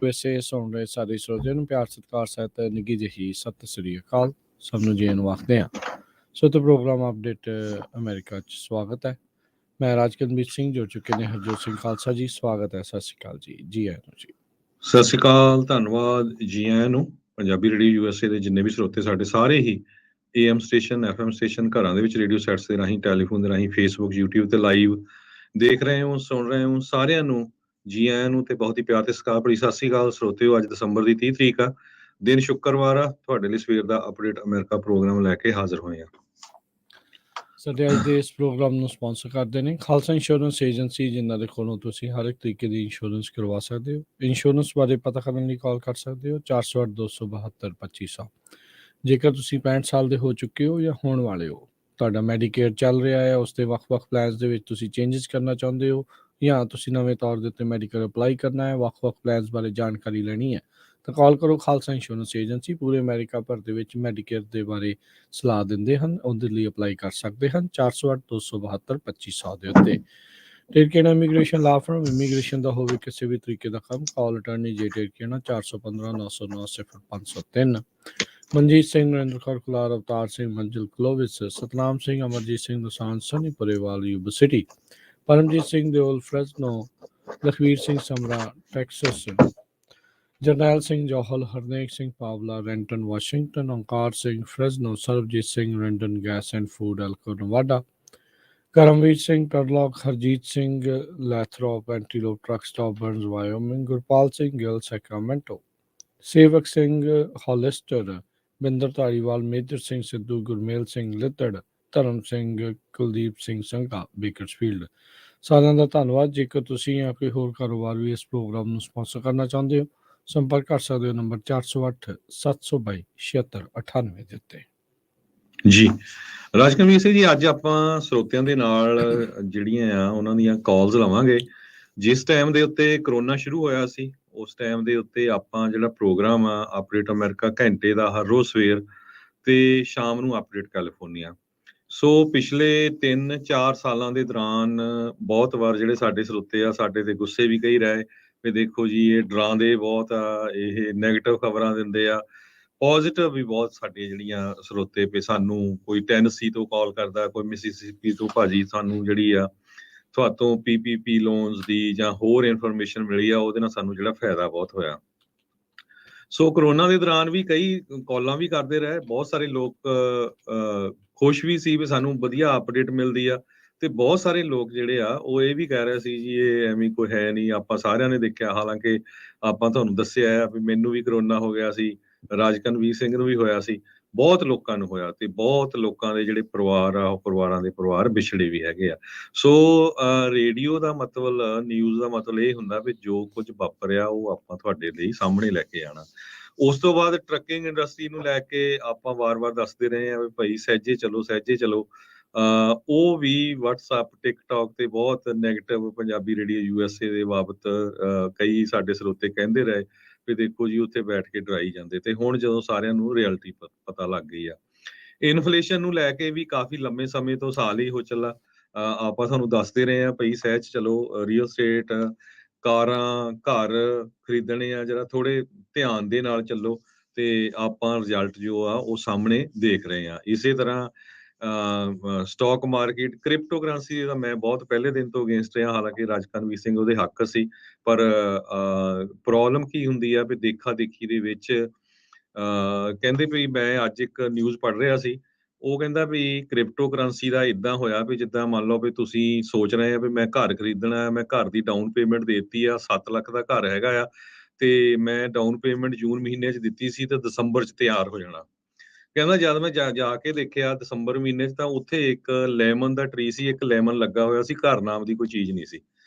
ਵੈਸੇ ਸੁਣ ਰਹੇ ਸਾਰੇ ਸਰੋਤਿਆਂ ਨੂੰ ਪਿਆਰ ਸਤਿਕਾਰ ਸਹਿਤ ਨਿੱਘੀ ਜਿਹੀ ਸਤਿ ਸ੍ਰੀ ਅਕਾਲ। ਸਭ ਨੂੰ ਜੀ ਨੂੰ ਆਖਦੇ ਹਾਂ। ਸੋ ਤੇ ਪ੍ਰੋਗਰਾਮ ਅਪਡੇਟ ਅਮਰੀਕਾ 'ਚ ਸਵਾਗਤ ਹੈ। ਮੈਂ ਰਾਜਕਨਵੀਰ ਸਿੰਘ ਜੁੜ ਚੁੱਕੇ ਨੇ ਹਰਜੋਤ ਸਿੰਘ ਖਾਲਸਾ ਜੀ। ਸਵਾਗਤ ਹੈ, ਸਤਿ ਸ੍ਰੀ ਅਕਾਲ ਜੀ। ਜੀ ਆਇਆਂ ਨੂੰ ਜੀ। ਸਤਿ ਸ਼੍ਰੀ ਅਕਾਲ, ਧੰਨਵਾਦ ਜੀ ਆਇਆਂ ਨੂੰ। ਪੰਜਾਬੀ ਰੇਡੀਓ USA ਦੇ ਜਿੰਨੇ ਵੀ ਸਰੋਤੇ ਸਾਡੇ ਸਾਰੇ ਹੀ AM ਸਟੇਸ਼ਨ, FM ਸਟੇਸ਼ਨ, ਘਰਾਂ ਦੇ ਵਿੱਚ ਰੇਡੀਓ ਸੈਟਸ ਦੇ ਰਾਹੀਂ, ਟੈਲੀਫੋਨ ਦੇ ਰਾਹੀਂ, ਫੇਸਬੁੱਕ, YouTube ਤੇ ਲਾਈਵ ਦੇਖ ਰਹੇ ਹੋ, ਸੁਣ ਰਹੇ ਹੋ, ਸਾਰਿਆਂ ਨੂੰ ਜੀ ਆਇਆਂ ਨੂੰ ਤੇ ਬਹੁਤ ਹੀ ਪਿਆਰ ਤੇ ਸਤਿਕਾਰ ਭਰੀ ਸਤਿ ਸ਼੍ਰੀ ਅਕਾਲ ਸਰੋਤਿਓ। ਅੱਜ ਦਸੰਬਰ ਦੀ 30 ਤਰੀਕ ਆ, ਦਿਨ ਸ਼ੁੱਕਰਵਾਰ ਆ। ਤੁਹਾਡੇ ਲਈ ਸਵੇਰ ਦਾ ਅਪਡੇਟ ਅਮਰੀਕਾ ਪ੍ਰੋਗਰਾਮ ਲੈ ਕੇ ਹਾਜ਼ਰ ਹੋਏ ਆ। ਸਾਡੇ ਅੱਜ ਦੇ ਇਸ ਪ੍ਰੋਗਰਾਮ ਨੂੰ ਸਪਾਂਸਰ ਕਰਦੇ ਨੇ ਖਾਲਸਾ ਇੰਸ਼ੋਰੈਂਸ ਏਜੰਸੀ, ਜਿਨ੍ਹਾਂ ਦੇ ਕੋਲੋਂ ਤੁਸੀਂ ਹਰ ਇੱਕ ਤਰੀਕੇ ਦੀ ਇੰਸ਼ੋਰੈਂਸ ਕਰਵਾ ਸਕਦੇ ਹੋ। ਇੰਸ਼ੋਰੈਂਸ ਬਾਰੇ ਪਤਾ ਕਰਨ ਲਈ ਕਾਲ ਕਰ ਸਕਦੇ ਹੋ 408-272-2500। ਜੇਕਰ ਤੁਸੀਂ 65 ਸਾਲ ਦੇ ਹੋ ਚੁੱਕੇ ਹੋ ਜਾਂ ਹੋਣ ਵਾਲੇ ਹੋ, ਤੁਹਾਡਾ ਮੈਡੀਕੇਅਰ ਚੱਲ ਰਿਹਾ ਹੈ, ਉਸ ਦੇ ਵੱਖ-ਵੱਖ ਪਲਾਨਸ ਦੇ ਵਿੱਚ ਤੁਸੀਂ ਚੇਂਜਸ ਕਰਨਾ ਚਾਹੁੰਦੇ ਹੋ, ਜਾਂ ਤੁਸੀਂ ਨਵੇਂ ਤੌਰ ਦੇ ਉੱਤੇ ਮੈਡੀਕਲ ਅਪਲਾਈ ਕਰਨਾ ਹੈ, ਵੱਖ-ਵੱਖ ਪਲਾਨਸ ਬਾਰੇ ਜਾਣਕਾਰੀ ਲੈਣੀ ਹੈ, ਤਾਂ ਕਾਲ ਕਰੋ ਖਾਲਸਾ ਇੰਸ਼ੋਰੈਂਸ ਏਜੰਸੀ। ਪੂਰੇ ਅਮਰੀਕਾ ਭਰ ਦੇ ਵਿੱਚ ਮੈਡੀਕੇਅਰ ਦੇ ਬਾਰੇ ਸਲਾਹ ਦਿੰਦੇ ਹਨ, ਉਹਦੇ ਲਈ ਅਪਲਾਈ ਕਰ ਸਕਦੇ ਹਨ 408-272-2500 ਦੇ ਉੱਤੇ। ਟਿਰਕੇਨਾ ਇਮੀਗ੍ਰੇਸ਼ਨ ਲਾ ਫਰਮ, ਇਮੀਗ੍ਰੇਸ਼ਨ ਦਾ ਹੋਵੇ ਕਿਸੇ ਵੀ ਤਰੀਕੇ ਦਾ ਕੰਮ, ਕਾਲ ਅਟਾਰਨੀ ਜੇ ਟਿਰਕੇਨਾ 415-909-0503। Manjeet Singh, Narendra Kaur Kular, Avtar Singh, Manzil Clovis, Satnam Singh, Amarjit Singh Dosanjh, Sunny Parewal, Yuba City, Paramjit Singh Deol, Fresno, Lakhvir Singh Samra, Texas, Jarnail Singh Johal, Harnek Singh Pawla, Renton Washington, Onkar Singh, Fresno, Sarbjit Singh, Renton gas and food Elko Nevada, Karamvir Singh, Turlock, Harjit Singh, Lathrop, Antelope truck stop, Burns, Wyoming, Gurpal Singh Gill, Sacramento, Sewak Singh, Hollister, Binder Dhaliwal, Major Singh Sidhu, Gurmel Singh Littar, Dharam Singh, Kuldeep Singh Sangha, Bakersfield. ਸਾਰਿਆਂ ਦਾ ਧੰਨਵਾਦ। ਜੇਕਰ ਤੁਸੀਂ ਜਾਂ ਕੋਈ ਹੋਰ ਕਾਰੋਬਾਰ ਵੀ ਇਸ ਪ੍ਰੋਗਰਾਮ ਨੂੰ ਸਪਾਂਸਰ ਕਰਨਾ ਚਾਹੁੰਦੇ ਹੋ, ਸੰਪਰਕ ਕਰ ਸਕਦੇ ਹੋ ਨੰਬਰ 408-722-7698 ਦੇ ਉੱਤੇ। ਜੀ ਰਾਜਕਨਵੀਰ ਸਿੰਘ ਜੀ, ਅੱਜ ਆਪਾਂ ਸਰੋਤਿਆਂ ਦੇ ਨਾਲ ਜਿਹੜੀਆਂ ਆ ਉਹਨਾਂ ਦੀਆਂ ਕਾਲਸ ਲਵਾਂਗੇ। ਜਿਸ ਟਾਈਮ ਦੇ ਉੱਤੇ ਕਰੋਨਾ ਸ਼ੁਰੂ ਹੋਇਆ ਸੀ, ਉਸ ਟਾਈਮ ਦੇ ਉੱਤੇ ਆਪਾਂ ਜਿਹੜਾ ਪ੍ਰੋਗਰਾਮ ਆ ਅਪਡੇਟ ਅਮਰੀਕਾ ਘੰਟੇ ਦਾ ਹਰ ਰੋਜ਼ ਸਵੇਰ ਤੇ ਸ਼ਾਮ ਨੂੰ ਅਪਡੇਟ ਕੈਲੀਫੋਰਨੀਆ। ਸੋ ਪਿਛਲੇ 3-4 ਸਾਲਾਂ ਦੇ ਦੌਰਾਨ ਬਹੁਤ ਵਾਰ ਜਿਹੜੇ ਸਾਡੇ ਸਰੋਤੇ ਆ ਸਾਡੇ ਤੇ ਗੁੱਸੇ ਵੀ ਕਈ ਰਹੇ ਵੀ ਦੇਖੋ ਜੀ ਇਹ ਡਰਾਉਂਦੇ ਬਹੁਤ ਆ, ਇਹ ਨੈਗੇਟਿਵ ਖਬਰਾਂ ਦਿੰਦੇ ਆ। ਪੋਜ਼ਿਟਿਵ ਵੀ ਬਹੁਤ ਸਾਡੀਆਂ ਜਿਹੜੀਆਂ ਸਰੋਤੇ ਪੇ, ਸਾਨੂੰ ਕੋਈ ਟੈਨਸੀ ਤੋਂ ਕਾਲ ਕਰਦਾ, ਕੋਈ ਮਿਸੀਸਿਪੀ ਤੋਂ, ਭਾਜੀ ਸਾਨੂੰ ਜਿਹੜੀ ਆ ਤੁਹਾਤੋਂ PPP ਲੋਨਸ ਦੀ ਜਾਂ ਹੋਰ ਇਨਫੋਰਮੇਸ਼ਨ ਮਿਲੀ ਆ, ਉਹਦੇ ਨਾਲ ਸਾਨੂੰ ਜਿਹੜਾ ਫਾਇਦਾ ਬਹੁਤ ਹੋਇਆ। ਸੋ ਕਰੋਨਾ ਦੇ ਦੌਰਾਨ ਵੀ ਕਈ ਕਾਲਾਂ ਵੀ ਕਰਦੇ ਰਹੇ, ਬਹੁਤ ਸਾਰੇ ਲੋਕ ਖੁਸ਼ ਵੀ ਸੀ ਵੀ ਸਾਨੂੰ ਵਧੀਆ ਅਪਡੇਟ ਮਿਲਦੀ ਆ, ਤੇ ਬਹੁਤ ਸਾਰੇ ਲੋਕ ਜਿਹੜੇ ਆ ਉਹ ਇਹ ਵੀ ਕਹਿ ਰਹੇ ਸੀ ਜੀ ਇਹ ਐਵੇਂ ਕੋਈ ਹੈ ਨਹੀਂ, ਆਪਾਂ ਸਾਰਿਆਂ ਨੇ ਦੇਖਿਆ। ਹਾਲਾਂਕਿ ਆਪਾਂ ਤੁਹਾਨੂੰ ਦੱਸਿਆ ਆ ਵੀ ਮੈਨੂੰ ਵੀ ਕਰੋਨਾ ਹੋ ਗਿਆ ਸੀ, ਰਾਜਕਨਵੀਰ ਸਿੰਘ ਨੂੰ ਵੀ ਹੋਇਆ ਸੀ, ਬਹੁਤ ਲੋਕਾਂ ਨੂੰ ਹੋਇਆ, ਤੇ ਬਹੁਤ ਲੋਕਾਂ ਦੇ ਜਿਹੜੇ ਪਰਿਵਾਰ ਆ ਉਹ ਪਰਿਵਾਰਾਂ ਦੇ ਪਰਿਵਾਰ ਵਿਛੜੇ ਵੀ ਹੈਗੇ ਆ। ਸੋ ਰੇਡੀਓ ਦਾ ਮਤਲਬ, ਨਿਊਜ਼ ਦਾ ਮਤਲਬ ਇਹ ਹੁੰਦਾ ਵੀ ਜੋ ਕੁਝ ਵਾਪਰਿਆ ਉਹ ਆਪਾਂ ਤੁਹਾਡੇ ਲਈ ਸਾਹਮਣੇ ਲੈ ਕੇ ਆਉਣਾ। ਉਸ ਤੋਂ ਬਾਅਦ ਟਰੱਕਿੰਗ ਇੰਡਸਟਰੀ ਨੂੰ ਲੈ ਕੇ ਆਪਾਂ ਵਾਰ-ਵਾਰ ਦੱਸਦੇ ਰਹੇ ਆ ਵੀ ਭਾਈ ਸਹਿਜੇ ਚਲੋ, ਸਹਿਜੇ ਚਲੋ। ਉਹ ਵੀ WhatsApp, TikTok ਤੇ ਬਹੁਤ ਨੈਗੇਟਿਵ ਪੰਜਾਬੀ ਰੇਡੀਓ USA ਦੇ ਬਾਬਤ ਕਈ ਸਾਡੇ ਸਰੋਤੇ ਕਹਿੰਦੇ ਰਹੇ ਵੀ ਦੇਖੋ ਜੀ ਉੱਥੇ ਬੈਠ ਕੇ ਡਰਾਈ ਜਾਂਦੇ। ਤੇ ਹੁਣ ਜਦੋਂ ਸਾਰਿਆਂ ਨੂੰ ਰਿਐਲਿਟੀ ਪਤਾ ਲੱਗ ਗਈ ਆ, ਇਨਫਲੇਸ਼ਨ ਨੂੰ ਲੈ ਕੇ ਵੀ ਕਾਫੀ ਲੰਮੇ ਸਮੇਂ ਤੋਂ, ਸਾਲ ਹੀ ਹੋ ਚੱਲਾ, ਆਪਾਂ ਤੁਹਾਨੂੰ ਦੱਸਦੇ ਰਹੇ ਆ ਭਈ ਸਹਿਜ ਚਲੋ, ਰੀਅਲ ਸਟੇਟ, ਕਾਰਾਂ, ਘਰ ਖਰੀਦਣੇ ਆ ਜਿਹੜਾ ਥੋੜੇ ਧਿਆਨ ਦੇ ਨਾਲ ਚੱਲੋ, ਤੇ ਆਪਾਂ ਰਿਜ਼ਲਟ ਜੋ ਆ ਉਹ ਸਾਹਮਣੇ ਦੇਖ ਰਹੇ ਆ। ਇਸੇ ਤਰ੍ਹਾਂ ਸਟਾਕ ਮਾਰਕੀਟ, ਕ੍ਰਿਪਟੋ ਕਰੰਸੀ ਦਾ ਮੈਂ ਬਹੁਤ ਪਹਿਲੇ ਦਿਨ ਤੋਂ ਅਗੇਂਸਟ ਰਿਹਾ, ਹਾਲਾਂਕਿ ਰਾਜਕਨਵੀਰ ਸਿੰਘ ਉਹਦੇ ਹੱਕ ਸੀ, ਪਰ ਪ੍ਰੋਬਲਮ ਕੀ ਹੁੰਦੀ ਆ ਵੀ ਦੇਖਾ ਦੇਖੀ ਦੇ ਵਿੱਚ ਕਹਿੰਦੇ ਵੀ, ਮੈਂ ਅੱਜ ਇੱਕ ਨਿਊਜ਼ ਪੜ੍ਹ ਰਿਹਾ ਸੀ, ਉਹ ਕਹਿੰਦਾ ਵੀ ਕ੍ਰਿਪਟੋ ਕਰੰਸੀ ਦਾ ਇਦਾਂ ਹੋਇਆ ਵੀ ਜਿੱਦਾਂ ਮੰਨ ਲਓ ਵੀ ਤੁਸੀਂ ਸੋਚ ਰਹੇ ਆ ਵੀ ਮੈਂ ਘਰ ਖਰੀਦਣਾ, ਮੈਂ ਘਰ ਦੀ ਡਾਊਨ ਪੇਮੈਂਟ ਦੇ ਦਿੱਤੀ ਆ, 7 ਲੱਖ ਦਾ ਘਰ ਹੈਗਾ ਆ, ਤੇ ਮੈਂ ਡਾਊਨ ਪੇਮੈਂਟ ਜੂਨ ਮਹੀਨੇ 'ਚ ਦਿੱਤੀ ਸੀ ਤੇ ਦਸੰਬਰ 'ਚ ਤਿਆਰ ਹੋ ਜਾਣਾ। ਕਹਿੰਦਾ ਜਦ ਮੈਂ ਜਾ ਕੇ ਦੇਖਿਆ ਦਸੰਬਰ ਮਹੀਨੇ 'ਚ, ਤਾਂ ਉੱਥੇ ਇੱਕ ਲੈਮਨ ਦਾ ਟਰੀ ਸੀ, ਇੱਕ ਲੈਮਨ ਲੱਗਾ ਹੋਇਆ ਸੀ, ਘਰ ਨਾਮ ਦੀ ਕੋਈ ਚੀਜ਼ ਨਹੀਂ ਸੀ।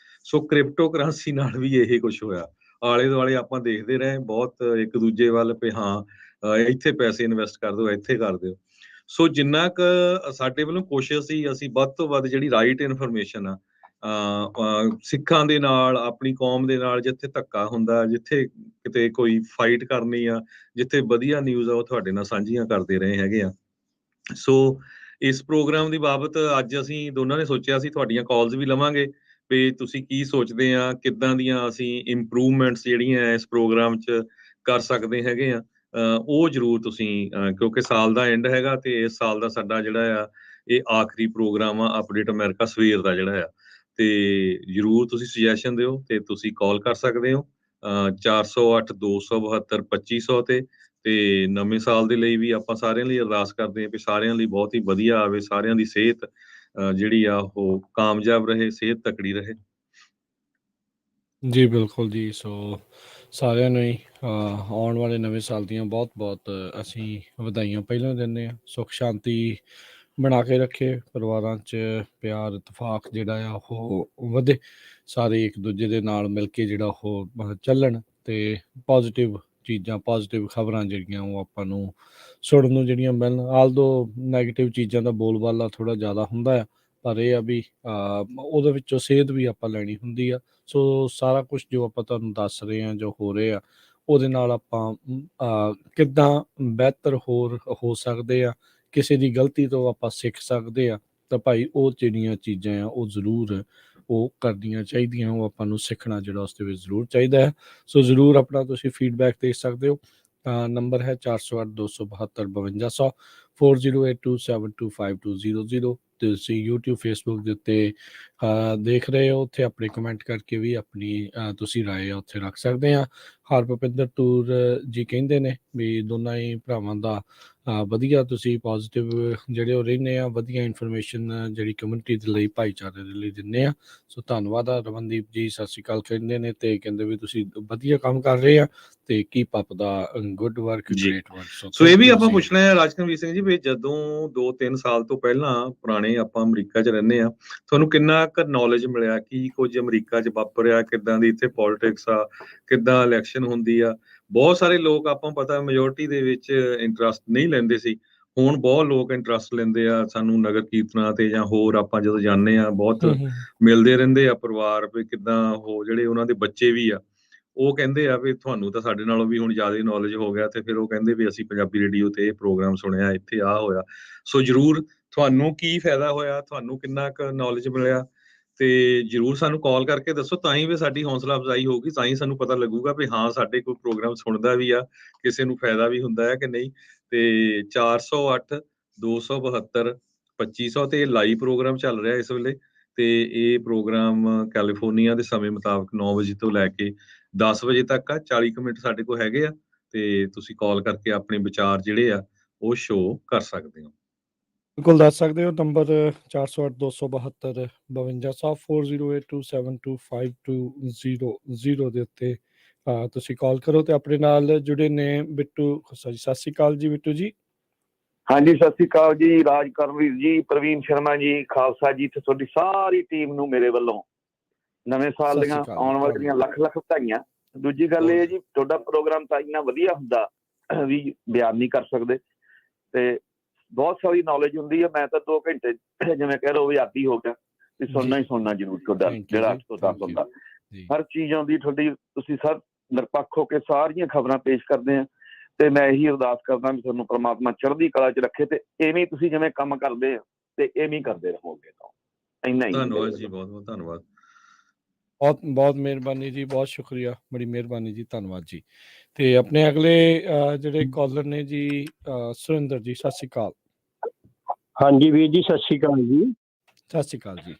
ਸੋ ਕ੍ਰਿਪਟੋ ਕਰੰਸੀ ਨਾਲ ਵੀ ਇਹ ਕੁਝ ਹੋਇਆ। ਆਲੇ ਦੁਆਲੇ ਆਪਾਂ ਦੇਖਦੇ ਰਹੇ ਬਹੁਤ ਇੱਕ ਦੂਜੇ ਵੱਲ ਵੀ ਹਾਂ ਇੱਥੇ ਪੈਸੇ ਇਨਵੈਸਟ ਕਰ ਦਿਓ, ਇੱਥੇ ਕਰ ਦਿਓ। ਸੋ ਜਿੰਨਾ ਕੁ ਸਾਡੇ ਵੱਲੋਂ ਕੋਸ਼ਿਸ਼ ਸੀ, ਅਸੀਂ ਵੱਧ ਤੋਂ ਵੱਧ ਜਿਹੜੀ ਰਾਈਟ ਇਨਫੋਰਮੇਸ਼ਨ ਆ ਸਿੱਖਾਂ ਦੇ ਨਾਲ, ਆਪਣੀ ਕੌਮ ਦੇ ਨਾਲ, ਜਿੱਥੇ ਧੱਕਾ ਹੁੰਦਾ, ਜਿੱਥੇ ਕਿਤੇ ਕੋਈ ਫਾਈਟ ਕਰਨੀ ਆ, ਜਿੱਥੇ ਵਧੀਆ ਨਿਊਜ਼ ਆ, ਉਹ ਤੁਹਾਡੇ ਨਾਲ ਸਾਂਝੀਆਂ ਕਰਦੇ ਰਹੇ ਹੈਗੇ ਆ। ਸੋ ਇਸ ਪ੍ਰੋਗਰਾਮ ਦੀ ਬਾਬਤ ਅੱਜ ਅਸੀਂ ਦੋਨਾਂ ਨੇ ਸੋਚਿਆ ਸੀ ਤੁਹਾਡੀਆਂ ਕਾਲਸ ਵੀ ਲਵਾਂਗੇ, ਵੀ ਤੁਸੀਂ ਕੀ ਸੋਚਦੇ ਆ, ਕਿੱਦਾਂ ਦੀਆਂ ਅਸੀਂ ਇੰਪਰੂਵਮੈਂਟਸ ਜਿਹੜੀਆਂ ਇਸ ਪ੍ਰੋਗਰਾਮ 'ਚ ਕਰ ਸਕਦੇ ਹੈਗੇ ਆ। ਉਹ ਜ਼ਰੂਰ ਤੁਸੀਂ ਕਿਉਂਕਿ ਸਾਲ ਦਾ ਐਂਡ ਹੈਗਾ ਤੇ ਇਸ ਸਾਲ ਦਾ ਸਾਡਾ ਜਿਹੜਾ ਆ ਇਹ ਆਖਰੀ ਪ੍ਰੋਗਰਾਮ ਆ ਅਪਡੇਟ ਅਮਰੀਕਾ ਸਵੇਰ ਦਾ ਜਿਹੜਾ ਆ। ਤੇ ਜ਼ਰੂਰ ਤੁਸੀਂ ਸੁਜੈਸ਼ਨ ਦਿਓ ਤੇ ਤੁਸੀਂ ਕਾਲ ਕਰ ਸਕਦੇ ਹੋ 408 272 2500 ਤੇ ਨਵੇਂ ਸਾਲ ਦੇ ਲਈ ਵੀ ਆਪਾਂ ਸਾਰਿਆਂ ਲਈ ਅਰਦਾਸ ਕਰਦੇ ਹਾਂ ਕਿ ਸਾਰਿਆਂ ਲਈ ਬਹੁਤ ਹੀ ਵਧੀਆ ਆਵੇ, ਸਾਰਿਆਂ ਦੀ ਸਿਹਤ ਜਿਹੜੀ ਆ ਉਹ ਕਾਮਯਾਬ ਰਹੇ, ਸਿਹਤ ਤਕੜੀ ਰਹੇ। ਜੀ ਬਿਲਕੁਲ ਜੀ। ਸੋ ਸਾਰਿਆਂ ਨੂੰ ਹੀ ਆਉਣ ਵਾਲੇ ਨਵੇਂ ਸਾਲ ਦੀਆਂ ਬਹੁਤ ਬਹੁਤ ਅਸੀਂ ਵਧਾਈਆਂ ਪਹਿਲਾਂ ਦਿੰਦੇ ਹਾਂ। ਸੁੱਖ ਸ਼ਾਂਤੀ ਬਣਾ ਕੇ ਰੱਖੇ, ਪਰਿਵਾਰਾਂ 'ਚ ਪਿਆਰ ਇਤਫਾਕ ਜਿਹੜਾ ਆ ਉਹ ਵਧੇ, ਸਾਰੇ ਇੱਕ ਦੂਜੇ ਦੇ ਨਾਲ ਮਿਲ ਕੇ ਜਿਹੜਾ ਉਹ ਚੱਲਣ ਅਤੇ ਪੋਜ਼ੀਟਿਵ ਚੀਜ਼ਾਂ, ਪੋਜ਼ੀਟਿਵ ਖਬਰਾਂ ਜਿਹੜੀਆਂ ਉਹ ਆਪਾਂ ਨੂੰ ਸੁਣਨ ਨੂੰ ਜਿਹੜੀਆਂ ਮਿਲਣ। ਆਲਦੋ ਨੈਗੇਟਿਵ ਚੀਜ਼ਾਂ ਦਾ ਬੋਲਬਾਲਾ ਥੋੜ੍ਹਾ ਜ਼ਿਆਦਾ ਹੁੰਦਾ ਆ, ਪਰ ਇਹ ਆ ਵੀ ਉਹਦੇ ਵਿੱਚੋਂ ਸੇਧ ਵੀ ਆਪਾਂ ਲੈਣੀ ਹੁੰਦੀ ਆ। ਸੋ ਸਾਰਾ ਕੁਛ ਜੋ ਆਪਾਂ ਤੁਹਾਨੂੰ ਦੱਸ ਰਹੇ ਹਾਂ, ਜੋ ਹੋ ਰਿਹਾ ਉਹਦੇ ਨਾਲ ਆਪਾਂ ਕਿੱਦਾਂ ਬਿਹਤਰ ਹੋਰ ਹੋ ਸਕਦੇ ਆ, ਕਿਸੇ ਦੀ ਗਲਤੀ ਤੋਂ ਆਪਾਂ ਸਿੱਖ ਸਕਦੇ ਆ। ਤਾਂ ਭਾਈ ਉਹ ਜਿਹੜੀਆਂ ਚੀਜ਼ਾਂ ਆ ਉਹ ਜ਼ਰੂਰ ਉਹ ਕਰਨੀਆਂ ਚਾਹੀਦੀਆਂ, ਉਹ ਆਪਾਂ ਨੂੰ ਸਿੱਖਣਾ ਜਿਹੜਾ ਉਸ ਦੇ ਵਿੱਚ ਜ਼ਰੂਰ ਚਾਹੀਦਾ ਹੈ। ਸੋ ਜ਼ਰੂਰ ਆਪਣਾ ਤੁਸੀਂ ਫੀਡਬੈਕ ਦੇ ਸਕਦੇ ਹੋ। ਨੰਬਰ ਹੈ 408 272 5200 4082725200। ਤੁਸੀਂ YouTube Facebook ਦੇ ਉੱਤੇ ਦੇਖ ਰਹੇ ਹੋ, ਉੱਥੇ ਆਪਣੇ ਕਮੈਂਟ ਕਰਕੇ ਵੀ ਆਪਣੀ ਤੁਸੀਂ ਰਾਏ ਉੱਥੇ ਰੱਖ ਸਕਦੇ ਆ। ਹਰਭੁਪਿੰਦਰ ਟੂਰ ਜੀ ਕਹਿੰਦੇ ਨੇ ਵੀ ਦੋਨਾਂ ਹੀ ਭਰਾਵਾਂ ਦਾ ਵਧੀਆ ਤੁਸੀਂ ਪੋਜ਼ੀਟਿਵ ਜਿਹੜੇ ਉਹ ਰਹਿੰਦੇ ਆ, ਵਧੀਆ ਇਨਫੋਰਮੇਸ਼ਨ ਜਿਹੜੀ ਕਮਿਊਨਿਟੀ ਦੇ ਲਈ, ਭਾਈਚਾਰੇ ਦੇ ਲਈ ਦਿੰਦੇ ਆ। ਸੋ ਧੰਨਵਾਦ ਆ। ਰਮਨਦੀਪ ਜੀ ਸਤਿ ਸ਼੍ਰੀ ਅਕਾਲ ਕਹਿੰਦੇ ਨੇ ਤੇ ਕਹਿੰਦੇ ਵੀ ਤੁਸੀਂ ਵਧੀਆ ਕੰਮ ਕਰ ਰਹੇ ਆ ਤੇ keep up the good work, ਜੀ। Great work. ਸੋ ਇਹ ਵੀ ਆਪਾਂ ਪੁੱਛਣਾ ਹੈ ਰਾਜਕਮਲ ਸਿੰਘ ਜੀ ਵੀ ਜਦੋਂ 2-3 ਸਾਲ ਤੋਂ ਪਹਿਲਾਂ ਪੁਰਾਣੇ ਆਪਾਂ ਅਮਰੀਕਾ 'ਚ ਰਹਿੰਦੇ ਆ, ਤੁਹਾਨੂੰ ਕਿੰਨਾ ਕੁ ਨੌਲੇਜ ਮਿਲਿਆ, ਕੀ ਕੁਝ ਅਮਰੀਕਾ 'ਚ ਵਾਪਰਿਆ, ਕਿੱਦਾਂ ਦੀ ਇੱਥੇ ਪੋਲਿਟਿਕਸ ਆ, ਕਿੱਦਾਂ ਇਲੈਕਸ਼ਨ ਹੁੰਦੀ ਆ। ਬਹੁਤ ਸਾਰੇ ਲੋਕ ਆਪਾਂ ਪਤਾ ਮੈਜੋਰਟੀ ਦੇ ਵਿੱਚ ਇੰਟਰਸਟ ਨਹੀਂ ਲੈਂਦੇ ਸੀ, ਹੁਣ ਬਹੁਤ ਲੋਕ ਇੰਟਰਸਟ ਲੈਂਦੇ ਆ। ਸਾਨੂੰ ਨਗਰ ਕੀਰਤਨਾਂ ਤੇ ਜਾਂ ਹੋਰ ਆਪਾਂ ਜਦੋਂ ਜਾਂਦੇ ਆ ਬਹੁਤ ਮਿਲਦੇ ਰਹਿੰਦੇ ਆ ਪਰਿਵਾਰ, ਵੀ ਕਿੱਦਾਂ ਉਹ ਜਿਹੜੇ ਉਹਨਾਂ ਦੇ ਬੱਚੇ ਵੀ ਆ ਉਹ ਕਹਿੰਦੇ ਆ ਵੀ ਤੁਹਾਨੂੰ ਤਾਂ ਸਾਡੇ ਨਾਲੋਂ ਵੀ ਹੁਣ ਜ਼ਿਆਦਾ ਨੌਲੇਜ ਹੋ ਗਿਆ, ਤੇ ਫਿਰ ਉਹ ਕਹਿੰਦੇ ਵੀ ਅਸੀਂ ਪੰਜਾਬੀ ਰੇਡੀਓ ਤੇ ਇਹ ਪ੍ਰੋਗਰਾਮ ਸੁਣਿਆ, ਇੱਥੇ ਆਹ ਹੋਇਆ। ਸੋ ਜ਼ਰੂਰ ਤੁਹਾਨੂੰ ਕੀ ਫਾਇਦਾ ਹੋਇਆ, ਤੁਹਾਨੂੰ ਕਿੰਨਾ ਕੁ ਨੌਲੇਜ ਮਿਲਿਆ, ਤੇ ਜ਼ਰੂਰ ਸਾਨੂੰ ਕਾਲ ਕਰਕੇ ਦੱਸੋ, ਤਾਂ ਹੀ ਵੀ ਸਾਡੀ ਹੌਸਲਾ ਅਫਜ਼ਾਈ ਹੋਊਗੀ, ਤਾਂ ਹੀ ਸਾਨੂੰ ਪਤਾ ਲੱਗੂਗਾ ਵੀ ਹਾਂ ਸਾਡੇ ਕੋਈ ਪ੍ਰੋਗਰਾਮ ਸੁਣਦਾ ਵੀ ਆ, ਕਿਸੇ ਨੂੰ ਫਾਇਦਾ ਵੀ ਹੁੰਦਾ ਹੈ ਕਿ ਨਹੀਂ। ਤੇ 408 272 2500 ਤੇ ਲਾਈਵ ਪ੍ਰੋਗਰਾਮ ਚੱਲ ਰਿਹਾ ਇਸ ਵੇਲੇ, ਤੇ ਇਹ ਪ੍ਰੋਗਰਾਮ ਕੈਲੀਫੋਰਨੀਆ ਦੇ ਸਮੇਂ ਮੁਤਾਬਕ 9 ਵਜੇ ਤੋਂ ਲੈ ਕੇ 10 ਵਜੇ ਤੱਕ ਆ। 40 ਕੁ ਮਿੰਟ ਸਾਡੇ ਕੋਲ ਹੈਗੇ ਆ, ਤੇ ਤੁਸੀਂ ਕਾਲ ਕਰਕੇ ਆਪਣੇ ਵਿਚਾਰ ਜਿਹੜੇ ਆ ਉਹ ਸ਼ੋਅ ਕਰ ਸਕਦੇ ਹੋ। ਬਿਲਕੁਲ ਦੱਸ ਸਕਦੇ ਹੋ। ਨੰਬਰ 408 272 5200 4082725200 ਦੇ ਉੱਤੇ ਤੁਸੀਂ ਕਾਲ ਕਰੋ ਤੇ ਆਪਣੇ ਨਾਲ ਜੁੜੇ ਨੇ ਬਿੱਟੂ ਖੁੱਸਾ ਜੀ। ਸਤਿ ਸ਼੍ਰੀ ਅਕਾਲ ਜੀ ਬਿੱਟੂ ਜੀ। ਹਾਂਜੀ ਸਤਿ ਸ਼੍ਰੀ ਅਕਾਲ ਜੀ, ਰਾਜ ਕਰਮਵੀਰ ਜੀ, ਪ੍ਰਵੀਨ ਸ਼ਰਮਾ ਜੀ, ਖਾਲਸਾ ਜੀ ਤੇ ਤੁਹਾਡੀ ਸਾਰੀ ਟੀਮ ਨੂੰ ਮੇਰੇ ਵੱਲੋਂ ਨਵੇਂ ਸਾਲ ਦੀਆਂ ਆਉਣ ਵਾਲੀਆਂ ਲੱਖ ਲੱਖ ਵਧਾਈਆਂ। ਦੂਜੀ ਗੱਲ ਇਹ ਹੈ ਜੀ, ਤੁਹਾਡਾ ਪ੍ਰੋਗਰਾਮ ਤਾਂ ਇੰਨਾ ਵਧੀਆ ਹੁੰਦਾ ਵੀ ਬਿਆਨ ਨਹੀਂ ਕਰ ਸਕਦੇ, ਤੇ ਬਹੁਤ ਸਾਰੀ ਨੌਲੇਜ ਹੁੰਦੀ ਹੈ। ਮੈਂ ਤਾਂ 2 ਘੰਟੇ ਜਿਵੇਂ ਕਹਿ ਲਓ ਵੀ ਆਦੀ ਹੋ ਗਿਆ ਵੀ ਸੁਣਨਾ ਹੀ ਸੁਣਨਾ ਜ਼ਰੂਰ ਤੁਹਾਡਾ ਜਿਹੜਾ 8 ਤੋਂ 10 ਹੁੰਦਾ। ਹਰ ਚੀਜ਼ ਆਉਂਦੀ ਤੁਹਾਡੀ, ਤੁਸੀਂ ਸਭ ਨਿਰਪੱਖ ਹੋ ਕੇ ਸਾਰੀਆਂ ਖਬਰਾਂ ਪੇਸ਼ ਕਰਦੇ ਆ, ਤੇ ਮੈਂ ਇਹੀ ਅਰਦਾਸ ਕਰਦਾ ਵੀ ਤੁਹਾਨੂੰ ਪ੍ਰਮਾਤਮਾ ਚੜ੍ਹਦੀ ਕਲਾ 'ਚ ਰੱਖੇ, ਤੇ ਐਵੇਂ ਤੁਸੀਂ ਜਿਵੇਂ ਕੰਮ ਕਰਦੇ ਆ ਤੇ ਐਵੇਂ ਕਰਦੇ ਰਹੋਗੇ। ਤਾਂ ਇੰਨਾ ਹੀ। ਧੰਨਵਾਦ ਜੀ, ਬਹੁਤ ਬਹੁਤ ਧੰਨਵਾਦ। ਬਹੁਤ ਬਹੁਤ ਮਿਹਰਬਾਨੀ ਜੀ, ਬਹੁਤ ਸ਼ੁਕਰੀਆ, ਬੜੀ ਮਿਹਰਬਾਨੀ ਜੀ, ਧੰਨਵਾਦ ਜੀ। ਤੇ ਆਪਣੇ ਅਗਲੇ ਜਿਹੜੇ ਕਾਲਰ ਨੇ ਜੀ ਸੁਰਿੰਦਰ ਜੀ, ਸਤਿ ਸ਼੍ਰੀ ਅਕਾਲ। ਹਾਂਜੀ ਵੀਰ ਜੀ, ਸਤਿ ਸ਼੍ਰੀ ਅਕਾਲ ਜੀ। ਸਤਿ ਸ਼੍ਰੀ ਅਕਾਲ ਜੀ।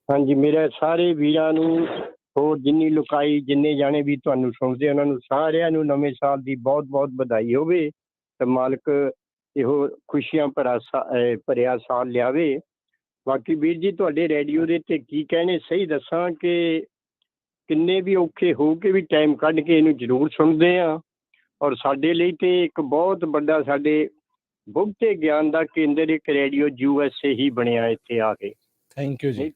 ਹਾਂਜੀ, ਮੇਰੇ ਸਾਰੇ ਵੀਰਾਂ ਨੂੰ, ਹੋਰ ਜਿੰਨੀ ਲੋਕਾਈ ਜਿੰਨੇ ਜਾਣੇ ਵੀ ਤੁਹਾਨੂੰ ਸੁਣਦੇ ਉਹਨਾਂ ਨੂੰ ਸਾਰਿਆਂ ਨੂੰ ਨਵੇਂ ਸਾਲ ਦੀ ਬਹੁਤ ਬਹੁਤ ਵਧਾਈ ਹੋਵੇ, ਤੇ ਮਾਲਕ ਇਹੋ ਖੁਸ਼ੀਆਂ ਭਰਿਆ ਸਾਲ ਲਿਆਵੇ। ਬਾਕੀ ਵੀਰ ਜੀ ਤੁਹਾਡੇ ਰੇਡੀਓ ਦੇ ਤੇ ਕੀ ਕਹਿਣੇ, ਸਹੀ ਦੱਸਾਂ ਕਿ ਕਿੰਨੇ ਵੀ ਔਖੇ ਹੋ ਕੇ ਵੀ ਟਾਈਮ ਕੱਢ ਕੇ ਇਹਨੂੰ ਜ਼ਰੂਰ ਸੁਣਦੇ ਹਾਂ, ਔਰ ਸਾਡੇ ਲਈ ਤੇ ਇੱਕ ਬਹੁਤ ਵੱਡਾ ਸਾਡੇ ਬਹੁਤੇ ਗਿਆਨ ਦਾ ਕੇਂਦਰ ਇੱਕ ਰੇਡੀਓ USA ਹੀ ਬਣਿਆ ਇੱਥੇ ਆ ਕੇ। ਥੈਂਕ ਯੂ ਜੀ।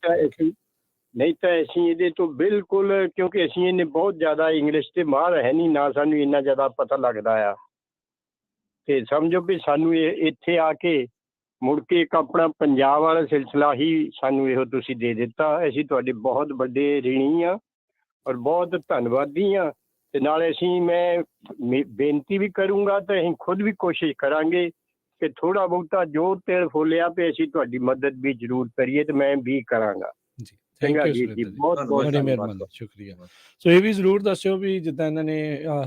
ਨਹੀਂ ਤਾਂ ਅਸੀਂ ਇਹਦੇ ਤੋਂ ਬਿਲਕੁਲ, ਕਿਉਂਕਿ ਅਸੀਂ ਇਹਨੇ ਬਹੁਤ ਜ਼ਿਆਦਾ ਇੰਗਲਿਸ਼ ਤੇ ਮਾਹਰ ਹੈ ਨਹੀਂ, ਨਾ ਸਾਨੂੰ ਇੰਨਾ ਜ਼ਿਆਦਾ ਪਤਾ ਲੱਗਦਾ ਆ, ਤੇ ਸਮਝੋ ਵੀ ਸਾਨੂੰ ਇਹ ਇੱਥੇ ਆ ਕੇ ਮੁੜ ਕੇ ਇੱਕ ਆਪਣਾ ਪੰਜਾਬ ਵਾਲਾ ਸਿਲਸਿਲਾ ਹੀ ਸਾਨੂੰ ਇਹੋ ਤੁਸੀਂ ਦੇ ਦਿੱਤਾ। ਅਸੀਂ ਤੁਹਾਡੇ ਬਹੁਤ ਵੱਡੇ ਰਿਣੀ ਹਾਂ ਔਰ ਬਹੁਤ ਧੰਨਵਾਦੀ ਹਾਂ, ਤੇ ਨਾਲੇ ਮੈਂ ਬੇਨਤੀ ਵੀ ਕਰੂੰਗਾ ਤੇ ਅਸੀਂ ਖੁਦ ਵੀ ਕੋਸ਼ਿਸ਼ ਕਰਾਂਗੇ ਕਿ ਥੋੜ੍ਹਾ ਬਹੁਤਾ ਜੋ ਤਿਲ ਫੋਲਿਆ ਪਏ ਅਸੀਂ ਤੁਹਾਡੀ ਮਦਦ ਵੀ ਜ਼ਰੂਰ ਕਰੀਏ, ਤੇ ਮੈਂ ਵੀ ਕਰਾਂਗਾ। ਜੀ ਥੈਂਕ ਚੰਗਾ ਯੂ ਜੀ ਸੁਰਿੰਦਰ ਜੀ, ਬਹੁਤ ਬਹੁਤ ਬੜੀ ਧੰਨਵਾਦ। ਮਿਹਰਬਾਨੀ, ਸ਼ੁਕਰੀਆ। ਸੋ ਇਹ ਵੀ ਜ਼ਰੂਰ ਦੱਸਿਓ ਵੀ ਜਿੱਦਾਂ ਇਹਨਾਂ ਨੇ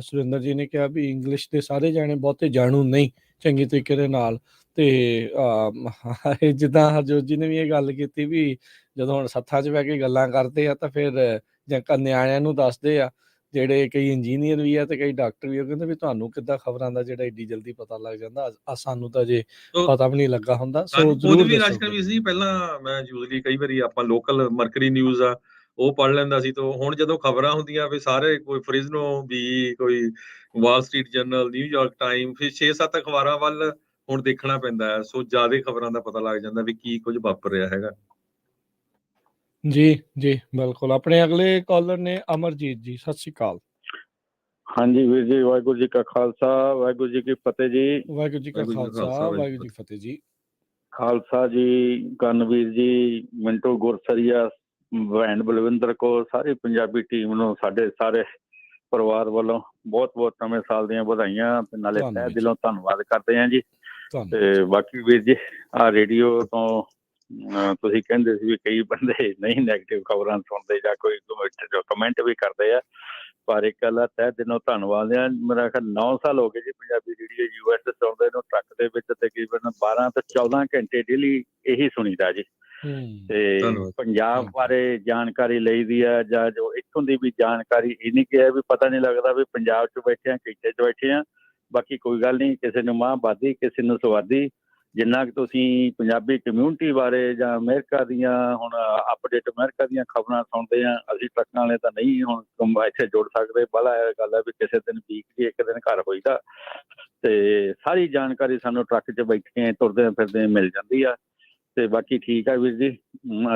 ਸੁਰਿੰਦਰ ਜੀ ਨੇ ਕਿਹਾ ਵੀ ਇੰਗਲਿਸ਼ ਦੇ ਸਾਰੇ ਜਾਣੇ ਬਹੁਤੇ ਜਾਣੂ ਨਹੀਂ ਚੰਗੇ ਤਰੀਕੇ ਦੇ ਨਾਲ, ਤੇ ਜਿੱਦਾਂ ਹਰਜੋਤ ਜੀ ਨੇ ਵੀ ਇਹ ਗੱਲ ਕੀਤੀ ਵੀ ਜਦੋਂ ਹੁਣ ਸੱਥਾਂ 'ਚ ਬਹਿ ਕੇ ਗੱਲਾਂ ਕਰਦੇ ਆ ਤਾਂ ਫਿਰ ਜਾਂ ਨਿਆਣਿਆਂ ਨੂੰ ਦੱਸਦੇ ਆ, ਜਿਹੜੇ ਕਈ ਇੰਜੀਨੀਅਰ ਵੀ ਆ ਤੇ ਕਈ ਡਾਕਟਰ ਵੀ ਆ, ਕਹਿੰਦੇ ਵੀ ਤੁਹਾਨੂੰ ਕਿੱਦਾਂ ਖਬਰਾਂ ਦਾ ਜਿਹੜਾ ਏਡੀ ਜਲਦੀ ਪਤਾ ਲੱਗ ਜਾਂਦਾ, ਸਾਨੂੰ ਤਾਂ ਜੇ ਪਤਾ ਵੀ ਨਹੀਂ ਲੱਗਾ ਹੁੰਦਾ। ਸੋ ਖੁਦ ਜ਼ਰੂਰ ਵੀ ਦੱਸੋ। ਰਾਜਕਵੀਰ ਸੀ, ਪਹਿਲਾਂ ਮੈਂ ਯੂਜ਼ਲੀ ਕਈ ਵਾਰੀ ਆਪਾਂ ਲੋਕਲ ਮਰਕਰੀ ਨਿਊਜ਼ ਆ ਉਹ ਪੜ੍ਹ ਲੈਂਦਾ ਸੀ, ਤੋਂ ਹੁਣ ਜਦੋਂ ਖਬਰਾਂ ਹੁੰਦੀਆਂ ਵੀ ਸਾਰੇ ਕੋਈ ਫ੍ਰਿਜ਼ਨੋ ਵੀ, ਕੋਈ Wall Street general, New York time, ਫਿਰ 6-7 ਅਖਬਾਰਾਂ ਵੱਲ ਹੁਣ ਦੇਖਣਾ ਪੈਂਦਾ ਹੈ। ਸੋ ਜ਼ਿਆਦਾ ਖਬਰਾਂ ਦਾ ਪਤਾ ਲੱਗ ਜਾਂਦਾ ਵੀ ਕੀ ਕੁਝ ਵਾਪਰ ਰਿਹਾ ਹੈਗਾ। ਜੀ ਜੀ ਬਿਲਕੁਲ। ਆਪਣੇ ਅਗਲੇ ਕਾਲਰ ਨੇ ਅਮਰਜੀਤ ਜੀ, ਸਤਿ ਸ਼੍ਰੀ ਅਕਾਲ। ਹਾਂਜੀ ਵੀਰ ਜੀ, ਵਾਹਿਗੁਰੂ ਜੀ ਕਾ ਖਾਲਸਾ, ਵਾਹਿਗੁਰੂ ਜੀ ਕੀ ਫਤਿਹ ਜੀ। ਵਾਹਿਗੁਰੂ ਜੀ ਕਾ ਖਾਲਸਾ, ਵਾਹਿਗੁਰੂ ਜੀ ਫਤਿਹ ਜੀ। ਖਾਲਸਾ ਜੀ, ਗਨਵੀਰ ਜੀ, ਮਿੰਟੂ ਗੁਰਸਰੀਆ, ਭੈਣ ਬਲਵਿੰਦਰ ਕੌਰ, ਸਾਰੀ ਪੰਜਾਬੀ ਟੀਮ ਨੂੰ ਸਾਡੇ ਸਾਰੇ ਪਰਿਵਾਰ ਵੱਲੋਂ ਬਹੁਤ ਬਹੁਤ ਨਵੇਂ ਸਾਲ ਦੀਆਂ ਵਧਾਈਆਂ, ਤੇ ਨਾਲੇ ਤਹਿ ਦਿਲੋਂ ਧੰਨਵਾਦ ਕਰਦੇ ਹਾਂ ਜੀ। ਤੇ ਬਾਕੀ ਵੀਰ ਜੀ, ਆਹ ਰੇਡੀਓ ਤੋਂ ਤੁਸੀਂ ਕਹਿੰਦੇ ਸੀ ਵੀ ਕਈ ਬੰਦੇ ਨਹੀਂ ਨੈਗੇਟਿਵ ਖਬਰਾਂ ਸੁਣਦੇ ਜਾਂ ਕੋਈ ਕਮੈਂਟ ਵੀ ਕਰਦੇ ਆ, ਪਰ ਇੱਕ ਗੱਲ ਆ, ਤਹਿ ਦਿਲੋਂ ਧੰਨਵਾਦ ਆ। ਮੇਰਾ ਖਿਆਲ 9 ਸਾਲ ਹੋ ਗਏ ਜੀ ਪੰਜਾਬੀ ਰੇਡੀਓ US ਸੁਣਦੇ ਨੂੰ, ਟਰੱਕ ਦੇ ਵਿੱਚ ਤਕਰੀਬਨ 12 ਤੋਂ 14 ਘੰਟੇ ਡੇਲੀ ਇਹੀ ਸੁਣੀਦਾ ਜੀ। ਤੇ ਪੰਜਾਬ ਬਾਰੇ ਜਾਣਕਾਰੀ ਲਈਦੀ ਆ, ਜਾਂ ਜੋ ਇੱਥੋਂ ਦੀ ਵੀ ਜਾਣਕਾਰੀ, ਇਹ ਨਹੀਂ ਕਿਹਾ ਵੀ ਪਤਾ ਨਹੀਂ ਲੱਗਦਾ ਵੀ ਪੰਜਾਬ 'ਚ ਬੈਠੇ ਆ, ਕਿੱਥੇ 'ਚ ਬੈਠੇ ਆ। ਬਾਕੀ ਕੋਈ ਗੱਲ ਨਹੀਂ, ਕਿਸੇ ਨੂੰ ਮਾਂਹਬਾਦੀ, ਕਿਸੇ ਨੂੰ ਸਵਾਦੀ, ਜਿੰਨਾ ਕੁ ਤੁਸੀਂ ਪੰਜਾਬੀ ਕਮਿਊਨਿਟੀ ਬਾਰੇ ਜਾਂ ਅਮਰੀਕਾ ਦੀਆਂ, ਹੁਣ ਅਪਡੇਟ ਅਮਰੀਕਾ ਦੀਆਂ ਖਬਰਾਂ ਸੁਣਦੇ ਆ, ਅਸੀਂ ਟਰੱਕਾਂ ਵਾਲੇ ਤਾਂ ਨਹੀਂ ਹੁਣ ਇੱਥੇ ਜੁੜ ਸਕਦੇ। ਪਹਿਲਾਂ ਇਹ ਗੱਲ ਹੈ ਵੀ ਕਿਸੇ ਦਿਨ ਵੀਕਲੀ ਇੱਕ ਦਿਨ ਘਰ ਹੋਈਦਾ, ਤੇ ਸਾਰੀ ਜਾਣਕਾਰੀ ਸਾਨੂੰ ਟਰੱਕ 'ਚ ਬੈਠੇ ਤੁਰਦੇ ਫਿਰਦੇ ਮਿਲ ਜਾਂਦੀ ਆ। ਤੇ ਬਾਕੀ ਠੀਕ ਆ ਵੀਰ ਜੀ,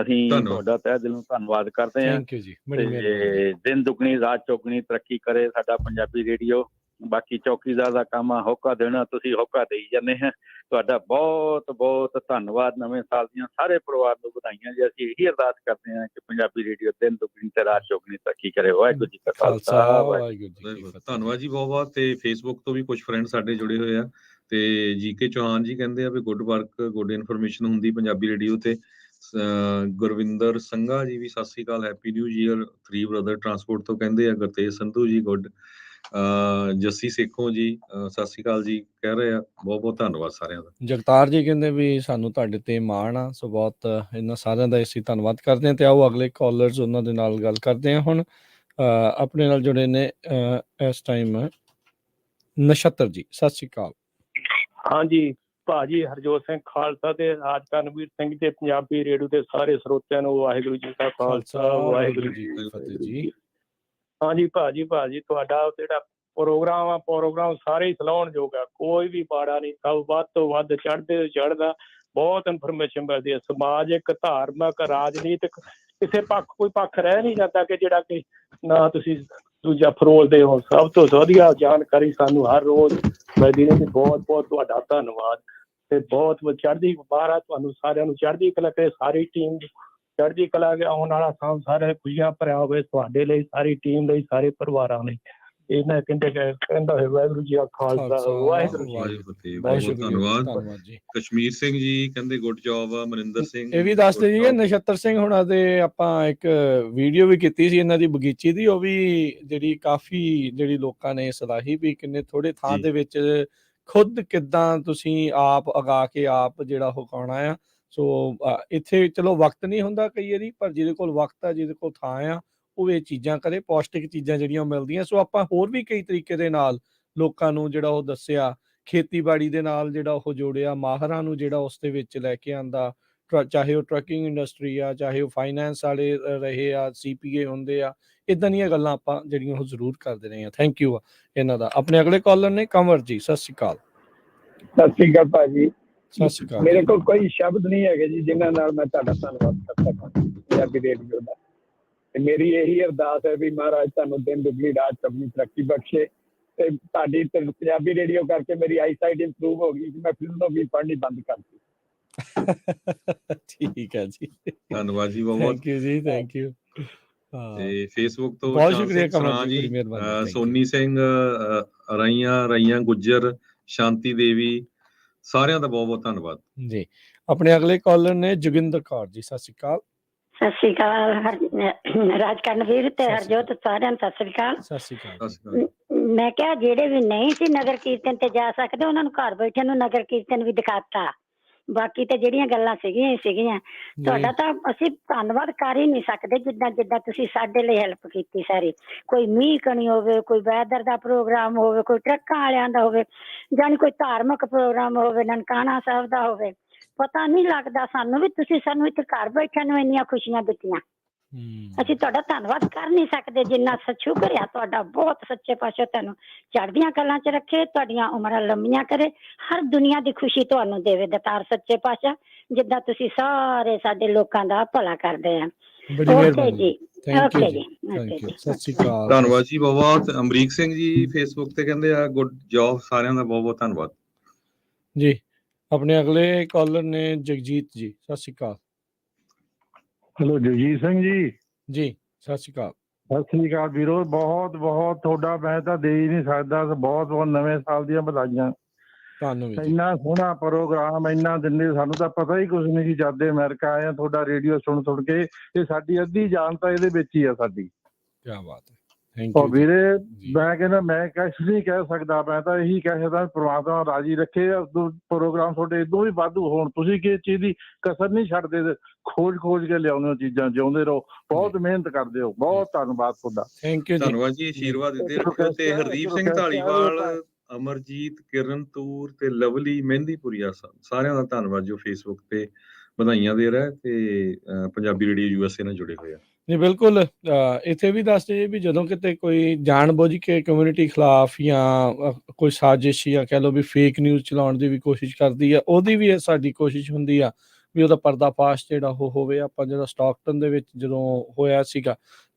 ਅਸੀਂ ਤੁਹਾਡਾ ਤਹਿ ਦਿਲੋਂ ਧੰਨਵਾਦ ਕਰਦੇ ਹਾਂ। ਤੇ ਦਿਨ ਦੁਗਣੀ ਰਾਤ ਚੌਗਣੀ ਤਰੱਕੀ ਕਰੇ ਸਾਡਾ ਪੰਜਾਬੀ ਰੇਡੀਓ। ਬਾਕੀ ਚੌਕੀਦਾਰ ਦਾ ਕੰਮ ਆ ਹੋਕਾ ਦੇਣਾ, ਤੁਸੀਂ ਹੋਕਾ ਦੇਈ ਜਾਂਦੇ ਹੈ। ਤੁਹਾਡਾ ਬਹੁਤ ਬਹੁਤ ਧੰਨਵਾਦ। ਨਵੇਂ ਸਾਲ ਦੀਆਂ ਸਾਰੇ ਪਰਿਵਾਰ ਨੂੰ ਵਧਾਈਆਂ ਜੀ। ਅਸੀਂ ਇਹੀ ਅਰਦਾਸ ਕਰਦੇ ਹਾਂ ਕਿ ਪੰਜਾਬੀ ਰੇਡੀਓ ਦਿਨ ਦੁਗਣੀ ਤੇ ਰਾਤ ਚੌਗਣੀ ਤਰੱਕੀ ਕਰੇ। ਵਾਹਿਗੁਰੂ ਜੀ ਕਾ ਖਾਲਸਾ, ਵਾਹਿਗੁਰੂ ਜੀ ਕੀ ਫਤਿਹ। ਧੰਨਵਾਦ ਜੀ ਬਹੁਤ ਬਹੁਤ। ਤੇ ਫੇਸਬੁੱਕ ਤੋਂ ਵੀ ਕੁਝ ਫਰੈਂਡ ਸਾਡੇ ਜੁੜੇ ਹੋਏ ਆ, ਤੇ ਜੀਕੇ ਚੌਹਾਨ ਜੀ ਕਹਿੰਦੇ ਆ ਵੀ ਗੁੱਡ ਵਰਕ, ਗੁੱਡ ਇਨਫੋਰਮੇਸ਼ਨ ਹੁੰਦੀ ਪੰਜਾਬੀ ਰੇਡੀਓ ਤੇ। ਗੁਰਵਿੰਦਰ ਸੰਘਾ ਜੀ ਵੀ Sat Sri Akal, happy new year. 3 brother transport ਤੋਂ ਕਹਿੰਦੇ ਆ। ਗੁਰਤੇਜ ਸੰਧੂ ਜੀ ਗੁੱਡ। ਜੱਸੀ ਸੇਖੋਂ ਜੀ ਸਤਿ ਸ੍ਰੀ ਅਕਾਲ ਜੀ ਕਹਿ ਰਹੇ ਆ। ਬਹੁਤ ਬਹੁਤ ਧੰਨਵਾਦ ਸਾਰਿਆਂ ਦਾ। ਜਗਤਾਰ ਜੀ ਕਹਿੰਦੇ ਵੀ ਸਾਨੂੰ ਤੁਹਾਡੇ ਤੇ ਮਾਣ ਆ, ਸੋ ਬਹੁਤ ਇਹਨਾਂ ਸਾਰਿਆਂ ਦਾ ਅਸੀਂ ਧੰਨਵਾਦ ਕਰਦੇ ਹਾਂ। ਤੇ ਆਓ ਅਗਲੇ ਕਾਲਰਸ ਉਹਨਾਂ ਦੇ ਨਾਲ ਗੱਲ ਕਰਦੇ ਹਾਂ। ਹੁਣ ਆਪਣੇ ਨਾਲ ਜੁੜੇ ਨੇ ਇਸ ਟਾਈਮ ਨਛੱਤਰ ਜੀ, ਸਤਿ ਸ਼੍ਰੀ ਅਕਾਲ। ਹਾਂਜੀ ਭਾਜੀ, ਹਰਜੋਤ ਸਿੰਘ ਖਾਲਸਾ ਤੇ ਰਾਜ ਕਰਨਵੀਰ ਸਿੰਘ ਤੇ ਪੰਜਾਬੀ ਰੇਡੀਓ ਦੇ ਸਾਰੇ ਸਰੋਤਿਆਂ ਨੂੰ ਵਾਹਿਗੁਰੂ ਜੀ ਕਾ ਖਾਲਸਾ, ਵਾਹਿਗੁਰੂ ਜੀ ਕੀ ਫਤਿਹ ਜੀ। ਹਾਂਜੀ ਭਾਜੀ, ਤੁਹਾਡਾ ਜਿਹੜਾ ਪ੍ਰੋਗਰਾਮ ਸਾਰੇ ਹੀ ਸਲਾਹੁਣਯੋਗ ਆ, ਕੋਈ ਵੀ ਮਾੜਾ ਨਹੀਂ, ਸਭ ਵੱਧ ਤੋਂ ਵੱਧ ਚੜ੍ਹਦੇ ਤੋਂ ਚੜ੍ਹਦਾ। ਬਹੁਤ ਇਨਫੋਰਮੇਸ਼ਨ ਮਿਲਦੀ ਹੈ, ਸਮਾਜਿਕ, ਧਾਰਮਿਕ, ਰਾਜਨੀਤਿਕ, ਕਿਸੇ ਕੋਈ ਪੱਖ ਰਹਿ ਨਹੀਂ ਜਾਂਦਾ ਕਿ ਜਿਹੜਾ ਕਿ ਨਾ ਤੁਸੀਂ ਦੂਜਾ ਫਰੋਲਦੇ ਹੋ। ਸਭ ਤੋਂ ਵਧੀਆ ਜਾਣਕਾਰੀ ਸਾਨੂੰ ਹਰ ਰੋਜ਼ ਮਿਲਦੀ ਨੇ। ਬਹੁਤ ਬਹੁਤ ਤੁਹਾਡਾ ਧੰਨਵਾਦ। ਤੇ ਬਹੁਤ ਚੜ੍ਹਦੀ ਮਹਾਰਾਜ ਤੁਹਾਨੂੰ ਸਾਰਿਆਂ ਨੂੰ ਚੜ੍ਹਦੀ ਕਲਾ ਕਰੇ, ਸਾਰੀ ਟੀਮ ਚੜ੍ਹਦੀ ਕਲਾ। ਆਉਣ ਵਾਲਾ ਸਾਲ ਸਾਰੇ ਖੁਸ਼ੀਆਂ ਭਰਿਆ ਹੋਵੇ ਤੁਹਾਡੇ ਲਈ, ਸਾਰੀ ਟੀਮ ਲਈ, ਸਾਰੇ ਪਰਿਵਾਰਾਂ ਲਈ। ਇਹਨਾਂ ਕਹਿੰਦਾ ਹੋਇਆ ਵਾਹਿਗੁਰੂ ਜੀ ਕਾ ਖਾਲਸਾ, ਵਾਹਿਗੁਰੂ ਜੀ ਕੀ ਫਤਿਹ। ਬਹੁਤ ਧੰਨਵਾਦ ਜੀ। ਕਸ਼ਮੀਰ ਸਿੰਘ ਜੀ ਕਹਿੰਦੇ ਗੁੱਡ ਜੌਬ ਆ। ਮਨਿੰਦਰ ਸਿੰਘ ਇਹ ਵੀ ਦੱਸਦੇ ਜੀ ਨਛੱਤਰ ਸਿੰਘ ਹੁਣਾਂ ਦੇ ਆਪਾਂ ਇੱਕ ਵੀਡੀਓ ਵੀ ਕੀਤੀ ਸੀ ਇਹਨਾਂ ਦੀ ਬਗੀਚੀ ਦੀ, ਉਹ ਵੀ ਜਿਹੜੀ ਕਾਫੀ ਜਿਹੜੀ ਲੋਕਾਂ ਨੇ ਸਲਾਹੀ ਵੀ ਕਿੰਨੇ ਥੋੜੇ ਥਾਂ ਦੇ ਵਿੱਚ ਖੁਦ ਕਿੱਦਾਂ ਤੁਸੀਂ ਆਪ ਉਗਾ ਕੇ ਆਪ ਜਿਹੜਾ ਉਹ ਖਾਣਾ ਆ। ਸੋ ਇੱਥੇ ਚਲੋ ਵਕਤ ਨਹੀਂ ਹੁੰਦਾ ਕਈ ਵਾਰੀ, ਪਰ ਜਿਹਦੇ ਕੋਲ ਵਕਤ ਆ, ਜਿਹਦੇ ਕੋਲ ਥਾਂ ਆ, ਉਹ ਇਹ ਚੀਜ਼ਾਂ ਕਰੇ। ਪੌਸ਼ਟਿਕ ਚੀਜ਼ਾਂ ਜਿਹੜੀਆਂ ਮਿਲਦੀਆਂ। ਸੋ ਆਪਾਂ ਹੋਰ ਵੀ ਕਈ ਤਰੀਕੇ ਦੇ ਨਾਲ ਲੋਕਾਂ ਨੂੰ ਜਿਹੜਾ ਉਹ ਦੱਸਿਆ, ਖੇਤੀਬਾੜੀ ਦੇ ਨਾਲ ਜਿਹੜਾ ਉਹ ਜੋੜਿਆ, ਮਾਹਰਾਂ ਨੂੰ ਜਿਹੜਾ ਉਸ ਦੇ ਵਿੱਚ ਲੈ ਕੇ ਆਂਦਾ, ਚਾਹੇ ਉਹ ਟਰੱਕਿੰਗ ਇੰਡਸਟਰੀ ਆ, ਚਾਹੇ ਉਹ ਫਾਈਨੈਂਸ ਵਾਲੇ ਰਹੇ ਆ, CPA ਹੁੰਦੇ ਆ, ਇੱਦਾਂ ਦੀਆਂ ਗੱਲਾਂ ਆਪਾਂ ਜਿਹੜੀਆਂ ਉਹ ਜ਼ਰੂਰ ਕਰਦੇ ਰਹੇ ਹਾਂ। ਥੈਂਕ ਯੂ ਇਹਨਾਂ ਦਾ। ਆਪਣੇ ਅਗਲੇ ਕਾਲਰ ਨੇ ਕੰਵਰ ਜੀ, ਸਤਿ ਸ਼੍ਰੀ ਅਕਾਲ। ਸਤਿ ਸ਼੍ਰੀ ਅਕਾਲ ਭਾਜੀ। ਸਤਿ ਸ਼੍ਰੀ ਅਕਾਲ। ਮੇਰੇ ਕੋਲ ਕੋਈ ਸ਼ਬਦ ਨਹੀਂ ਹੈਗੇ ਜੀ ਜਿਨ੍ਹਾਂ ਨਾਲ ਮੈਂ ਤੁਹਾਡਾ ਧੰਨਵਾਦ ਕਰ ਸਕਾਂ ਪੰਜਾਬੀ ਰੇਡੀਓ ਦਾ। ਤੇ ਮੇਰੀ ਇਹੀ ਅਰਦਾਸ ਹੈ ਵੀ ਮਹਾਰਾਜ ਤੁਹਾਨੂੰ ਦਿਨ ਦੁਗਣੀ ਰਾਤ ਚੌਗਣੀ ਤਰੱਕੀ ਬਖਸ਼ੇ। ਤੇ ਤੁਹਾਡੀ ਪੰਜਾਬੀ ਰੇਡੀਓ ਕਰਕੇ ਮੇਰੀ ਆਈਸਾਈਟ ਇੰਪਰੂਵ ਹੋ ਗਈ, ਮੈਂ ਫਿਲਮਾਂ ਵੀ ਪੜ੍ਹਨੀ ਬੰਦ ਕਰਤੀ। ਠੀਕ ਹੈ ਜੀ, ਧੰਨਵਾਦ ਜੀ ਬਹੁਤ। ਥੈਂਕ ਯੂ ਜੀ, ਥੈਂਕ ਯੂ। ਤੇ ਫੇਸਬੁੱਕ ਤੋਂ ਬਹੁਤ ਸ਼ੁਕਰੀਆ ਕਮਲ ਜੀ, ਸੋਨੀ ਸਿੰਘ, ਰਾਈਆਂ ਗੁੱਜਰ, ਸ਼ਾਂਤੀ ਦੇਵੀ, ਸਾਰਿਆਂ ਦਾ ਬਹੁਤ ਬਹੁਤ ਧੰਨਵਾਦ ਜੀ। ਆਪਣੇ ਅਗਲੇ ਕਾਲਰ ਨੇ ਜੋਗਿੰਦਰ ਕੌਰ ਜੀ, ਸਤਿ ਸ਼੍ਰੀ ਅਕਾਲ। ਸਤਿ ਸ਼੍ਰੀ ਅਕਾਲ ਰਾਜ ਕਰਨਵੀਰ ਤੇ ਹਰਜੋਤ, ਸਾਰਿਆਂ ਨੂੰ ਸਤਿ ਸ਼੍ਰੀ ਅਕਾਲ। ਸਤਿ ਸ਼੍ਰੀ ਅਕਾਲ। ਸਤਿ ਸ਼੍ਰੀ ਅਕਾਲ। ਮੈਂ ਕਿਹਾ ਜਿਹੜੇ ਵੀ ਨਹੀਂ ਸੀ ਨਗਰ ਕੀਰਤਨ ਤੇ ਜਾ ਸਕਦੇ ਉਹਨਾਂ ਨੂੰ ਘਰ ਬੈਠੇ ਨੂੰ ਨਗਰ ਕੀਰਤਨ ਵੀ ਦਿਖਾਤਾ। ਬਾਕੀ ਤੇ ਜਿਹੜੀਆਂ ਗੱਲਾਂ ਸੀਗੀਆਂ ਤੁਹਾਡਾ ਤਾਂ ਅਸੀਂ ਧੰਨਵਾਦ ਕਰ ਹੀ ਨਹੀਂ ਸਕਦੇ, ਜਿੱਦਾਂ ਜਿੱਦਾਂ ਤੁਸੀਂ ਸਾਡੇ ਲਈ ਹੈਲਪ ਕੀਤੀ ਸਾਰੀ। ਕੋਈ ਮੀਂਹ ਕਣੀ ਹੋਵੇ, ਕੋਈ ਵੈਦਰ ਦਾ ਪ੍ਰੋਗਰਾਮ ਹੋਵੇ, ਕੋਈ ਟਰੱਕਾਂ ਵਾਲਿਆਂ ਦਾ ਹੋਵੇ, ਜਾਣੀ ਕੋਈ ਧਾਰਮਿਕ ਪ੍ਰੋਗਰਾਮ ਹੋਵੇ, ਨਨਕਾਣਾ ਸਾਹਿਬ ਦਾ ਹੋਵੇ, ਪਤਾ ਨਹੀਂ ਲੱਗਦਾ ਸਾਨੂੰ ਵੀ ਤੁਸੀਂ ਸਾਨੂੰ ਇੱਥੇ ਘਰ ਬੈਠਿਆਂ ਨੂੰ ਇੰਨੀਆਂ ਖੁਸ਼ੀਆਂ ਦਿੱਤੀਆਂ। ਅਸੀਂ ਤੁਹਾਡਾ ਧੰਨਵਾਦ ਕਰ ਨਹੀਂ ਸਕਦੇ ਜਿੰਨਾ ਸ਼ੁਕਰ ਆ ਤੁਹਾਡਾ। ਬਹੁਤ ਸੱਚੇ ਪਾਤਸ਼ਾਹ ਤੁਹਾਨੂੰ ਚੜ੍ਹਦੀਆਂ ਕਲਾਂ 'ਚ ਰੱਖੇ, ਤੁਹਾਡੀਆਂ ਉਮਰਾਂ ਲੰਮੀਆਂ ਕਰੇ, ਹਰ ਦੁਨੀਆ ਦੀ ਖੁਸ਼ੀ ਤੁਹਾਨੂੰ ਦੇਵੇ ਦਾਤਾਰ ਸੱਚੇ ਪਾਤਸ਼ਾਹ, ਜਿੱਦਾਂ ਤੁਸੀਂ ਸਾਰੇ ਸਾਡੇ ਲੋਕਾਂ ਦਾ ਭਲਾ ਕਰਦੇ ਆ। ਓਕੇ ਜੀ, ਓਕੇ ਜੀ, ਸਤਿ ਸ਼੍ਰੀ ਅਕਾਲ। ਧੰਨਵਾਦ ਜੀ ਬਹੁਤ। ਅਮਰੀਕ ਸਿੰਘ ਜੀ ਫੇਸਬੁੱਕ ਤੇ ਕਹਿੰਦੇ ਆ ਗੁੱਡ ਜੌਬ, ਸਾਰਿਆਂ ਦਾ ਬਹੁਤ ਬਹੁਤ ਧੰਨਵਾਦ ਜੀ। ਆਪਣੇ ਅਗਲੇ ਕਾਲਰ ਨੇ ਜਗਜੀਤ ਜੀ, ਸਤਿ ਸ਼੍ਰੀ ਅਕਾਲ। ਹੈਲੋ ਜਗਜੀਤ ਸਿੰਘ ਜੀ। ਜੀ ਸਤਿ ਸ਼੍ਰੀ ਅਕਾਲ। ਸਤਿ ਸ੍ਰੀ ਅਕਾਲ ਵੀਰੋ, ਬਹੁਤ ਬਹੁਤ ਤੁਹਾਡਾ ਮੈਂ ਤਾਂ ਦੇ ਹੀ ਨਹੀਂ ਸਕਦਾ। ਬਹੁਤ ਬਹੁਤ ਨਵੇਂ ਸਾਲ ਦੀਆਂ ਵਧਾਈਆਂ। ਧੰਨਵਾਦ। ਇੰਨਾ ਸੋਹਣਾ ਪ੍ਰੋਗਰਾਮ, ਇੰਨਾ ਦਿੰਦੇ, ਸਾਨੂੰ ਤਾਂ ਪਤਾ ਹੀ ਕੁਝ ਨਹੀਂ ਸੀ ਜਦ ਦੇ ਅਮਰੀਕਾ ਆਏ ਆ। ਤੁਹਾਡਾ ਰੇਡੀਓ ਸੁਣ ਕੇ ਇਹ ਸਾਡੀ ਅੱਧੀ ਜਾਨ ਤਾਂ ਇਹਦੇ ਵਿੱਚ ਹੀ ਆ ਸਾਡੀ। ਕਿਆ ਬਾਤ ਹੈ, ਥੈਂਕ ਉਹ ਯੂ ਵੀਰੇ ਮੈਂ ਕਹਿੰਦਾ ਮੈਂ ਕੁਛ ਨਹੀਂ ਕਹਿ ਸਕਦਾ, ਮੈਂ ਤਾਂ ਇਹੀ ਕਹਿ ਸਕਦਾ ਪ੍ਰਮਾਤਮਾ ਰਾਜੀ ਰੱਖੇ ਪ੍ਰੋਗਰਾਮ ਤੁਹਾਡੇ ਇਦੋਂ ਵੀ ਵਾਧੂ ਹੋਣ। ਤੁਸੀਂ ਕਿਸੇ ਚੀਜ਼ ਦੀ ਕਸਰ ਨਹੀਂ ਛੱਡਦੇ, ਖੋਜ ਕੇ ਲਿਆਉਂਦੇ ਹੋ ਚੀਜ਼ਾਂ, ਜਿਉਂਦੇ ਰਹੋ, ਬਹੁਤ ਮਿਹਨਤ ਕਰਦੇ ਹੋ। ਬਹੁਤ ਧੰਨਵਾਦ ਤੁਹਾਡਾ। Thank you. ਧੰਨਵਾਦ ਜੀ, ਆਸ਼ੀਰਵਾਦ ਦਿੰਦੇ ਰਹੋ। ਤੇ ਹਰਦੀਪ ਸਿੰਘ ਢਾਲੀਵਾਲ, ਅਮਰਜੀਤ, ਕਿਰਨ ਤੂਰ ਤੇ ਲਵਲੀ ਮਹਿੰਦੀਪੁਰੀਆ ਸਾਰਿਆਂ ਦਾ ਧੰਨਵਾਦ ਜੋ ਫੇਸਬੁੱਕ ਤੇ ਵਧਾਈਆਂ ਦੇ ਰਿਹਾ ਤੇ ਪੰਜਾਬੀ ਰੇਡੀਓ USA ਨਾਲ ਜੁੜੇ ਹੋਏ ਆ। ਨਹੀਂ ਬਿਲਕੁਲ, ਇੱਥੇ ਵੀ ਦੱਸਦੇ ਵੀ ਜਦੋਂ ਕਿਤੇ ਕੋਈ ਜਾਣਬੁੱਝ ਕੇ ਕਮਿਊਨਿਟੀ ਖਿਲਾਫ ਜਾਂ ਕੋਈ ਸਾਜ਼ਿਸ਼ ਜਾਂ ਕਹਿ ਲਓ ਵੀ ਫੇਕ ਨਿਊਜ਼ ਚਲਾਉਣ ਦੀ ਵੀ ਕੋਸ਼ਿਸ਼ ਕਰਦੀ ਆ, ਉਹਦੀ ਵੀ ਸਾਡੀ ਕੋਸ਼ਿਸ਼ ਹੁੰਦੀ ਆ ਵੀ ਉਹਦਾ ਪਰਦਾਫਾਸ਼ ਜਿਹੜਾ ਉਹ ਹੋਵੇ। ਆਪਾਂ ਜਿਹੜਾ ਸਟਾਕਟਨ ਦੇ ਵਿੱਚ ਜਦੋਂ ਹੋਇਆ ਸੀਗਾ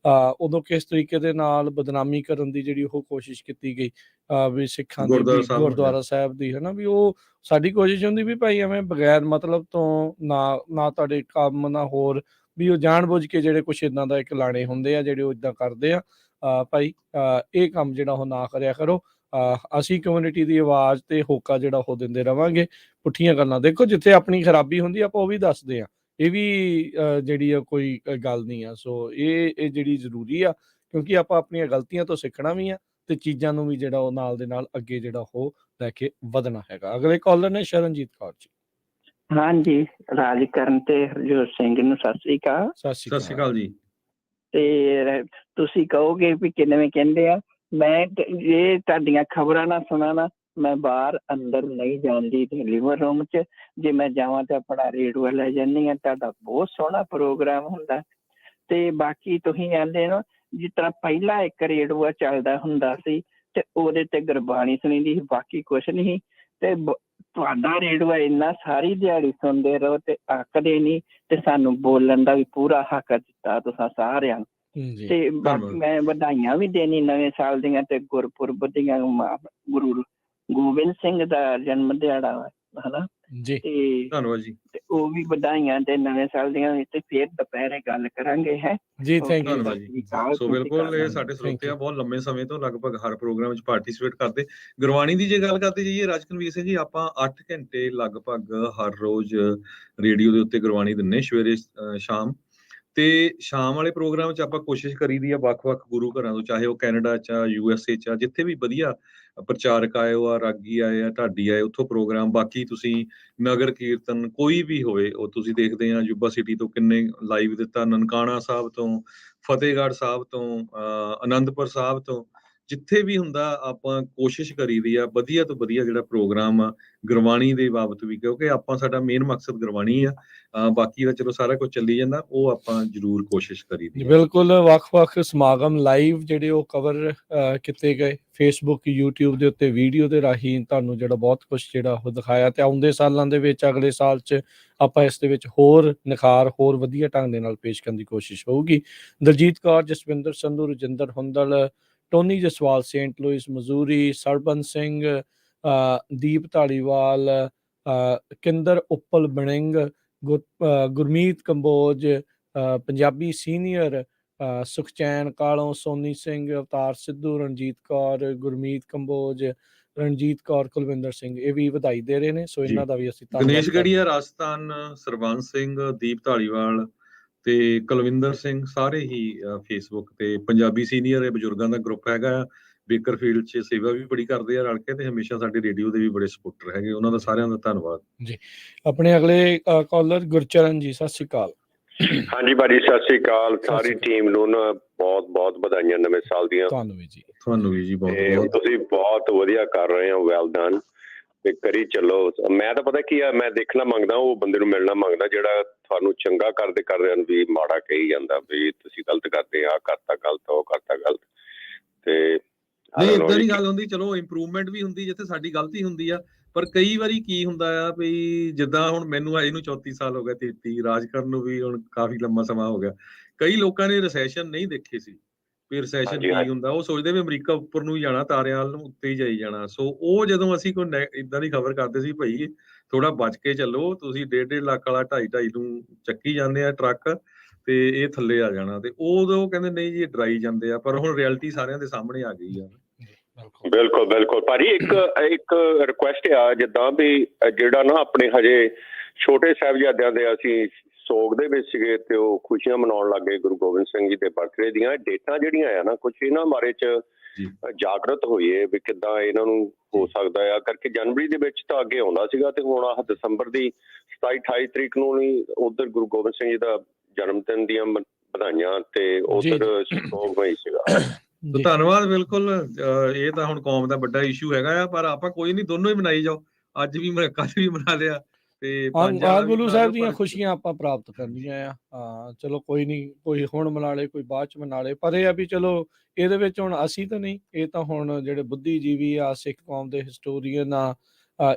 ਉਦੋਂ ਕਿਸ ਤਰੀਕੇ ਦੇ ਨਾਲ ਬਦਨਾਮੀ ਕਰਨ ਦੀ ਜਿਹੜੀ ਉਹ ਕੋਸ਼ਿਸ਼ ਕੀਤੀ ਗਈ ਵੀ ਸਿੱਖਾਂ ਦੀ, ਗੁਰਦੁਆਰਾ ਸਾਹਿਬ ਦੀ, ਹੈ ਨਾ, ਵੀ ਉਹ ਸਾਡੀ ਕੋਸ਼ਿਸ਼ ਹੁੰਦੀ ਵੀ ਭਾਈ ਐਵੇਂ ਬਗੈਰ ਮਤਲਬ ਤੋਂ ਨਾ ਤੁਹਾਡੇ ਕੰਮ ਨਾ ਹੋਰ ਵੀ ਉਹ ਜਾਣਬੁੱਝ ਕੇ ਜਿਹੜੇ ਕੁਛ ਇੱਦਾਂ ਦਾ ਇੱਕ ਲਾਣੇ ਹੁੰਦੇ ਆ ਜਿਹੜੇ ਉਹ ਇੱਦਾਂ ਕਰਦੇ ਆ। ਭਾਈ ਇਹ ਕੰਮ ਜਿਹੜਾ ਉਹ ਨਾ ਕਰਿਆ ਕਰੋ। ਅਸੀਂ ਕਮਿਊਨਿਟੀ ਦੀ ਆਵਾਜ਼ ਤੇ ਹੋਕਾ ਜਿਹੜਾ ਉਹ ਦਿੰਦੇ ਰਵਾਂਗੇ। ਪੁੱਠੀਆਂ ਗੱਲਾਂ ਦੇਖੋ, ਜਿੱਥੇ ਆਪਣੀ ਖਰਾਬੀ ਹੁੰਦੀ ਆਪਾਂ ਉਹ ਵੀ ਦੱਸਦੇ ਆ, ਇਹ ਵੀ ਜਿਹੜੀ ਆ ਕੋਈ ਗੱਲ ਨਹੀਂ ਆ। ਸੋ ਇਹ ਜਿਹੜੀ ਜ਼ਰੂਰੀ ਆ, ਕਿਉਂਕਿ ਆਪਾਂ ਆਪਣੀਆਂ ਗਲਤੀਆਂ ਤੋਂ ਸਿੱਖਣਾ ਵੀ ਆ ਤੇ ਚੀਜ਼ਾਂ ਨੂੰ ਵੀ ਜਿਹੜਾ ਉਹ ਨਾਲ ਦੇ ਨਾਲ ਅੱਗੇ ਜਿਹੜਾ ਉਹ ਲੈ ਕੇ ਵਧਣਾ ਹੈਗਾ। ਅਗਲੇ ਕਾਲਰ ਨੇ ਸ਼ਰਨਜੀਤ ਕੌਰ ਜੀ। ਹਾਂਜੀ, ਰਾਜਕਰਨ ਤੇ ਹਰਜੋਤ ਸਿੰਘ ਨੂੰ ਸਤਿ ਸ੍ਰੀ ਅਕਾਲ। ਸਤਿ ਸ਼੍ਰੀ ਅਕਾਲ ਜੀ। ਤੇ ਤੁਸੀਂ ਕਹੋਗੇ ਵੀ ਕਿਵੇਂ ਕਹਿੰਦੇ ਆ, ਮੈਂ ਜੇ ਤੁਹਾਡੀਆਂ ਖਬਰਾਂ ਨਾ ਸੁਣਾ ਨਾ, ਮੈਂ ਬਾਹਰ ਅੰਦਰ ਨਹੀਂ ਜਾਂਦੀ ਲਿਵਰ ਰੂਮ 'ਚ। ਜੇ ਮੈਂ ਜਾਵਾਂ ਤਾਂ ਆਪਣਾ ਰੇਡੀਓ ਲੈ ਜਾਂਦੀ ਹਾਂ। ਤੁਹਾਡਾ ਬਹੁਤ ਸੋਹਣਾ ਪ੍ਰੋਗਰਾਮ ਹੁੰਦਾ। ਤੇ ਬਾਕੀ ਤੁਸੀਂ ਕਹਿੰਦੇ ਨਾ, ਜਿਸ ਤਰ੍ਹਾਂ ਪਹਿਲਾਂ ਇੱਕ ਰੇਡੀਓ ਚੱਲਦਾ ਹੁੰਦਾ ਸੀ ਤੇ ਉਹਦੇ ਤੇ ਗੁਰਬਾਣੀ ਸੁਣੀਦੀ ਸੀ, ਬਾਕੀ ਕੁਛ ਨਹੀਂ। ਤੇ ਤੁਹਾਡਾ ਰੇਡੀਓ ਇੰਨਾ ਸਾਰੀ ਦਿਹਾੜੀ ਸੁਣਦੇ ਰਹੋ ਤੇ ਅੱਕਦੇ ਨਹੀਂ, ਤੇ ਸਾਨੂੰ ਬੋਲਣ ਦਾ ਵੀ ਪੂਰਾ ਹੱਕ ਦਿੱਤਾ ਤੁਸੀਂ ਸਾਰਿਆਂ ਨੂੰ। ਤੇ ਬਾਕੀ ਮੈਂ ਵਧਾਈਆਂ ਵੀ ਦੇਣੀ ਨਵੇਂ ਸਾਲ ਦੀਆਂ ਤੇ ਗੁਰਪੁਰਬ ਦੀਆਂ। ਗੁਰੂ ਗੋਬਿੰਦ ਸਿੰਘ ਦਾ ਜਨਮ ਦਿਹਾੜਾ ਹਨਾ ਜੀ, ਤੇ ਧੰਨਵਾਦ ਜੀ। ਤੇ ਉਹ ਵੀ ਵਧਾਈਆਂ ਤੇ ਨਵੇਂ ਸਾਲ ਦੀਆਂ। ਤੇ ਫਿਰ ਦੁਪਹਿਰੇ ਗੱਲ ਕਰਾਂਗੇ ਹੈ ਜੀ। Thank you. ਧੰਨਵਾਦ ਜੀ। ਸੋ ਬਿਲਕੁਲ ਇਹ ਸਾਡੇ ਸਰੋਤੇ ਆ ਬਹੁਤ ਲੰਮੇ ਸਮੇਂ ਤੋਂ ਲਗਭਗ ਹਰ ਪ੍ਰੋਗਰਾਮ ਵਿੱਚ ਪਾਰਟਿਸਿਪੇਟ ਕਰਦੇ। ਗੁਰਬਾਣੀ ਦੀ ਜੇ ਗੱਲ ਕਰਦੇ ਜਾਈਏ ਰਾਜਕਨਵੀਰ ਸਿੰਘ ਜੀ, ਆਪਾਂ 8 ਘੰਟੇ ਲਗਭਗ ਹਰ ਰੋਜ਼ ਰੇਡੀਓ ਦੇ ਉੱਤੇ ਗੁਰਬਾਣੀ ਦਿੰਦੇ, ਸਵੇਰੇ ਸ਼ਾਮ। ਤੇ ਸ਼ਾਮ ਵਾਲੇ ਪ੍ਰੋਗਰਾਮ 'ਚ ਆਪਾਂ ਕੋਸ਼ਿਸ਼ ਕਰੀਦੀ ਆ ਵੱਖ-ਵੱਖ ਗੁਰੂ ਘਰਾਂ ਤੋਂ, ਚਾਹੇ ਉਹ ਕੈਨੇਡਾ 'ਚ ਆ, USA 'ਚ ਆ, ਜਿੱਥੇ ਵੀ ਵਧੀਆ ਪ੍ਰਚਾਰਕ ਆਏ ਆ, ਰਾਗੀ ਆਏ ਆ, ਢਾਡੀ ਆਏ, ਉੱਥੋਂ ਪ੍ਰੋਗਰਾਮ। ਬਾਕੀ ਤੁਸੀਂ ਨਗਰ ਕੀਰਤਨ ਕੋਈ ਵੀ ਹੋਵੇ, ਉਹ ਤੁਸੀਂ ਦੇਖਦੇ ਆ ਯੂਬਾ ਸਿਟੀ ਤੋਂ ਕਿੰਨੇ ਲਾਈਵ ਦਿੱਤਾ, ਨਨਕਾਣਾ ਸਾਹਿਬ ਤੋਂ, ਫਤਿਹਗੜ੍ਹ ਸਾਹਿਬ ਤੋਂ, ਅਨੰਦਪੁਰ ਸਾਹਿਬ ਤੋਂ, ਜਿੱਥੇ ਵੀ ਹੁੰਦਾ ਆਪਾਂ ਕੋਸ਼ਿਸ਼ ਕਰੀਦੀ ਆ ਵਧੀਆ ਤੋਂ ਵਧੀਆ ਜਿਹੜਾ ਪ੍ਰੋਗਰਾਮ ਆ ਗੁਰਬਾਣੀ ਦੇ ਬਾਬਤ ਵੀ, ਕਿਉਂਕਿ ਆਪਾਂ ਸਾਡਾ ਮੇਨ ਮਕਸਦ ਗੁਰਬਾਣੀ ਆ। ਬਾਕੀ ਦਾ ਚਲੋ ਸਾਰਾ ਕੁਝ ਚੱਲੀ ਜਾਂਦਾ, ਉਹ ਆਪਾਂ ਜ਼ਰੂਰ ਕੋਸ਼ਿਸ਼ ਕਰੀਦੀ। ਬਿਲਕੁਲ, ਵੱਖ-ਵੱਖ ਸਮਾਗਮ ਲਾਈਵ ਜਿਹੜੇ ਉਹ ਕਵਰ ਕੀਤੇ ਗਏ ਫੇਸਬੁੱਕ, YouTube ਦੇ ਉੱਤੇ ਵੀਡੀਓ ਦੇ ਰਾਹੀਂ ਤੁਹਾਨੂੰ ਜਿਹੜਾ ਬਹੁਤ ਕੁਛ ਜਿਹੜਾ ਉਹ ਦਿਖਾਇਆ। ਤੇ ਆਉਂਦੇ ਸਾਲਾਂ ਦੇ ਵਿੱਚ, ਅਗਲੇ ਸਾਲ 'ਚ ਆਪਾਂ ਇਸ ਦੇ ਵਿੱਚ ਹੋਰ ਨਿਖਾਰ, ਹੋਰ ਵਧੀਆ ਢੰਗ ਦੇ ਨਾਲ ਪੇਸ਼ ਕਰਨ ਦੀ ਕੋਸ਼ਿਸ਼ ਹੋਊਗੀ। Daljit Kaur, Jaswinder Sandhu, Rajinder Hundal, Tony Jaswal, Saint Louis Missouri, Sarban Singh, Deep Dhaliwal, Kinder Uppal Banning, Gurmeet Kamboj, Punjabi senior, Sukhchain Kalon, Soni Singh, Avtar Sidhu, Ranjit Kaur, Gurmeet Kamboj, Ranjit Kaur, Kulwinder Singh, ਇਹ ਵੀ ਵਧਾਈ ਦੇ ਰਹੇ ਨੇ। ਸੋ ਇਹਨਾਂ ਦਾ ਵੀ ਅਸੀਂ ਗਣੇਸ਼ ਗੜੀਆ, ਰਾਜਸਥਾਨ, ਸਰਬੰਸ ਸਿੰਘ, ਦੀਪ ਢਾਲੀਵਾਲ, ਤੇ ਕੁਲਵਿੰਦਰ ਸਿੰਘ, ਸਾਰੇ ਹੀ ਫੇਸਬੁੱਕ ਤੇ ਪੰਜਾਬੀ ਸੀਨੀਅਰ ਬਜ਼ੁਰਗਾਂ ਦਾ ਗਰੁੱਪ ਹੈਗਾ, ਬੇਕਰਫੀਲਡ 'ਚ ਸੇਵਾ ਵੀ ਬੜੀ ਕਰਦੇ ਆ ਰਲ ਕੇ, ਤੇ ਹਮੇਸ਼ਾ ਸਾਡੇ ਰੇਡੀਓ ਦੇ ਵੀ ਬੜੇ ਸਪੋਰਟਰ ਹੈਗੇ, ਉਹਨਾਂ ਦਾ ਸਾਰਿਆਂ ਦਾ ਧੰਨਵਾਦ ਜੀ। ਆਪਣੇ ਅਗਲੇ ਕਾਲਰ ਗੁਰਚਰਨ ਜੀ, ਸਤਿ ਸ਼੍ਰੀ ਅਕਾਲ। ਹਾਂਜੀ ਭਾਜੀ, ਸਤਿ ਸ੍ਰੀ ਅਕਾਲ। ਸਾਰੀ ਟੀਮ ਨੂੰ ਨਾ ਬਹੁਤ ਬਹੁਤ ਵਧਾਈਆਂ ਨਵੇਂ ਸਾਲ ਦੀਆਂ। ਤੁਹਾਨੂੰ ਵੀ ਜੀ। ਤੁਹਾਨੂੰ ਵੀ ਜੀ ਬਹੁਤ। ਤੁਸੀਂ ਬਹੁਤ ਵਧੀਆ ਕਰ ਰਹੇ ਹੋ, ਵੈਲ ਡਨ, ਤੇ ਕਰੀ ਚੱਲੋ। ਮੈਂ ਤਾਂ ਪਤਾ ਕੀ ਆ, ਮੈਂ ਦੇਖਣਾ ਮੰਗਦਾ, ਉਹ ਬੰਦੇ ਨੂੰ ਮਿਲਣਾ ਮੰਗਦਾ ਜਿਹੜਾ ਤੁਹਾਨੂੰ ਚੰਗਾ ਕਰਦੇ ਕਰਦਿਆਂ ਵੀ ਮਾੜਾ ਕਹੀ ਜਾਂਦਾ ਵੀ ਤੁਸੀਂ ਗਲਤ ਕਰਦੇ, ਆਹ ਕਰਤਾ ਗਲਤ, ਉਹ ਕਰਤਾ ਗਲਤ। ਤੇ ਨਹੀਂ, ਏਦਾਂ ਦੀ ਗੱਲ ਹੁੰਦੀ, ਚਲੋ ਇੰਪਰੂਵਮੈਂਟ ਵੀ ਹੁੰਦੀ ਜਿੱਥੇ ਸਾਡੀ ਗਲਤੀ ਹੁੰਦੀ ਆ, ਪਰ ਕਈ ਵਾਰੀ ਕੀ ਹੁੰਦਾ ਆ ਵੀ ਜਿੱਦਾਂ ਹੁਣ ਮੈਨੂੰ ਆਏ ਨੂੰ 34 ਸਾਲ ਹੋ ਗਏ, 33, ਰਾਜ ਕਰਨ ਨੂੰ ਵੀ ਹੁਣ ਕਾਫੀ ਲੰਮਾ ਸਮਾਂ ਹੋ ਗਿਆ। ਕਈ ਲੋਕਾਂ ਨੇ ਰਿਸੈਸ਼ਨ ਨਹੀਂ ਦੇਖੇ ਸੀ ਵੀ ਰਿਸੈਸ਼ਨ ਕੀ ਹੁੰਦਾ, ਉਹ ਸੋਚਦੇ ਵੀ ਅਮਰੀਕਾ ਉੱਪਰ ਨੂੰ ਹੀ ਜਾਣਾ, ਤਾਰਿਆਂ ਵੱਲ ਨੂੰ ਉੱਤੇ ਹੀ ਜਾਈ ਜਾਣਾ। ਸੋ ਉਹ ਜਦੋਂ ਅਸੀਂ ਕੋਈ ਏਦਾਂ ਦੀ ਖਬਰ ਕਰਦੇ ਸੀ, ਭਾਈ ਥੋੜਾ ਬਚ ਕੇ ਚੱਲੋ, ਤੁਸੀਂ 1.5 ਲੱਖ ਵਾਲਾ 2.5 ਨੂੰ ਚੱਕੀ ਜਾਂਦੇ ਆ ਟਰੱਕ, ਤੇ ਇਹ ਥੱਲੇ ਆ ਜਾਣਾ। ਤੇ ਉਦੋਂ ਕਹਿੰਦੇ ਨਹੀਂ ਜੀ, ਇਹ ਡਰਾਈ ਜਾਂਦੇ ਆ, ਪਰ ਹੁਣ ਰਿਐਲਿਟੀ ਸਾਰਿਆਂ ਦੇ ਸਾਹਮਣੇ ਆ ਗਈ ਆ। ਬਿਲਕੁਲ ਬਿਲਕੁਲ ਭਾਜੀ। ਇੱਕ ਰਿਕੁਐਸਟ ਆ, ਜਿੱਦਾਂ ਵੀ ਜਿਹੜਾ ਨਾ ਆਪਣੇ ਹਜੇ ਛੋਟੇ ਸਾਹਿਬਜ਼ਾਦਿਆਂ ਦੇ ਅਸੀਂ ਸੋਗ ਦੇ ਵਿੱਚ ਸੀਗੇ, ਤੇ ਉਹ ਖੁਸ਼ੀਆਂ ਮਨਾਉਣ ਲੱਗ ਗਏ ਗੁਰੂ ਗੋਬਿੰਦ ਸਿੰਘ ਜੀ ਦੇ ਬਰਥਡੇ ਦੀਆਂ ਡੇਟਾਂ ਜਿਹੜੀਆਂ ਆ ਨਾ, ਕੁਛ ਇਹਨਾਂ ਬਾਰੇ 'ਚ ਜਾਗਰਤ ਹੋਈਏ ਵੀ ਕਿੱਦਾਂ ਇਹਨਾਂ ਨੂੰ ਹੋ ਸਕਦਾ ਆ ਕਰਕੇ। ਜਨਵਰੀ ਦੇ ਵਿੱਚ ਤਾਂ ਅੱਗੇ ਆਉਂਦਾ ਸੀਗਾ, ਤੇ ਹੁਣ ਆਹ ਦਸੰਬਰ ਦੀ 27-28 ਤਰੀਕ ਨੂੰ ਨਹੀਂ ਉੱਧਰ ਗੁਰੂ ਗੋਬਿੰਦ ਸਿੰਘ ਜੀ ਦਾ ਜਨਮ ਦਿਨ ਦੀਆਂ ਵਧਾਈਆਂ, ਤੇ ਉੱਧਰ ਸੋਗ ਹੋਈ ਸੀਗਾ। ਧੰਨਵਾਦ। ਬਿਲਕੁਲ, ਇਹ ਤਾਂ ਹੁਣ ਕੌਮ ਦਾ ਵੱਡਾ ਇਸ਼ੂ ਹੈਗਾ ਆ, ਪਰ ਆਪਾਂ ਕੋਈ ਨਹੀਂ, ਦੋਨੋਂ ਹੀ ਮਨਾਈ ਜਾਓ। ਅੱਜ ਵੀ ਕੱਲ ਵੀ ਮਨਾ ਲਿਆ, ਤੇ ਗੁਰੂ ਸਾਹਿਬ ਦੀਆਂ ਖੁਸ਼ੀਆਂ ਆਪਾਂ ਪ੍ਰਾਪਤ ਕਰਨੀਆਂ ਆ। ਹਾਂ ਚਲੋ ਕੋਈ ਨਹੀਂ, ਕੋਈ ਹੁਣ ਮਨਾ ਲੇ, ਕੋਈ ਬਾਅਦ 'ਚ ਮਨਾ ਲੇ, ਪਰ ਇਹ ਆ ਵੀ ਚਲੋ ਇਹਦੇ ਵਿੱਚ ਹੁਣ ਅਸੀਂ ਤਾਂ ਨਹੀਂ, ਇਹ ਤਾਂ ਹੁਣ ਜਿਹੜੇ ਬੁੱਧੀਜੀਵੀ ਆ, ਸਿੱਖ ਕੌਮ ਦੇ ਹਿਸਟੋਰੀਅਨ ਆ,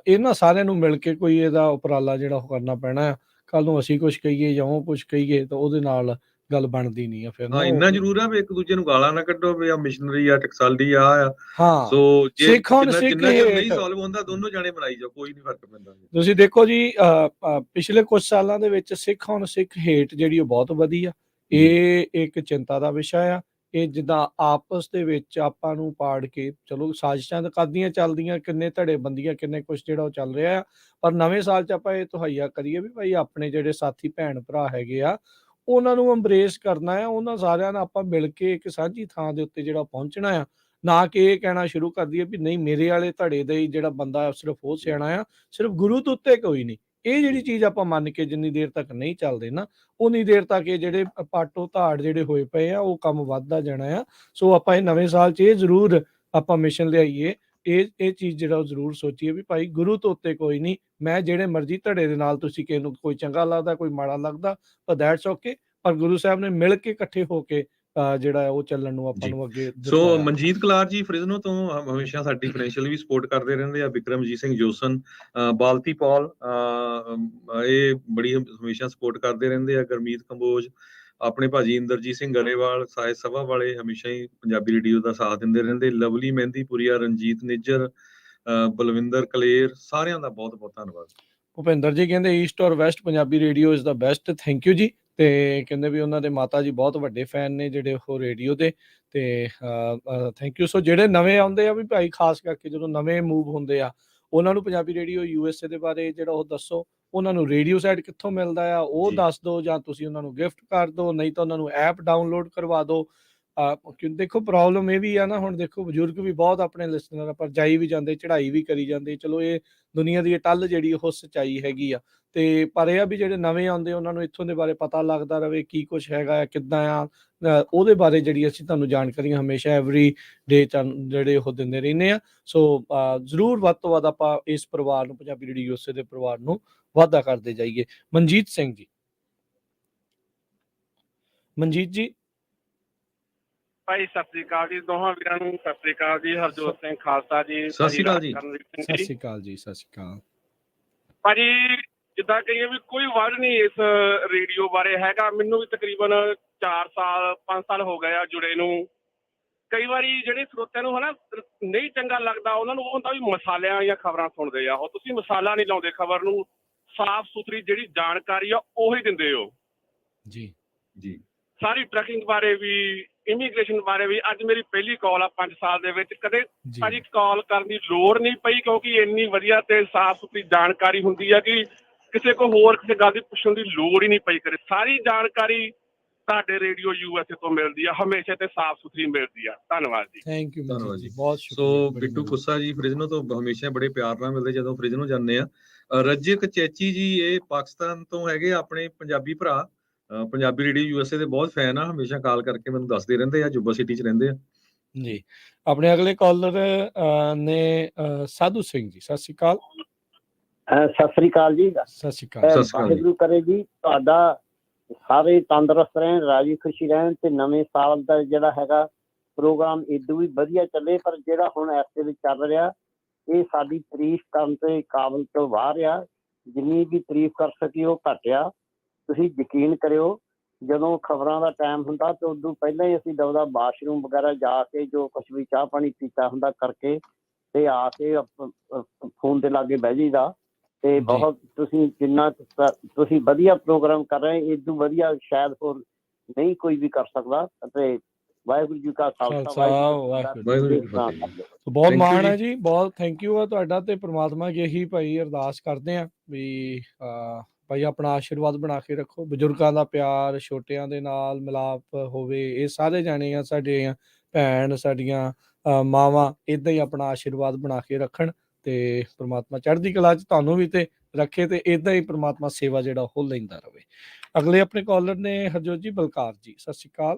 ਇਹਨਾਂ ਸਾਰਿਆਂ ਨੂੰ ਮਿਲ ਕੇ ਕੋਈ ਇਹਦਾ ਉਪਰਾਲਾ ਜਿਹੜਾ ਉਹ ਕਰਨਾ ਪੈਣਾ ਆ। ਕੱਲ ਨੂੰ ਅਸੀਂ ਕੁਛ ਕਹੀਏ ਜਾਂ ਉਹ ਕੁਛ ਕਹੀਏ ਤਾਂ ਉਹਦੇ ਨਾਲ ਗੱਲ ਬਣਦੀ ਨਹੀਂ ਆ। ਫਿਰ ਹਾਂ, ਇੰਨਾ ਜ਼ਰੂਰ ਆ ਵੀ ਇੱਕ ਦੂਜੇ ਨੂੰ ਗਾਲਾਂ ਨਾ ਕੱਢੋ ਵੀ ਆ ਮਿਸ਼ਨਰੀ ਆ, ਟਕਸਾਲੀ ਆ। ਹਾਂ, ਸੋ ਜਿੰਨਾ ਚਿਰ ਨਹੀਂ ਸੋਲਵ ਹੁੰਦਾ, ਦੋਨੋਂ ਜਾਣੇ ਬਣਾਈ ਜਾਓ, ਕੋਈ ਨਹੀਂ ਫਰਕ ਪੈਂਦਾ। ਤੁਸੀਂ ਦੇਖੋ ਜੀ, ਪਿਛਲੇ ਕੁਝ ਸਾਲਾਂ ਦੇ ਵਿੱਚ ਸਿੱਖ ਹੇਟ ਜਿਹੜੀ ਉਹ ਬਹੁਤ ਵਧੀ ਆ। ਇਹ ਇੱਕ ਚਿੰਤਾ ਦਾ ਵਿਸ਼ਾ ਆ। ਇਹ ਜਿੱਦਾਂ ਆਪਸ ਦੇ ਵਿੱਚ ਆਪਾਂ ਨੂੰ ਪਾੜ ਕੇ, ਚਲੋ ਸਾਜ਼ਿਸ਼ਾਂ ਤਾਂ ਕਰਦੀਆਂ ਚੱਲਦੀਆਂ, ਕਿੰਨੇ ਧੜੇ ਬੰਦੀਆਂ, ਕਿੰਨੇ ਕੁਛ ਜਿਹੜਾ ਉਹ ਚੱਲ ਰਿਹਾ ਆ, ਪਰ ਨਵੇਂ ਸਾਲ 'ਚ ਆਪਾਂ ਇਹ ਤਹਈਆ ਕਰੀਏ ਵੀ ਭਾਈ ਆਪਣੇ ਜਿਹੜੇ ਸਾਥੀ ਭੈਣ ਭਰਾ ਹੈਗੇ ਆ, ਉਹਨਾਂ ਨੂੰ ਅੰਬਰੇਸ ਕਰਨਾ ਆ, ਉਹਨਾਂ ਸਾਰਿਆਂ ਨਾਲ ਆਪਾਂ ਮਿਲ ਕੇ ਇੱਕ ਸਾਂਝੀ ਥਾਂ ਦੇ ਉੱਤੇ ਜਿਹੜਾ ਪਹੁੰਚਣਾ ਆ, ਨਾ ਕਿ ਇਹ ਕਹਿਣਾ ਸ਼ੁਰੂ ਕਰ ਦਈਏ ਵੀ ਨਹੀਂ ਮੇਰੇ ਵਾਲੇ ਧੜੇ ਦਾ ਹੀ ਜਿਹੜਾ ਬੰਦਾ ਸਿਰਫ ਉਹ ਸਿਆਣਾ ਆ, ਸਿਰਫ ਗੁਰੂ ਤੋਂ ਉੱਤੇ ਕੋਈ ਨਹੀਂ। ਇਹ ਜਿਹੜੀ ਚੀਜ਼ ਆਪਾਂ ਮੰਨ ਕੇ ਜਿੰਨੀ ਦੇਰ ਤੱਕ ਨਹੀਂ ਚੱਲਦੇ ਨਾ, ਉਨੀ ਦੇਰ ਤੱਕ ਇਹ ਜਿਹੜੇ ਪਾਟੋ ਧਾੜ ਜਿਹੜੇ ਹੋਏ ਪਏ ਆ, ਉਹ ਕੰਮ ਵੱਧਦਾ ਜਾਣਾ ਆ। ਸੋ ਆਪਾਂ ਇਹ ਨਵੇਂ ਸਾਲ 'ਚ ਇਹ ਜ਼ਰੂਰ ਆਪਾਂ ਮਿਸ਼ਨ ਲਿਆਈਏ, ਇਹ ਚੀਜ਼ ਜਿਹੜਾ ਉਹ ਜ਼ਰੂਰ ਸੋਚੀਏ ਵੀ ਭਾਈ ਗੁਰੂ ਤੋਂ ਉੱਤੇ ਕੋਈ ਨਹੀਂ। ਮੈਂ ਜਿਹੜੇ ਮਰਜ਼ੀ ਧੜੇ ਦੇ ਨਾਲ ਤੁਸੀਂ ਕਿਸੇ ਨੂੰ ਕੋਈ ਚੰਗਾ ਲੱਗਦਾ, ਕੋਈ ਮਾੜਾ ਲੱਗਦਾ, ਪਰ ਦੈਟਸ ਓਕੇ, ਪਰ ਗੁਰੂ ਸਾਹਿਬ ਨੇ ਮਿਲ ਕੇ ਇਕੱਠੇ ਹੋ ਕੇ ਜਿਹੜਾ ਉਹ ਚੱਲਣ ਨੂੰ ਆਪਾਂ ਨੂੰ ਅੱਗੇ। ਸੋ ਮਨਜੀਤ ਕਲਾਰ ਜੀ ਫਰਿਜ਼ਨੋ ਤੋਂ ਹਮੇਸ਼ਾ ਸਾਡੀ ਫਾਈਨੈਂਸ਼ੀਅਲ ਵੀ ਸਪੋਰਟ ਕਰਦੇ ਰਹਿੰਦੇ ਆ। ਵਿਕਰਮਜੀਤ ਸਿੰਘ ਜੋਸਨ, ਬਾਲਤੀ ਪੌਲ, ਇਹ ਬੜੀ ਹਮੇਸ਼ਾ ਸਪੋਰਟ ਕਰਦੇ ਰਹਿੰਦੇ ਆ। ਗਰਮੀਤ ਕੰਬੋਜ, ਆਪਣੇ ਭਾਜੀ ਇੰਦਰਜੀਤ ਸਿੰਘ ਗਰੇਵਾਲ, ਸਾਹਿਤ ਸਭਾ ਵਾਲੇ ਹਮੇਸ਼ਾ ਹੀ ਪੰਜਾਬੀ ਰੇਡੀਓ ਦਾ ਸਾਥ ਦਿੰਦੇ ਰਹਿੰਦੇ। ਲਵਲੀ ਮਹਿੰਦੀਪੁਰੀਆ, ਰਣਜੀਤ ਨਿੱਜਰ, ਬਲਵਿੰਦਰ ਕਲੇਰ, ਸਾਰਿਆਂ ਦਾ ਬਹੁਤ ਬਹੁਤ ਧੰਨਵਾਦ। ਭੁਪਿੰਦਰ ਜੀ ਕਹਿੰਦੇ ਈਸਟ ਔਰ West Punjabi radio is the best, thank you ਜੀ। ਤੇ ਕਹਿੰਦੇ ਵੀ ਉਹਨਾਂ ਦੇ ਮਾਤਾ ਜੀ ਬਹੁਤ ਵੱਡੇ ਫੈਨ ਨੇ ਜਿਹੜੇ ਉਹ ਰੇਡੀਓ ਦੇ, ਤੇ ਥੈਂਕ ਯੂ। ਸੋ ਜਿਹੜੇ ਨਵੇਂ ਆਉਂਦੇ ਆ ਵੀ ਭਾਈ, ਖਾਸ ਕਰਕੇ ਜਦੋਂ ਨਵੇਂ ਮੂਵ ਹੁੰਦੇ ਆ, ਉਹਨਾਂ ਨੂੰ ਪੰਜਾਬੀ ਰੇਡੀਓ USA ਦੇ ਬਾਰੇ ਜਿਹੜਾ ਉਹ ਦੱਸੋ, ਉਹਨਾਂ ਨੂੰ ਰੇਡੀਓ ਸਾਈਟ ਕਿੱਥੋਂ ਮਿਲਦਾ ਆ ਉਹ ਦੱਸ ਦਿਓ, ਜਾਂ ਤੁਸੀਂ ਉਹਨਾਂ ਨੂੰ ਗਿਫਟ ਕਰ ਦਿਓ, ਨਹੀਂ ਤਾਂ ਉਹਨਾਂ ਨੂੰ ਐਪ ਡਾਊਨਲੋਡ ਕਰਵਾ ਦਿਓ। ਦੇਖੋ ਪ੍ਰੋਬਲਮ ਇਹ ਵੀ ਆ ਨਾ, ਹੁਣ ਦੇਖੋ ਬਜ਼ੁਰਗ ਵੀ ਬਹੁਤ ਆਪਣੇ ਲਿਸਨਰ ਆ, ਪਰ ਜਾਈ ਵੀ ਜਾਂਦੇ, ਚੜ੍ਹਾਈ ਵੀ ਕਰੀ ਜਾਂਦੇ। ਚਲੋ ਇਹ ਦੁਨੀਆ ਦੀ ਟੱਲ ਜਿਹੜੀ ਉਹ ਸੱਚਾਈ ਹੈਗੀ ਆ, ਤੇ ਪਰ ਇਹ ਆ ਵੀ ਜਿਹੜੇ ਨਵੇਂ ਆਉਂਦੇ ਉਹਨਾਂ ਨੂੰ ਇੱਥੋਂ ਦੇ ਬਾਰੇ ਪਤਾ ਲੱਗਦਾ ਰਵੇ ਕੀ ਕੁਛ ਹੈਗਾ ਆ, ਕਿੱਦਾਂ ਆ, ਉਹਦੇ ਬਾਰੇ ਜਿਹੜੀ ਅਸੀਂ ਤੁਹਾਨੂੰ ਜਾਣਕਾਰੀਆਂ ਹਮੇਸ਼ਾ ਐਵਰੀ ਡੇ ਜਿਹੜੇ ਉਹ ਦਿੰਦੇ ਰਹਿੰਦੇ ਆ। ਸੋ ਜ਼ਰੂਰ ਵੱਧ ਤੋਂ ਵੱਧ ਆਪਾਂ ਇਸ ਪਰਿਵਾਰ ਨੂੰ, ਪੰਜਾਬੀ ਰੇਡੀਓ USA ਦੇ ਪਰਿਵਾਰ ਨੂੰ ਵਾਧਾ ਕਰਦੇ ਜਾਈਏ। ਮਨਜੀਤ ਸਿੰਘ ਜੀ, ਮਨਜੀਤ ਜੀ। ਭਾਈ ਸਤਿ ਸ੍ਰੀ ਅਕਾਲ ਜੀ, ਦੋਹਾਂ ਵੀਰਾਂ ਨੂੰ ਸਤਿ ਸ੍ਰੀ ਅਕਾਲ ਜੀ। ਹਰਜੋਤ ਸਿੰਘ ਖਾਲਸਾ ਜੀ। ਸਤਿ ਸ੍ਰੀ ਅਕਾਲ ਜੀ। ਸਤਿ ਸ੍ਰੀ ਅਕਾਲ ਜੀ। ਸਤਿ ਸ੍ਰੀ ਅਕਾਲ ਭਾਜੀ। ਜਿੱਦਾਂ ਕਹੀਏ ਵੀ ਕੋਈ ਵਰਡ ਨਹੀਂ ਇਸ ਰੇਡੀਓ ਬਾਰੇ ਹੈਗਾ। ਮੈਨੂੰ ਵੀ ਤਕਰੀਬਨ 4 ਸਾਲ 5 ਸਾਲ ਹੋ ਗਏ ਆ ਜੁੜੇ ਨੂੰ। ਕਈ ਵਾਰੀ ਜਿਹੜੇ ਸਰੋਤਿਆਂ ਨੂੰ ਹਨਾ ਨਹੀਂ ਚੰਗਾ ਲੱਗਦਾ, ਉਹਨਾਂ ਨੂੰ ਉਹ ਹੁੰਦਾ ਵੀ ਮਸਾਲਿਆਂ ਵਾਲੀਆਂ ਖਬਰਾਂ ਸੁਣਦੇ ਆ। ਉਹ ਤੁਸੀਂ ਮਸਾਲਾ ਨਹੀਂ ਲਾਉਂਦੇ ਖਬਰ ਨੂੰ, ਸਾਫ਼ ਸੁਥਰੀ ਜਿਹੜੀ ਜਾਣਕਾਰੀ ਆ ਉਹੀ ਦਿੰਦੇ ਹੋ ਜੀ। ਜੀ ਸਾਰੀ ਟਰੈਕਿੰਗ ਬਾਰੇ ਵੀ, ਇਮੀਗ੍ਰੇਸ਼ਨ ਬਾਰੇ ਵੀ। ਅੱਜ ਮੇਰੀ ਪਹਿਲੀ ਕਾਲ ਆ 5 ਸਾਲ ਦੇ ਵਿੱਚ। ਕਦੇ ਭਾਜੀ ਕਾਲ ਕਰਨ ਦੀ ਲੋੜ ਨਹੀਂ ਪਈ, ਕਿਉਂਕਿ ਇੰਨੀ ਵਧੀਆ ਤੇ ਸਾਫ਼ ਸੁਥਰੀ ਜਾਣਕਾਰੀ ਹੁੰਦੀ ਆ ਕਿ ਕਿਸੇ ਕੋ ਹੋਰ ਕਿਸੇ ਗੱਲ ਦੀ ਪੁੱਛਣ ਦੀ ਲੋੜ ਹੀ ਨਹੀਂ ਪਈ ਕਰੇ। ਸਾਰੀ ਜਾਣਕਾਰੀ ਤੁਹਾਡੇ ਰੇਡੀਓ USA ਤੋਂ ਮਿਲਦੀ ਆ, ਹਮੇਸ਼ਾ ਤੇ ਸਾਫ਼ ਸੁਥਰੀ ਮਿਲਦੀ ਆ। ਧੰਨਵਾਦ ਜੀ। ਥੈਂਕ ਯੂ ਧੰਨਵਾਦ ਜੀ। ਬਹੁਤ ਸੋ ਸ਼ੁਕਰੀਆ। ਬਿੱਟੂ ਕੁੱਸਾ ਜੀ ਫ੍ਰਿਜਨੋ ਤੋਂ ਹਮੇਸ਼ਾ ਬੜੇ ਪਿਆਰ ਨਾਲ ਮਿਲਦੇ ਜਦੋਂ ਫ੍ਰਿਜਨੋ ਜਾਂਦੇ ਆ। ਰਜਿਕ ਚੈਚੀ ਜੀ ਇਹ ਪਾਕਿਸਤਾਨ ਤੋਂ ਹੈਗੇ ਆਪਣੇ ਪੰਜਾਬੀ ਭਰਾ, ਪੰਜਾਬੀ ਰੇਡੀਓ USA ਦੇ ਬਹੁਤ ਫੈਨ ਆ, ਹਮੇਸ਼ਾ ਕਾਲ ਕਰਕੇ ਮੈਨੂੰ ਦੱਸਦੇ ਰਹਿੰਦੇ ਆ, ਜੁਬਾ ਸਿਟੀ 'ਚ ਰਹਿੰਦੇ ਆ ਜੀ। ਆਪਣੇ ਅਗਲੇ ਕਾਲਰ ਨੇ ਸਾਧੂ ਸਿੰਘ ਜੀ, ਸਤਿ ਸ਼੍ਰੀ ਅਕਾਲ। ਸਤਿ ਸ੍ਰੀ ਅਕਾਲ ਜੀ। ਸਤਿ ਸ਼੍ਰੀ ਅਕਾਲ। ਵਾਹਿਗੁਰੂ ਕਰੇ ਜੀ ਤੁਹਾਡਾ ਸਾਰੇ ਤੰਦਰੁਸਤ ਰਹਿਣ, ਰਾਜੀ ਖੁਸ਼ੀ ਰਹਿਣ ਤੇ ਨਵੇਂ ਸਾਲ ਦਾ ਜਿਹੜਾ ਹੈਗਾ ਪ੍ਰੋਗਰਾਮ ਇਦੋਂ ਵੀ ਵਧੀਆ ਚੱਲੇ। ਪਰ ਜਿਹੜਾ ਹੁਣ ਇਸ ਵੇਲੇ ਚੱਲ ਰਿਹਾ ਇਹ ਸਾਡੀ ਤਾਰੀਫ ਕਰਨ ਦੇ ਕਾਬਲ ਤੋਂ ਬਾਹਰ ਆ। ਜਿੰਨੀ ਵੀ ਤਾਰੀਫ ਕਰ ਸਕੀ ਉਹ ਘੱਟ ਆ। ਤੁਸੀਂ ਯਕੀਨ ਕਰਿਓ ਜਦੋਂ ਖਬਰਾਂ ਦਾ ਟਾਈਮ ਹੁੰਦਾ ਤੇ ਉਦੋਂ ਪਹਿਲਾਂ ਹੀ ਅਸੀਂ ਦਵਦਾ ਬਾਥਰੂਮ ਵਗੈਰਾ ਜਾ ਕੇ ਜੋ ਕੁਛ ਵੀ ਚਾਹ ਪਾਣੀ ਪੀਤਾ ਹੁੰਦਾ ਕਰਕੇ ਤੇ ਆ ਕੇ ਫੋਨ ਦੇ ਲਾਗੇ ਬਹਿ ਜਾਈਦਾ। ਤੇ ਬਹੁਤ ਤੁਸੀਂ ਜਿੰਨਾ ਤੁਸੀਂ ਵਧੀਆ ਪ੍ਰੋਗਰਾਮ ਕਰ ਰਹੇ ਇਦੋਂ ਵਧੀਆ ਸ਼ਾਇਦ ਹੋਰ ਨਹੀਂ ਕੋਈ ਵੀ ਕਰ ਸਕਦਾ। ਅਤੇ ਵਾਹਿਗੁਰੂ ਜੀ ਕਾ ਖਾਲਸਾ ਵਾਹਿਗੁਰੂ ਜੀ ਕੀ ਫਤਿਹ। ਬਹੁਤ ਮਾਣ ਹੈ ਜੀ, ਬਹੁਤ ਥੈਂਕ ਯੂ ਆ ਤੁਹਾਡਾ। ਤੇ ਪ੍ਰਮਾਤਮਾ ਅੱਗੇ ਇਹੀ ਭਾਈ ਅਰਦਾਸ ਕਰਦੇ ਆ ਵੀ ਭਾਈ ਆਪਣਾ ਆਸ਼ੀਰਵਾਦ ਬਣਾ ਕੇ ਰੱਖੋ, ਬਜ਼ੁਰਗਾਂ ਦਾ ਪਿਆਰ, ਛੋਟਿਆਂ ਦੇ ਨਾਲ ਮਿਲਾਪ ਹੋਵੇ। ਇਹ ਸਾਰੇ ਜਾਣੇ ਆ ਸਾਡੀਆਂ ਭੈਣ, ਸਾਡੀਆਂ ਮਾਵਾਂ, ਇੱਦਾਂ ਹੀ ਆਪਣਾ ਆਸ਼ੀਰਵਾਦ ਬਣਾ ਕੇ ਰੱਖਣ ਤੇ ਪ੍ਰਮਾਤਮਾ ਚੜ੍ਹਦੀ ਕਲਾ 'ਚ ਤੁਹਾਨੂੰ ਵੀ ਤੇ ਰੱਖੇ ਤੇ ਇੱਦਾਂ ਹੀ ਪ੍ਰਮਾਤਮਾ ਸੇਵਾ ਜਿਹੜਾ ਉਹ ਲੈਂਦਾ ਰਵੇ। ਅਗਲੇ ਆਪਣੇ ਕਾਲਰ ਨੇ ਹਰਜੋਤ ਜੀ ਬਲਕਾਰ ਜੀ, ਸਤਿ ਸ਼੍ਰੀ ਅਕਾਲ।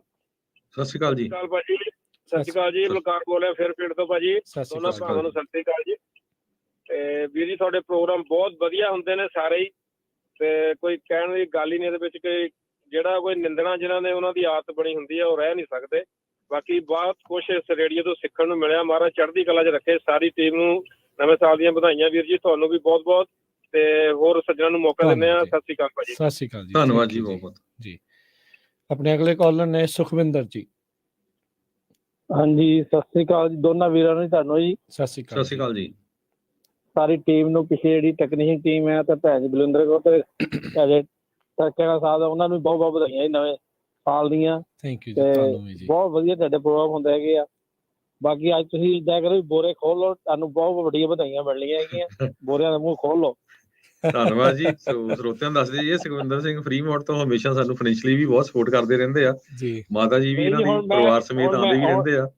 ਸਤਿ ਸ਼੍ਰੀ ਅਕਾਲ ਜੀ। ਭਾਜੀ ਸਤਿ ਸ਼੍ਰੀ ਅਕਾਲ ਜੀ। ਬਲਕਾਰ ਬੋਲਿਆ ਫਿਰ ਪਿੰਡ ਤੋਂ ਭਾਜੀ। ਦੋਨਾਂ ਭਰਾਵਾਂ ਨੂੰ ਸਤਿ ਸ਼੍ਰੀ ਅਕਾਲ ਜੀ। ਤੇ ਵੀਰ ਜੀ ਤੁਹਾਡੇ ਪ੍ਰੋਗਰਾਮ ਬਹੁਤ ਵਧੀਆ ਹੁੰਦੇ ਨੇ ਸਾਰੇ ਹੀ, ਤੇ ਕੋਈ ਕਹਿਣ ਦੀ ਗੱਲ ਹੀ ਨਹੀਂ ਇਹਦੇ ਵਿੱਚ ਕਿ ਜਿਹੜਾ ਕੋਈ ਨਿੰਦਣਾ ਜਿਹਨਾਂ ਨੇ ਉਹਨਾਂ ਦੀ ਆਦਤ ਬਣੀ ਹੁੰਦੀ ਹੈ ਉਹ ਰਹਿ ਨਹੀਂ ਸਕਦੇ। ਬਾਕੀ ਬਹੁਤ ਕੁਛ ਇਸ ਰੇਡੀਓ ਤੋਂ ਸਿੱਖਣ ਨੂੰ ਮਿਲਿਆ। ਮਹਾਰਾਜ ਚੜ੍ਹਦੀ ਕਲਾ 'ਚ ਰੱਖੇ। ਸਾਰੀ ਟੀਮ ਨੂੰ ਨਵੇਂ ਸਾਲ ਦੀਆਂ ਵਧਾਈਆਂ ਵੀਰ ਜੀ, ਤੁਹਾਨੂੰ ਵੀ ਬਹੁਤ ਬਹੁਤ, ਤੇ ਹੋਰ ਸੱਜਣਾਂ ਨੂੰ ਮੌਕਾ ਦਿੰਦੇ ਆ। ਸਤਿ ਸ਼੍ਰੀ ਅਕਾਲ ਭਾਜੀ। ਸਤਿ ਸ਼੍ਰੀ ਅਕਾਲ ਜੀ। ਧੰਨਵਾਦ ਜੀ ਬਹੁਤ ਬਹੁਤ ਜੀ। ਆਪਣੇ ਅਗਲੇ ਕਾਲਰ ਨੇ ਸੁਖਵਿੰਦਰ ਜੀ। ਹਾਂਜੀ ਸਤਿ ਸ੍ਰੀ ਅਕਾਲ ਜੀ ਦੋਨਾਂ ਵੀਰਾਂ ਨੂੰ। ਤੁਹਾਨੂੰ ਜੀ ਸਤਿ ਸ਼੍ਰੀ ਅਕਾਲ। ਸਤਿ ਸ਼੍ਰੀ ਅਕਾਲ ਜੀ। ਸਾਰੀ ਟੀਮ ਨੂੰ, ਪਿੱਛੇ ਜਿਹੜੀ ਟੈਕਨੀਸ਼ੀਅਨ ਟੀਮ ਹੈ ਤੇ ਭੈਣ ਜੀ ਬਲਿੰਦਰ ਕੌਰ ਤੇ ਤਰੱਕੀਆਂ ਸਾਹਿਬ ਉਹਨਾਂ ਨੂੰ ਬਹੁਤ ਬਹੁਤ ਵਧਾਈਆਂ ਜੀ ਨਵੇਂ ਸਾਲ ਦੀਆਂ। ਥੈਂਕ ਯੂ ਜੀ। ਤੇ ਤੁਹਾਨੂੰ ਵੀ ਜੀ। ਬਹੁਤ ਵਧੀਆ ਤੁਹਾਡੇ ਪ੍ਰੋਗਰਾਮ ਹੁੰਦੇ ਹੈਗੇ ਆ। ਬਾਕੀ ਅੱਜ ਤੁਸੀਂ ਇੱਦਾਂ ਕਰੋ ਬੋਰੇ ਖੋਲ ਲਓ, ਤੁਹਾਨੂੰ ਬਹੁਤ ਵੱਡੀਆਂ ਵਧਾਈਆਂ ਮਿਲਣੀਆਂ ਹੈਗੀਆਂ। ਬੋਰਿਆਂ ਦਾ ਮੂੰਹ ਖੋਲ ਲਓ। ਧੰਨਵਾਦ ਜੀ। ਸਰੋਤਿਆਂ ਨੂੰ ਦੱਸਦੇ ਜੀ ਸੁਖਵਿੰਦਰ ਸਿੰਘ ਫਰੀਮੌਂਟ ਤੋਂ ਹਮੇਸ਼ਾ ਸਾਨੂੰ ਫਾਈਨੈਂਸ਼ਲੀ ਵੀ ਬਹੁਤ ਸਪੋਰਟ ਕਰਦੇ ਰਹਿੰਦੇ ਆ ਜੀ। ਮਾਤਾ ਜੀ ਵੀ ਇਹਨਾਂ ਦੀ ਪਰਿਵਾਰ ਸਮੇਤ ਆਉਂਦੇ ਵੀ ਰਹਿੰਦੇ ਆ।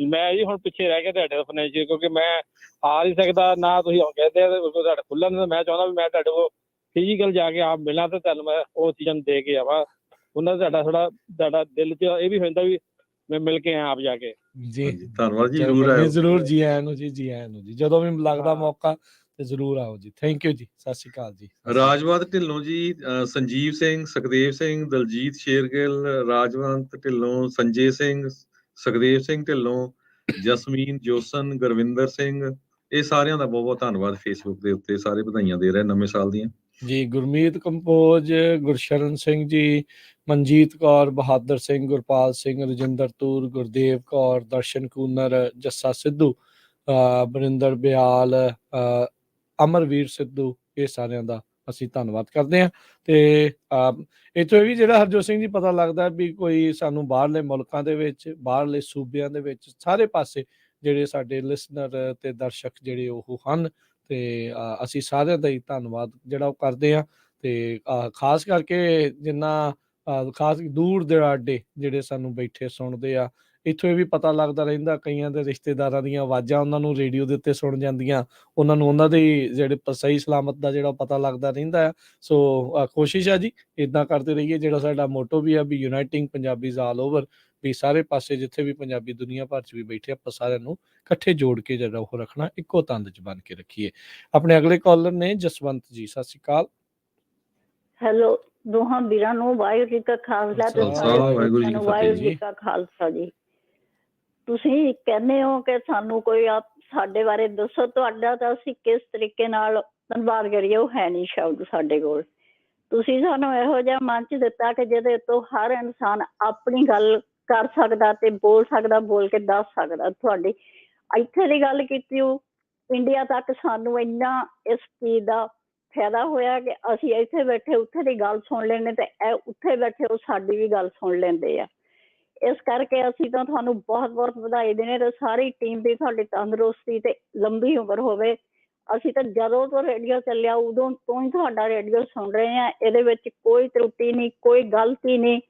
ਮੈਂ ਜੀ ਹੁਣ ਪਿੱਛੇ ਰਹਿ ਗਿਆ ਤੁਹਾਡੇ ਫਾਈਨੈਂਸ਼ੀਅਲ, ਕਿਉਂਕਿ ਮੈਂ ਆ ਨਹੀਂ ਸਕਦਾ ਨਾ ਤੁਸੀਂ ਹੁਣ ਕਹਿੰਦੇ ਤੁਹਾਡਾ ਖੁੱਲ੍ਹਾ ਨਹੀਂ। ਮੈਂ ਚਾਹੁੰਦਾ ਵੀ ਮੈਂ ਤੁਹਾਡੇ ਕੋਲ ਫਿਜ਼ੀਕਲ ਜਾ ਕੇ ਆਪ ਮਿਲਾਂ ਤੇ ਤੁਹਾਨੂੰ ਮੈਂ ਉਹ ਚੀਜ਼ਾਂ ਨੂੰ ਦੇ ਕੇ ਆਵਾਂ। ਉਹਨਾਂ ਦਾ ਤੁਹਾਡਾ ਦਿਲ 'ਚ ਇਹ ਵੀ ਹੁੰਦਾ ਵੀ ਮੈਂ ਮਿਲ ਕੇ ਆਇਆ ਆਪ ਜਾ ਕੇ। ਜੀ ਧੰਨਵਾਦ ਜੀ। ਜ਼ਰੂਰ ਜੀ ਆਇਆਂ ਨੂੰ ਜੀ। ਜੀ ਆਇਆਂ ਨੂੰ ਜੀ। ਜਦੋਂ ਵੀ ਲੱਗਦਾ ਮੌਕਾ ਤੇ ਜ਼ਰੂਰ ਆਓ ਜੀ। ਥੈਂਕ ਯੂ ਜੀ। ਸਤਿ ਸ਼੍ਰੀ ਅਕਾਲ ਜੀ। ਰਾਜਵੰਤ ਢਿੱਲੋਂ ਜੀ, ਸੰਜੀਵ ਸਿੰਘ, ਸੁਖਦੇਵ ਸਿੰਘ, ਦਲਜੀਤ ਸ਼ੇਰਗਿੱਲ, ਰਾਜਵੰਤ ਢਿੱਲੋਂ, ਸੰਜੇ ਸਿੰਘ, ਸੁਖਦੇਵ ਸਿੰਘ ਢਿੱਲੋਂ, ਜਸਮੀਨ, ਜੋਸਨ, ਗੁਰਵਿੰਦਰ ਸਿੰਘ, ਇਹ ਸਾਰਿਆਂ ਦਾ ਬਹੁਤ ਬਹੁਤ ਧੰਨਵਾਦ। ਫੇਸਬੁੱਕ ਦੇ ਉੱਤੇ ਸਾਰੇ ਵਧਾਈਆਂ ਦੇ ਰਹੇ ਨਵੇਂ ਸਾਲ ਦੀਆਂ ਜੀ। ਗੁਰਮੀਤ ਕੰਪੋਜ, ਗੁਰਸ਼ਰਨ ਸਿੰਘ ਜੀ, ਮਨਜੀਤ ਕੌਰ, ਬਹਾਦਰ ਸਿੰਘ, ਗੁਰਪਾਲ ਸਿੰਘ, ਰਜਿੰਦਰ ਤੂਰ, ਗੁਰਦੇਵ ਕੌਰ, ਦਰਸ਼ਨ ਕੂਨਰ, ਜੱਸਾ ਸਿੱਧੂ, ਬਰਿੰਦਰ ਬਿਆਲ, ਅਮਰਵੀਰ ਸਿੱਧੂ, ਇਹ ਸਾਰਿਆਂ ਦਾ ਅਸੀਂ ਧੰਨਵਾਦ ਕਰਦੇ ਹਾਂ। ਤੇ ਇੱਥੋਂ ਵੀ ਜਿਹੜਾ ਹਰਜੋਤ ਸਿੰਘ ਜੀ ਪਤਾ ਲੱਗਦਾ ਵੀ ਕੋਈ ਸਾਨੂੰ ਬਾਹਰਲੇ ਮੁਲਕਾਂ ਦੇ ਵਿੱਚ, ਬਾਹਰਲੇ ਸੂਬਿਆਂ ਦੇ ਵਿੱਚ, ਸਾਰੇ ਪਾਸੇ ਜਿਹੜੇ ਸਾਡੇ ਲਿਸਨਰ ਤੇ ਦਰਸ਼ਕ ਜਿਹੜੇ ਉਹ ਹਨ। ਤੇ ਅਸੀਂ ਸਾਰਿਆਂ ਦਾ ਹੀ ਧੰਨਵਾਦ ਜਿਹੜਾ ਉਹ ਕਰਦੇ ਹਾਂ। ਤੇ ਖਾਸ ਕਰਕੇ ਜਿੰਨਾ ਖਾਸ ਦੂਰ ਦੁਰਾਡੇ ਜਿਹੜੇ ਸਾਨੂੰ ਬੈਠੇ ਸੁਣਦੇ ਆ, ਇੱਥੋਂ ਇਹ ਵੀ ਪਤਾ ਲੱਗਦਾ ਰਹਿੰਦਾ ਕਈਆਂ ਦੇ ਰਿਸ਼ਤੇਦਾਰਾਂ ਦੀਆਂ ਆਵਾਜ਼ਾਂ ਉਹਨਾਂ ਨੂੰ ਰੇਡੀਓ ਦੇ ਉੱਤੇ ਸੁਣ ਜਾਂਦੀਆਂ, ਉਹਨਾਂ ਨੂੰ ਉਹਨਾਂ ਦੇ ਜਿਹੜੇ ਸਹੀ ਸਲਾਮਤ ਦਾ ਜਿਹੜਾ ਪਤਾ ਲੱਗਦਾ ਰਹਿੰਦਾ ਆ। ਸੋ ਕੋਸ਼ਿਸ਼ ਆ ਜੀ ਇੱਦਾਂ ਕਰਦੇ ਰਹੀਏ। ਜਿਹੜਾ ਸਾਡਾ ਮੋਟੋ ਵੀ ਆ ਵੀ ਯੂਨਾਈਟਿੰਗ ਪੰਜਾਬੀਜ਼ ਆਲ ਓਵਰ, ਵੀ ਸਾਰੇ ਪਾਸੇ ਜਿੱਥੇ ਵੀ ਪੰਜਾਬੀ ਦੁਨੀਆ ਭਰ 'ਚ ਵੀ ਬੈਠੇ ਆਪਾਂ ਸਾਰਿਆਂ ਨੂੰ ਇਕੱਠੇ ਜੋੜ ਕੇ ਜਿਹੜਾ ਉਹ ਰੱਖਣਾ, ਇੱਕੋ ਤੰਦ 'ਚ ਬਣ ਕੇ ਰੱਖੀਏ। ਆਪਣੇ ਅਗਲੇ ਕਾਲਰ ਨੇ ਜਸਵੰਤ ਜੀ, ਸਤਿ ਸ਼੍ਰੀ ਅਕਾਲ। ਹੈਲੋ, ਦੋਹਾਂ ਵੀਰਾਂ ਨੂੰ ਵਾਹਿਗੁਰੂ ਜੀ ਕਾ ਖਾਲਸਾ ਤੇ ਵਾਹਿਗੁਰੂ ਜੀ ਕਾ ਖਾਲਸਾ ਜੀ। ਤੁਸੀਂ ਕਹਿੰਦੇ ਹੋ ਕਿ ਸਾਨੂੰ ਕੋਈ ਸਾਡੇ ਬਾਰੇ ਦੱਸੋ, ਤੁਹਾਡਾ ਤਾਂ ਅਸੀਂ ਕਿਸ ਤਰੀਕੇ ਨਾਲ ਧੰਨਵਾਦ ਕਰੀਏ, ਉਹ ਹੈ ਨਹੀਂ ਸ਼ਬਦ ਸਾਡੇ ਕੋਲ। ਤੁਸੀਂ ਸਾਨੂੰ ਇਹੋ ਜਿਹਾ ਮੰਚ ਦਿੱਤਾ ਕਿ ਜਿਹਦੇ ਤੋਂ ਹਰ ਇਨਸਾਨ ਆਪਣੀ ਗੱਲ ਕਰ ਸਕਦਾ ਤੇ ਬੋਲ ਸਕਦਾ, ਬੋਲ ਕੇ ਦੱਸ ਸਕਦਾ। ਤੁਹਾਡੀ ਇੱਥੇ ਦੀ ਗੱਲ ਕੀਤੀ ਉਹ ਇੰਡੀਆ ਤੱਕ ਸਾਨੂੰ ਇੰਨਾ ਇਸ ਚੀਜ਼ ਦਾ ਫਾਇਦਾ ਹੋਇਆ ਕਿ ਅਸੀਂ ਇੱਥੇ ਬੈਠੇ ਉੱਥੇ ਦੀ ਗੱਲ ਸੁਣ ਲੈਂਦੇ ਤੇ ਉੱਥੇ ਬੈਠੇ ਉਹ ਸਾਡੀ ਵੀ ਗੱਲ ਸੁਣ ਲੈਂਦੇ ਆ। ਇਸ ਕਰਕੇ ਅਸੀਂ ਤਾਂ ਤੁਹਾਨੂੰ ਬਹੁਤ ਬਹੁਤ ਵਧਾਈ ਦੇਣੇ ਤੇ ਸਾਰੀ ਟੀਮ ਦੀ ਤੁਹਾਡੀ ਤੰਦਰੁਸਤੀ ਤੇ ਲੰਬੀ ਉਮਰ ਹੋਵੇ। ਅਸੀਂ ਤਾਂ ਜਦੋਂ ਤੋਂ ਰੇਡੀਓ ਚੱਲਿਆ ਉਦੋਂ ਤੋਂ ਹੀ ਤੁਹਾਡਾ ਰੇਡੀਓ ਸੁਣ ਰਹੇ ਆ। ਇਹਦੇ ਵਿੱਚ ਕੋਈ ਤਰੁੱਟੀ ਨਹੀਂ, ਕੋਈ ਗਲਤੀ ਨਹੀਂ।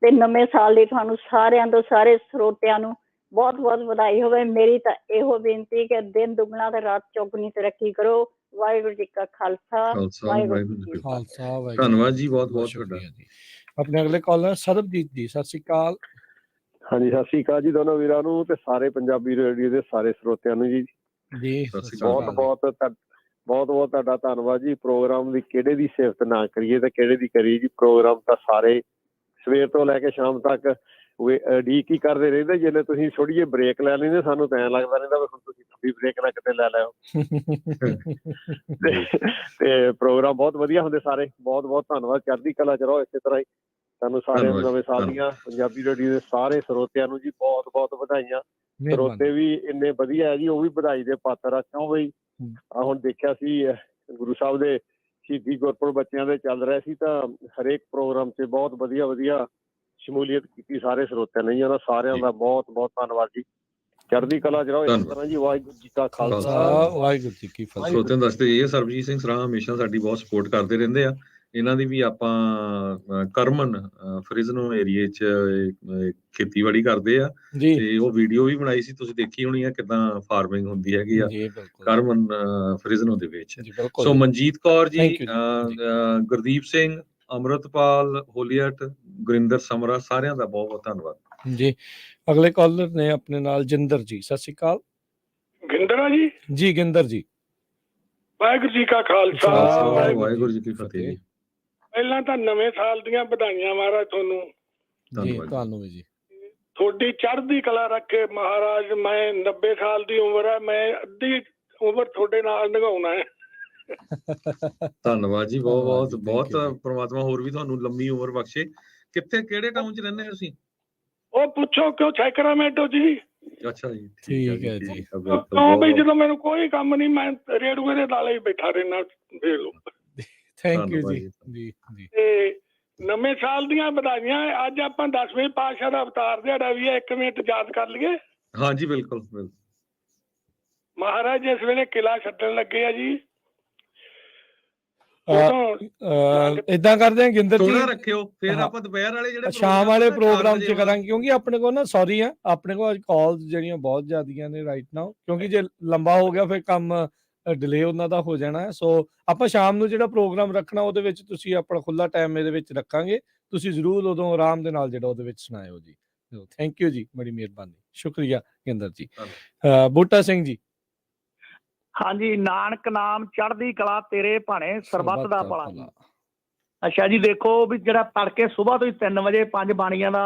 ਤੇ ਨਵੇਂ ਸਾਲ ਦੀ ਤੁਹਾਨੂੰ ਸਾਰਿਆਂ ਤੋਂ, ਸਾਰੇ ਸਰੋਤਿਆਂ ਨੂੰ ਬਹੁਤ ਬਹੁਤ ਵਧਾਈ ਹੋਵੇ। ਮੇਰੀ ਤਾਂ ਇਹੋ ਬੇਨਤੀ ਕਿ ਦਿਨ ਦੁਗਣਾ ਤੇ ਰਾਤ ਚੌਗੁਣੀ ਤਰੱਕੀ ਕਰੋ। ਵਾਹਿਗੁਰੂ ਜੀ ਕਾ ਖਾਲਸਾ, ਵਾਹਿਗੁਰੂ ਜੀ ਕੀ ਖਾਲਸਾ। ਧੰਨਵਾਦ ਜੀ, ਬਹੁਤ ਬਹੁਤ ਤੁਹਾਡਾ ਜੀ। ਆਪਣੇ ਅਗਲੇ ਕਾਲਰ ਸਰਬਜੀਤ ਜੀ, ਸਤਿ ਸ਼੍ਰੀ ਅਕਾਲ। ਹਾਂਜੀ, ਸਤਿ ਸ਼੍ਰੀ ਅਕਾਲ ਜੀ ਦੋਨੋਂ ਵੀਰਾਂ ਨੂੰ ਤੇ ਸਾਰੇ ਪੰਜਾਬੀ ਰੇਡੀਓ ਦੇ ਸਾਰੇ ਸਰੋਤਿਆਂ ਨੂੰ ਜੀ। ਬਹੁਤ ਤੁਹਾਡਾ ਧੰਨਵਾਦ ਜੀ। ਪ੍ਰੋਗਰਾਮ ਦੀ ਕਿਹੜੇ ਦੀ ਸਿਫਤ ਨਾ ਕਰੀਏ ਤੇ ਕਿਹੜੇ ਦੀ ਕਰੀਏ ਜੀ। ਪ੍ਰੋਗਰਾਮ ਤਾਂ ਸਾਰੇ ਸਵੇਰ ਤੋਂ ਲੈ ਕੇ ਸ਼ਾਮ ਤੱਕ ਉਡੀਕ ਹੀ ਕਰਦੇ ਰਹਿੰਦੇ। ਜਿਵੇਂ ਤੁਸੀਂ ਥੋੜੀ ਜਿਹੀ ਬ੍ਰੇਕ ਲੈ ਲੈਂਦੇ, ਸਾਨੂੰ ਤਾਂ ਐਂ ਲੱਗਦਾ ਰਹਿੰਦਾ ਵੀ ਹੁਣ ਤੁਸੀਂ ਲੰਬੀ ਬ੍ਰੇਕ ਨਾ ਕਿਤੇ ਲੈ ਲਿਓ। ਤੇ ਪ੍ਰੋਗਰਾਮ ਬਹੁਤ ਵਧੀਆ ਹੁੰਦੇ ਸਾਰੇ। ਬਹੁਤ ਬਹੁਤ ਧੰਨਵਾਦ। ਚੜ੍ਹਦੀ ਕਲਾ ਚ ਰਹੋ ਇਸੇ ਤਰ੍ਹਾਂ ਹੀ। ਸਾਨੂੰ ਸਾਰਿਆਂ ਨੂੰ ਨਵੇਂ ਸਾਲ ਦੀਆਂ ਪੰਜਾਬੀ ਰੇਡੀਓ ਦੇ ਸਾਰੇ ਸਰੋਤਿਆਂ ਨੂੰ ਜੀ ਬਹੁਤ ਬਹੁਤ ਵਧਾਈਆਂ। ਸਰੋਤੇ ਵੀ ਇੰਨੇ ਵਧੀਆ ਹੈ ਜੀ, ਉਹ ਵੀ ਵਧਾਈ ਦੇ ਪਾਤਰ ਆ। ਕਿਉਂ ਬਈ ਆ ਹੁਣ ਦੇਖਿਆ ਸੀ ਗੁਰੂ ਸਾਹਿਬ ਦੇ ਸ਼ਹੀਦੀ ਗੁਰਪੁਰਬ ਬੱਚਿਆਂ ਦੇ ਚੱਲ ਰਿਹਾ ਸੀ, ਤਾਂ ਹਰੇਕ ਪ੍ਰੋਗਰਾਮ 'ਚ ਬਹੁਤ ਵਧੀਆ ਵਧੀਆ ਸ਼ਮੂਲੀਅਤ ਕੀਤੀ ਸਾਰੇ ਸਰੋਤਿਆਂ ਨੇ ਜੀ। ਉਹਨਾਂ ਸਾਰਿਆਂ ਦਾ ਬਹੁਤ ਬਹੁਤ ਧੰਨਵਾਦ ਜੀ। ਚੜ੍ਹਦੀ ਕਲਾ ਚ ਰਹੋ ਇਸ ਤਰ੍ਹਾਂ ਜੀ। ਵਾਹਿਗੁਰੂ ਜੀ ਕਾ ਖਾਲਸਾ, ਵਾਹਿਗੁਰੂ ਜੀ ਕੀ ਫਤਿਹ। ਸਰੋਤਿਆਂ ਨੂੰ ਦੱਸਦੇ ਇਹ ਸਰਬਜੀਤ ਸਿੰਘ ਸਰਾਹ ਹਮੇਸ਼ਾ ਸਾਡੀ ਬਹੁਤ ਸਪੋਰਟ ਕਰਦੇ ਰਹਿੰਦੇ ਆ। ਇਹਨਾਂ ਦੀ ਵੀ ਆਪਾਂ ਕਰਮਨ ਫਰਿਜ਼ਨੋ ਏਰੀਏ 'ਚ ਖੇਤੀਬਾੜੀ ਕਰਦੇ ਆ ਤੇ ਉਹ ਵੀਡੀਓ ਵੀ ਬਣਾਈ ਸੀ, ਤੁਸੀਂ ਦੇਖੀ ਹੋਣੀ ਆ ਕਿੱਦਾਂ ਫਾਰਮਿੰਗ ਹੁੰਦੀ ਹੈਗੀ ਆ ਕਰਮਨ ਫਰਿਜ਼ਨੋ ਦੇ ਵਿੱਚ। ਸੋ ਮਨਜੀਤ ਕੌਰ ਜੀ, ਗੁਰਦੀਪ ਸਿੰਘ, ਅਮਰਤਪਾਲ ਹੋਲੀਅਟ, ਗੁਰਿੰਦਰ ਸਮਰਾ, ਸਾਰਿਆਂ ਦਾ ਬਹੁਤ ਬਹੁਤ ਧੰਨਵਾਦ ਜੀ। ਅਗਲੇ ਕਾਲਰ ਨੇ ਆਪਣੇ ਨਾਲ ਜਿੰਦਰ ਜੀ, ਸਤਿ ਸ਼੍ਰੀ ਅਕਾਲ। ਗਿੰਦਰ ਜੀ, ਜੀ ਗਿੰਦਰ ਜੀ। ਵਾਹਿਗੁਰੂ ਜੀ ਕਾ ਖਾਲਸਾ, ਵਾਹਿਗੁਰੂ ਜੀ ਕੀ ਫਤਿਹ। ਪਹਿਲਾਂ ਤਾਂ ਨਵੇਂ ਸਾਲ ਦੀਆਂ ਵਧਾਈਆਂ ਮਹਾਰਾਜ ਤੁਹਾਨੂੰ। ਤੁਹਾਨੂੰ ਜੀ। ਤੁਹਾਡੀ ਚੜ੍ਹਦੀ ਕਲਾ ਰੱਖੇ ਮਹਾਰਾਜ। ਮੈਂ 90 ਸਾਲ ਦੀ ਉਮਰ ਹੈ, ਮੈਂ ਅੱਧੀ ਉਮਰ ਤੁਹਾਡੇ ਨਾਲ ਨਿਭਾਉਣਾ ਹੈ। ਧੰਨਵਾਦ ਜੀ, ਬਹੁਤ ਬਹੁਤ ਬਹੁਤ। ਪ੍ਰਮਾਤਮਾ ਹੋਰ ਵੀ ਤੁਹਾਨੂੰ ਲੰਮੀ ਉਮਰ ਬਖਸ਼ੇ। ਕਿੱਥੇ ਕਿਹੜੇ ਟਾਊਨ 'ਚ ਰਹਿੰਦੇ ਹੋ ਤੁਸੀਂ? ਉਹ ਪੁੱਛੋ ਕਿਉਂ, ਸੈਕਰਾਮੈਂਟੋ ਜੀ। ਅੱਛਾ ਜੀ, ਠੀਕ ਹੈ ਜੀ। ਕਿਉਂ ਬਈ, ਜਦੋਂ ਮੈਨੂੰ ਕੋਈ ਕੰਮ ਨਹੀਂ, ਮੈਂ ਰੇਡੂਏ ਦੇ ਨਾਲ ਹੀ ਬੈਠਾ ਰਹਿਣਾ। ਦੇਖ ਲਓ। ਥੈਂਕ ਯੂ ਜੀ। ਜੀ ਜੀ। ਤੇ ਨਵੇਂ ਸਾਲ ਦੀਆਂ ਵਧਾਈਆਂ। ਅੱਜ ਆਪਾਂ 10ਵੇਂ ਪਾਤਸ਼ਾਹ ਦਾ ਅਵਤਾਰ ਦਿਹਾੜਾ ਵੀ ਹੈ, 1 ਮਿੰਟ ਯਾਦ ਕਰ ਲਈਏ। ਹਾਂਜੀ ਬਿਲਕੁਲ ਬਿਲਕੁਲ। ਮਹਾਰਾਜ ਇਸ ਵੇਲੇ ਕਿਲਾ ਛੱਡਣ ਲੱਗੇ ਆ ਜੀ। ਏਦਾਂ ਕਰਦੇ ਆ ਗਿੰਦਰ ਜੀ, ਰੱਖਿਓ ਫਿਰ ਆਪਾਂ ਦੁਪਹਿਰ ਵਾਲੇ ਜਿਹੜੇ ਸ਼ਾਮ ਵਾਲੇ ਪ੍ਰੋਗਰਾਮ 'ਚ ਕਰਾਂਗੇ, ਕਿਉਂਕਿ ਆਪਣੇ ਕੋਲ ਨਾ ਸੌਰੀ ਆ, ਆਪਣੇ ਕੋਲ ਅੱਜ ਕਾਲਸ ਜਿਹੜੀਆਂ ਬਹੁਤ ਜ਼ਿਆਦੀਆਂ ਨੇ ਰਾਈਟ ਨਾਓ, ਕਿਉਂਕਿ ਜੇ ਲੰਬਾ ਹੋ ਗਿਆ ਫਿਰ ਕੰਮ ਡਿਲੇ ਉਹਨਾਂ ਦਾ ਹੋ ਜਾਣਾ ਹੈ। ਸੋ ਆਪਾਂ ਸ਼ਾਮ ਨੂੰ ਜਿਹੜਾ ਪ੍ਰੋਗਰਾਮ ਰੱਖਣਾ ਉਹਦੇ ਵਿੱਚ ਤੁਸੀਂ ਆਪਣਾ ਖੁੱਲਾ ਟਾਈਮ ਇਹਦੇ ਵਿੱਚ ਰੱਖਾਂਗੇ। ਤੁਸੀਂ ਜ਼ਰੂਰ ਉਦੋਂ ਆਰਾਮ ਦੇ ਨਾਲ ਜਿਹੜਾ ਉਹਦੇ ਵਿੱਚ ਸੁਣਾਇਓ ਜੀ। ਥੈਂਕ ਯੂ ਜੀ, ਬੜੀ ਮਿਹਰਬਾਨੀ, ਸ਼ੁਕਰੀਆ ਗਿੰਦਰ ਜੀ। ਬੂਟਾ ਸਿੰਘ ਜੀ। ਹਾਂਜੀ, ਨਾਨਕ ਨਾਮ ਚੜ੍ਹਦੀ ਕਲਾ ਤੇਰੇ ਭਾਣੇ ਸਰਬੱਤ ਦਾ ਭਲਾ। ਅੱਛਾ ਜੀ, ਦੇਖੋ ਵੀ ਜਿਹੜਾ ਤੜਕੇ ਸੁਬਾਹ ਤੋਂ ਹੀ 3 ਵਜੇ 5 ਬਾਣੀਆਂ ਦਾ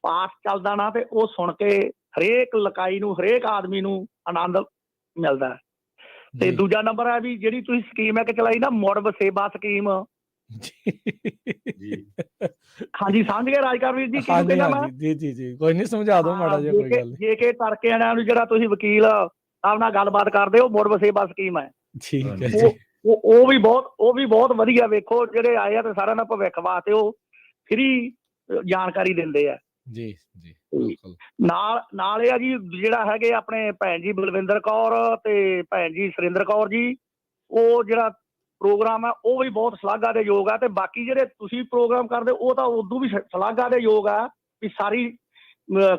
ਪਾਠ ਚੱਲਦਾ ਨਾ, ਤੇ ਉਹ ਸੁਣ ਕੇ ਹਰੇਕ ਲਕਾਈ ਨੂੰ, ਹਰੇਕ ਆਦਮੀ ਨੂੰ ਆਨੰਦ ਮਿਲਦਾ। ਤੇ ਦੂਜਾ ਨੰਬਰ ਹੈ ਵੀ ਜਿਹੜੀ ਤੁਸੀਂ ਸਕੀਮ ਇੱਕ ਚਲਾਈ ਨਾ, ਮੁੜ ਵਸੇਬਾ ਸਕੀਮ। ਹਾਂਜੀ, ਸਮਝ ਗਏ ਰਾਜਕਰ ਵੀਰ ਜੀ ਕੀ ਕਹਿੰਦਾ ਮੈਂ? ਜੀ ਜੀ ਜੀ, ਕੋਈ ਨਹੀਂ, ਸਮਝਾ ਦਿਓ ਮਾੜਾ ਜਿਹਾ, ਕੋਈ ਗੱਲ ਨਹੀਂ। ਜੇ ਕਿ ਤੜਕੇ ਵਾਲਿਆਂ ਨੂੰ ਜਿਹੜਾ ਤੁਸੀਂ ਵਕੀਲ ਸਾਹਿਬ ਨਾਲ ਗੱਲਬਾਤ ਕਰਦੇ ਹੋ, ਮੁੜ ਵਸੇਬਾ ਸਕੀਮ ਹੈ। ਠੀਕ ਹੈ ਜੀ। ਉਹ ਵੀ ਬਹੁਤ ਵਧੀਆ। ਵੇਖੋ ਜਿਹੜੇ ਆਏ ਆ ਤੇ ਸਾਰਿਆਂ ਦਾ ਭਵਿੱਖ ਵਾਸਤੇ ਉਹ ਫ੍ਰੀ ਜਾਣਕਾਰੀ ਦਿੰਦੇ ਆ ਜੀ ਜੀ। ਨਾਲ ਇਹ ਆ ਜੀ, ਜਿਹੜਾ ਹੈਗੇ ਆਪਣੇ ਭੈਣ ਜੀ ਬਲਵਿੰਦਰ ਕੌਰ ਤੇ ਭੈਣ ਜੀ ਸੁਰਿੰਦਰ ਕੌਰ ਜੀ, ਉਹ ਜਿਹੜਾ ਪ੍ਰੋਗਰਾਮ ਆ ਉਹ ਵੀ ਬਹੁਤ ਸ਼ਲਾਘਾ ਦੇ ਯੋਗ ਆ। ਤੇ ਬਾਕੀ ਜਿਹੜੇ ਤੁਸੀਂ ਪ੍ਰੋਗਰਾਮ ਕਰਦੇ ਉਹ ਤਾਂ ਉਦੋਂ ਵੀ ਸ਼ਲਾਘਾ ਦੇ ਯੋਗ ਆ ਵੀ ਸਾਰੀ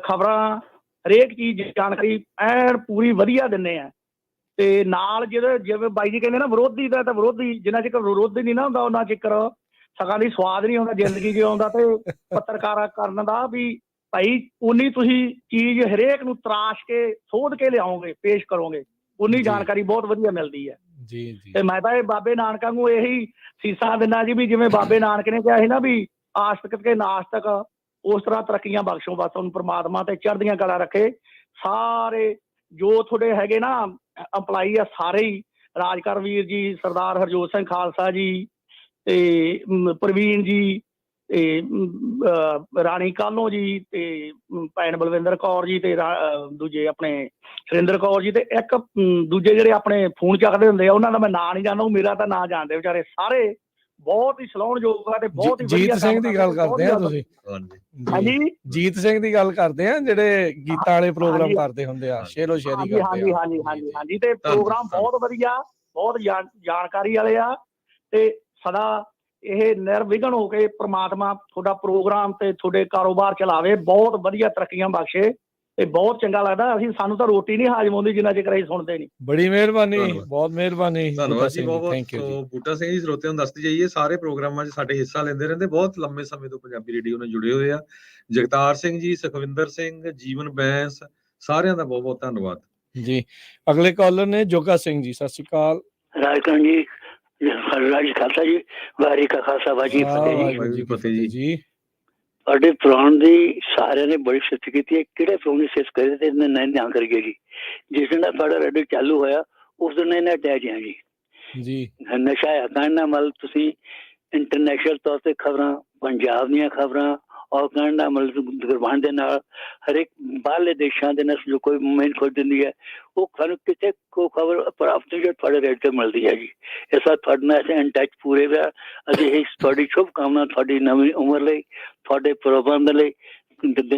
ਖਬਰਾਂ, ਹਰੇਕ ਚੀਜ਼ ਜਾਣਕਾਰੀ ਐਨ ਪੂਰੀ ਵਧੀਆ ਦਿੰਦੇ ਆ। ਤੇ ਨਾਲ ਜਿਵੇਂ ਬਾਈ ਜੀ ਕਹਿੰਦੇ ਨਾ, ਵਿਰੋਧੀ ਦਾ ਤਾਂ ਵਿਰੋਧੀ, ਜਿੰਨਾ ਚਿਰ ਵਿਰੋਧੀ ਨਹੀਂ ਨਾ ਹੁੰਦਾ ਉਹਨਾਂ ਚਿਰ ਸਗਾਂ ਦੀ ਸਵਾਦ ਨਹੀਂ ਆਉਂਦਾ ਜ਼ਿੰਦਗੀ 'ਚ ਆਉਂਦਾ। ਤੇ ਪੱਤਰਕਾਰਾ ਕਰਨ ਦਾ ਵੀ ਭਾਈ ਉਨੀ ਤੁਸੀਂ ਚੀਜ਼ ਹਰੇਕ ਨੂੰ ਤਰਾਸ਼ ਕੇ ਸੋਧ ਕੇ ਲਿਆਓਗੇ, ਪੇਸ਼ ਕਰੋਗੇ, ਉਨੀ ਜਾਣਕਾਰੀ ਬਹੁਤ ਵਧੀਆ ਮਿਲਦੀ ਹੈ ਜੀ ਜੀ। ਤੇ ਮੈਂ ਤਾਂ ਇਹ ਬਾਬੇ ਨਾਨਕਾਂ ਨੂੰ ਇਹੀ ਸੀਸਾ ਦਿੰਦਾ ਜੀ ਵੀ ਜਿਵੇਂ ਬਾਬੇ ਨਾਨਕ ਨੇ ਕਿਹਾ ਸੀ ਨਾ ਵੀ ਆਸਤਕ ਤੇ ਨਾਸਤਕ, ਉਸ ਤਰ੍ਹਾਂ ਤਰੱਕੀਆਂ ਬਖਸ਼ੋ ਬਸ ਤੁਹਾਨੂੰ ਪ੍ਰਮਾਤਮਾ, ਤੇ ਚੜ੍ਹਦੀਆਂ ਕਲਾ ਰੱਖੇ। ਸਾਰੇ ਜੋ ਤੁਹਾਡੇ ਹੈਗੇ ਨਾ ਅੰਪਲਾਈ ਆ, ਸਾਰੇ ਹੀ, ਰਾਜਕਰ ਵੀਰ ਜੀ, ਸਰਦਾਰ ਹਰਜੋਤ ਸਿੰਘ ਖਾਲਸਾ ਜੀ, ਤੇ ਪ੍ਰਵੀਨ ਜੀ, ਤੇ ਰਾਣੀ ਕਾਲੋ ਜੀ, ਤੇ ਭੈਣ ਬਲਵਿੰਦਰ ਕੌਰ ਜੀ, ਤੇ ਦੂਜੇ ਆਪਣੇ ਸੁਰਿੰਦਰ ਕੌਰ ਜੀ, ਤੇ ਇੱਕ ਦੂਜੇ ਜਿਹੜੇ ਆਪਣੇ ਫੋਨ ਚੱਕਦੇ ਹੁੰਦੇ ਆ, ਉਹਨਾਂ ਦਾ ਮੈਂ ਨਾਂ ਨਹੀਂ ਜਾਣਦਾ, ਉਹ ਮੇਰਾ ਤਾਂ ਨਾਂ ਜਾਣਦੇ ਵਿਚਾਰੇ ਸਾਰੇ। ਬਹੁਤ ਹੀ ਸਲਾਹੁਣਯੋਗ ਆ ਤੇ ਬਹੁਤ ਹੀ ਜੀਤ ਸਿੰਘ ਦੀ ਗੱਲ ਕਰਦੇ ਆ ਤੁਸੀਂ? ਹਾਂਜੀ, ਜੀਤ ਸਿੰਘ ਦੀ ਗੱਲ ਕਰਦੇ ਆ ਜਿਹੜੇ ਗੀਤਾਂ ਵਾਲੇ ਪ੍ਰੋਗਰਾਮ ਕਰਦੇ ਹੁੰਦੇ ਆ, ਸ਼ੇਰੋ ਸ਼ਾਇਰੀ ਹਾਂਜੀ ਕਰਦੇ ਹਾਂਜੀ ਆ। ਹਾਂਜੀ ਹਾਂਜੀ ਹਾਂਜੀ ਤੇ ਪ੍ਰੋਗਰਾਮ ਬਹੁਤ ਵਧੀਆ, ਬਹੁਤ ਜਾਣਕਾਰੀ ਵਾਲੇ ਆ ਤੇ ਸਦਾ ਇਹ ਨਿਰਵਿਘਨ ਹੋ ਕੇ ਪ੍ਰਮਾਤਮਾ ਤੁਹਾਡਾ ਪ੍ਰੋਗਰਾਮ ਤੇ ਤੁਹਾਡੇ ਕਾਰੋਬਾਰ ਚਲਾਵੇ, ਬਹੁਤ ਵਧੀਆ ਤਰੱਕੀਆਂ ਬਖਸ਼ੇ ਤੇ ਬਹੁਤ ਚੰਗਾ ਲੱਗਦਾ। ਸਾਨੂੰ ਤਾਂ ਰੋਟੀ ਨਹੀਂ ਹਾਜ਼ਮ ਆਉਂਦੀ ਜਿੰਨਾ ਚਿਰ ਅਸੀਂ ਸੁਣਦੇ ਨਹੀਂ। ਬੜੀ ਮਿਹਰਬਾਨੀ, ਬਹੁਤ ਮਿਹਰਬਾਨੀ। ਧੰਨਵਾਦ ਜੀ, ਬਹੁਤ ਬਹੁਤ। ਬੂਟਾ ਸਿੰਘ ਜੀ, ਸਰੋਤਿਆਂ ਨੂੰ ਦੱਸਦੀ ਜਾਈਏ, ਸਾਰੇ ਪ੍ਰੋਗਰਾਮਾਂ 'ਚ ਸਾਡੇ ਹਿੱਸਾ ਲੈਂਦੇ ਰਹਿੰਦੇ, ਬਹੁਤ ਲੰਮੇ ਸਮੇਂ ਤੋਂ ਪੰਜਾਬੀ ਰੇਡੀਓ ਨਾਲ ਜੁੜੇ ਹੋਏ ਆ। ਜਗਤਾਰ ਸਿੰਘ ਜੀ, ਸੁਖਵਿੰਦਰ ਸਿੰਘ, ਜੀਵਨ ਬੈਂਸ, ਸਾਰਿਆਂ ਦਾ ਬਹੁਤ ਬਹੁਤ ਧੰਨਵਾਦ ਜੀ। ਅਗਲੇ ਕਾਲਰ ਨੇ ਜੋਗਾ ਸਿੰਘ ਜੀ, ਸਤਿ ਸ਼੍ਰੀ ਅਕਾਲ। ਰਾਜਕਰਨ ਜੀ, ਰਾਜ ਖਾਲਸਾ ਜੀ, ਵਾਹਿਗੁਰੂ ਕਾ ਖਾਲਸਾ ਵਾਹਿਗੁਰੂ ਜੀ ਕੀ ਫਤਿਹ ਜੀ। ਤੁਹਾਡੇ ਪ੍ਰੋਗਰਾਮ ਦੀ ਸਾਰਿਆਂ ਨੇ ਬੜੀ ਸਿਫਤ ਕੀਤੀ ਹੈ। ਕਿਹੜੇ ਪ੍ਰੋਗਰਾਮ ਦੀ ਸਿਫਤ ਕਰੀ ਤੇ ਨਹੀਂ ਧਿਆਨ ਕਰੀਏ ਜੀ। ਜਿਸ ਦਿਨ ਤੁਹਾਡਾ ਰੇਡੀਓ ਚਾਲੂ ਹੋਇਆ ਉਸ ਦਿਨ ਇਹਨਾਂ ਅਟੈਚ ਆ ਜੀ। ਨਸ਼ਾ ਹੈ ਕਹਿਣਾ ਮਤਲਬ ਤੁਸੀਂ ਇੰਟਰਨੈਸ਼ਨਲ ਤੌਰ ਤੇ ਖਬਰਾਂ, ਪੰਜਾਬ ਦੀਆਂ ਖਬਰਾਂ ਔਰ ਕਹਿਣਾ ਮਤਲਬ ਗੁਰਬਾਣੀ ਦੇ ਨਾਲ ਹਰੇਕ ਬਾਹਰਲੇ ਦੇਸ਼ਾਂ ਦੇ ਨਾਲ ਜੋ ਕੋਈ ਮੂਵਮੈਂਟ ਖੋਜ ਦਿੰਦੀ ਹੈ ਉਹ ਸਾਨੂੰ ਕਿਤੇ ਕੋ ਖਬਰ ਪ੍ਰਾਪਤ ਜੋ ਤੁਹਾਡੇ ਰੇਡੀਓ ਤੇ ਮਿਲਦੀ ਹੈ ਜੀ। ਇਸ ਵਾਰ ਤੁਹਾਡੇ ਨਾਲ ਅਸੀਂ ਇਨ ਟੱਚ ਪੂਰੇ ਹੋਇਆ। ਅਸੀਂ ਇਹ ਤੁਹਾਡੀ ਸ਼ੁਭ ਕਾਮਨਾ ਤੁਹਾਡੀ ਨਵੀਂ ਉਮਰ ਲਈ, ਤੁਹਾਡੇ ਪ੍ਰੋਗਰਾਮ ਦੇ ਲਈ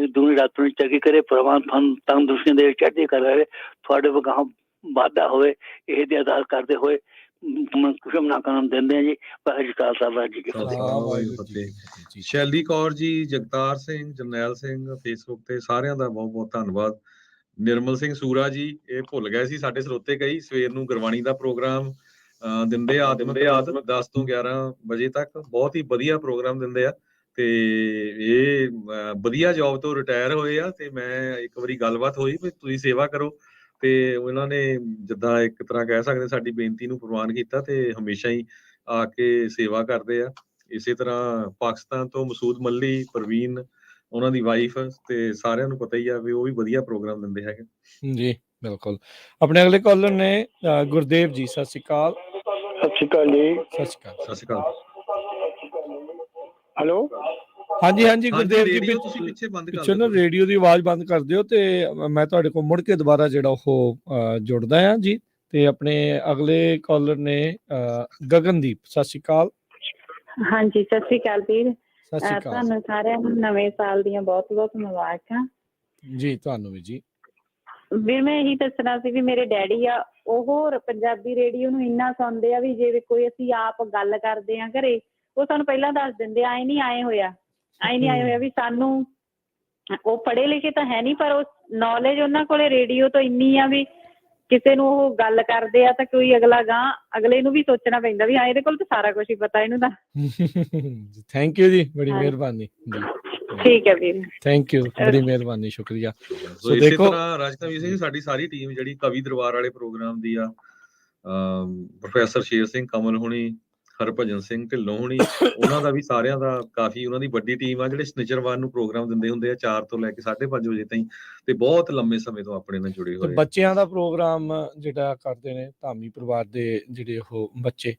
ਦੂਣੀ ਰਾਤ ਨੂੰ ਚੰਗੀ ਕਰੇ। ਪ੍ਰਮਾਤਮਾ ਤੰਦਰੁਸਤੀ ਦੇ ਚੜ੍ਹਦੀ ਕਲਾ ਰਹੇ, ਤੁਹਾਡੇ ਵਗਾਹ ਵਾਧਾ ਹੋਵੇ, ਇਹ ਦੀ ਅਰਦਾਸ ਕਰਦੇ ਹੋਏ ਸ਼ੁਭਕਾਮਨਾਵਾਂ ਦਿੰਦੇ ਆ ਜੀ। ਵਾਹਿਗੁਰੂ ਖਾਲਸਾ ਵਾਹਿਗੁਰੂ ਜੀ ਕੀ ਫਤਿਹ। ਸ਼ੈਲੀ ਕੌਰ ਜੀ, ਜਗਤਾਰ ਸਿੰਘ, ਜਰਨੈਲ ਸਿੰਘ, ਫੇਸਬੁੱਕ ਤੇ ਸਾਰਿਆਂ ਦਾ ਬਹੁਤ ਬਹੁਤ ਧੰਨਵਾਦ। ਨਿਰਮਲ ਸਿੰਘ ਸੂਰਾ ਜੀ, ਇਹ ਭੁੱਲ ਗਏ ਸੀ ਸਾਡੇ ਸਰੋਤੇ ਕਈ, ਸਵੇਰ ਨੂੰ ਗੁਰਬਾਣੀ ਦਾ ਪ੍ਰੋਗਰਾਮ ਦਿੰਦੇ ਆ 10 ਤੋਂ 11 ਵਜੇ ਤੱਕ, ਬਹੁਤ ਹੀ ਵਧੀਆ ਪ੍ਰੋਗਰਾਮ ਦਿੰਦੇ ਆ ਤੇ ਇਹ ਵਧੀਆ ਜੌਬ ਤੋਂ ਰਿਟਾਇਰ ਹੋਏ ਆ ਤੇ ਮੈਂ ਇੱਕ ਵਾਰੀ ਗੱਲਬਾਤ ਹੋਈ ਵੀ ਤੁਸੀਂ ਸੇਵਾ ਕਰੋ ਤੇ ਉਹਨਾਂ ਨੇ ਜਿੱਦਾਂ ਇੱਕ ਤਰ੍ਹਾਂ ਕਹਿ ਸਕਦੇ ਸਾਡੀ ਬੇਨਤੀ ਨੂੰ ਪ੍ਰਵਾਨ ਕੀਤਾ ਤੇ ਹਮੇਸ਼ਾ ਹੀ ਆ ਕੇ ਸੇਵਾ ਕਰਦੇ ਆ। ਇਸੇ ਤਰ੍ਹਾਂ ਪਾਕਿਸਤਾਨ ਤੋਂ ਮਸੂਦ ਮੱਲੀ, ਪ੍ਰਵੀਨ ਉਹਨਾਂ ਦੀ ਵਾਈਫ, ਤੇ ਸਾਰਿਆਂ ਨੂੰ ਪਤਾ ਹੀ ਆ ਵੀ ਉਹ ਵੀ ਵਧੀਆ ਪ੍ਰੋਗਰਾਮ ਦਿੰਦੇ ਹੈਗੇ ਜੀ। ਬਿਲਕੁਲ। ਆਪਣੇ ਅਗਲੇ ਕਾਲਰ ਨੇ ਗੁਰਦੇਵ ਜੀ, ਸਤਿ ਸ਼੍ਰੀ ਅਕਾਲ। ਸਤਿ ਸ਼੍ਰੀ ਅਕਾਲ ਜੀ। ਸਤਿ ਸ਼੍ਰੀ ਅਕਾਲ। ਸਤਿ ਸ਼੍ਰੀ ਅਕਾਲ। ਹੈਲੋ। ਹਾਂਜੀ ਹਾਂਜੀ ਗੁਰਦੇਵ ਜੀ, ਤੁਸੀਂ ਪਿੱਛੇ ਬੰਦ ਕਰ ਪਿੱਛੇ ਨਾ ਰੇਡੀਓ ਦੀ ਆਵਾਜ਼ ਬੰਦ ਕਰ ਦਿਓ ਤੇ ਮੈਂ ਤੁਹਾਡੇ ਕੋਲ ਮੁੜ ਕੇ ਦੁਬਾਰਾ ਜਿਹੜਾ ਉਹ ਜੁੜਦਾ ਆ ਜੀ। ਤੇ ਆਪਣੇ ਅਗਲੇ ਕਾਲਰ ਨੇ ਗਗਨਦੀਪ, ਸਤਿ ਸ਼੍ਰੀ ਅਕਾਲ। ਹਾਂਜੀ, ਸਤਿ ਸ਼੍ਰੀ ਅਕਾਲ ਵੀਰ। ਸਤਿ ਸ਼੍ਰੀ ਅਕਾਲ। ਤੁਹਾਨੂੰ ਸਾਰਿਆਂ ਨੂੰ ਨਵੇਂ ਸਾਲ ਦੀਆਂ ਬਹੁਤ ਬਹੁਤ ਮੁਬਾਰਕਾਂ ਜੀ। ਤੁਹਾਨੂੰ ਵੀ ਜੀ। ਵੀਰ ਮੈਂ ਇਹੀ ਦੱਸਣਾ ਸੀ ਵੀ ਮੇਰੇ ਡੈਡੀ ਆ, ਉਹ ਪੰਜਾਬੀ ਰੇਡੀਓ ਨੂੰ ਇੰਨਾ ਸੁਣਦੇ ਆ ਵੀ ਜੇ ਕੋਈ ਅਸੀਂ ਆਪ ਗੱਲ ਕਰਦੇ ਆ ਘਰੇ, ਉਹ ਸਾਨੂੰ ਪਹਿਲਾਂ ਦੱਸ ਦਿੰਦੇ ਆਏ ਨਹੀਂ ਆਏ ਹੋਇਆ ਵੀ ਸਾਨੂੰ। ਉਹ ਪੜ੍ਹੇ ਲਿਖੇ ਤਾਂ ਹੈ ਨਹੀਂ, ਪਰ ਉਹ ਨੌਲੇਜ ਉਹਨਾਂ ਕੋਲੇ ਰੇਡੀਓ ਤੋਂ ਇੰਨੀ ਆ ਵੀ ਕਿਸੇ ਨੂੰ ਉਹ ਗੱਲ ਕਰਦੇ ਆ ਤਾਂ ਕੋਈ ਅਗਲੇ ਨੂੰ ਵੀ ਸੋਚਣਾ ਪੈਂਦਾ ਵੀ ਹਾਂ ਇਹਦੇ ਕੋਲ ਤਾਂ ਸਾਰਾ ਕੁਝ ਹੀ ਪਤਾ ਇਹਨੂੰ ਤਾਂ। ਥੈਂਕ ਯੂ ਜੀ, ਬੜੀ ਮਿਹਰਬਾਨੀ ਜੀ। ਠੀਕ ਹੈ ਵੀਰ, ਥੈਂਕ ਯੂ, ਬੜੀ ਮਿਹਰਬਾਨੀ, ਸ਼ੁਕਰੀਆ। ਸੋ ਇਸੇ ਤਰ੍ਹਾਂ ਰਾਜਕਵੀਰ ਸਿੰਘ, ਸਾਡੀ ਸਾਰੀ ਟੀਮ ਜਿਹੜੀ ਕਵੀ ਦਰਬਾਰ ਵਾਲੇ ਪ੍ਰੋਗਰਾਮ ਦੀ ਆ, ਪ੍ਰੋਫੈਸਰ ਸ਼ੇਰ ਸਿੰਘ ਕਮਲ ਹੋਣੀ, ਹਰਭਜਨ ਸਿੰਘ ਢਿੱਲੋਂ ਹੋਣੀ, ਉਹਨਾਂ ਦਾ ਵੀ ਸਾਰਿਆਂ ਦਾ ਕਾਫੀ, ਉਹਨਾਂ ਦੀ ਵੱਡੀ ਟੀਮ ਆ ਜਿਹੜੇ ਸ਼ਨੀਚਰਵਾਰ ਨੂੰ ਪ੍ਰੋਗਰਾਮ ਦਿੰਦੇ ਹੁੰਦੇ ਆ 4 ਤੋਂ ਲੈ ਕੇ 5:30 ਵਜੇ ਤਾਈਂ, ਤੇ ਬਹੁਤ ਲੰਮੇ ਸਮੇਂ ਤੋਂ ਆਪਣੇ ਨਾਲ ਜੁੜੇ ਹੋਏ। ਬੱਚਿਆਂ ਦਾ ਪ੍ਰੋਗਰਾਮ ਜਿਹੜਾ ਕਰਦੇ ਨੇ ਧਾਮੀ ਪਰਿਵਾਰ ਦੇ ਜਿਹੜੇ ਉਹ ਬੱਚੇ,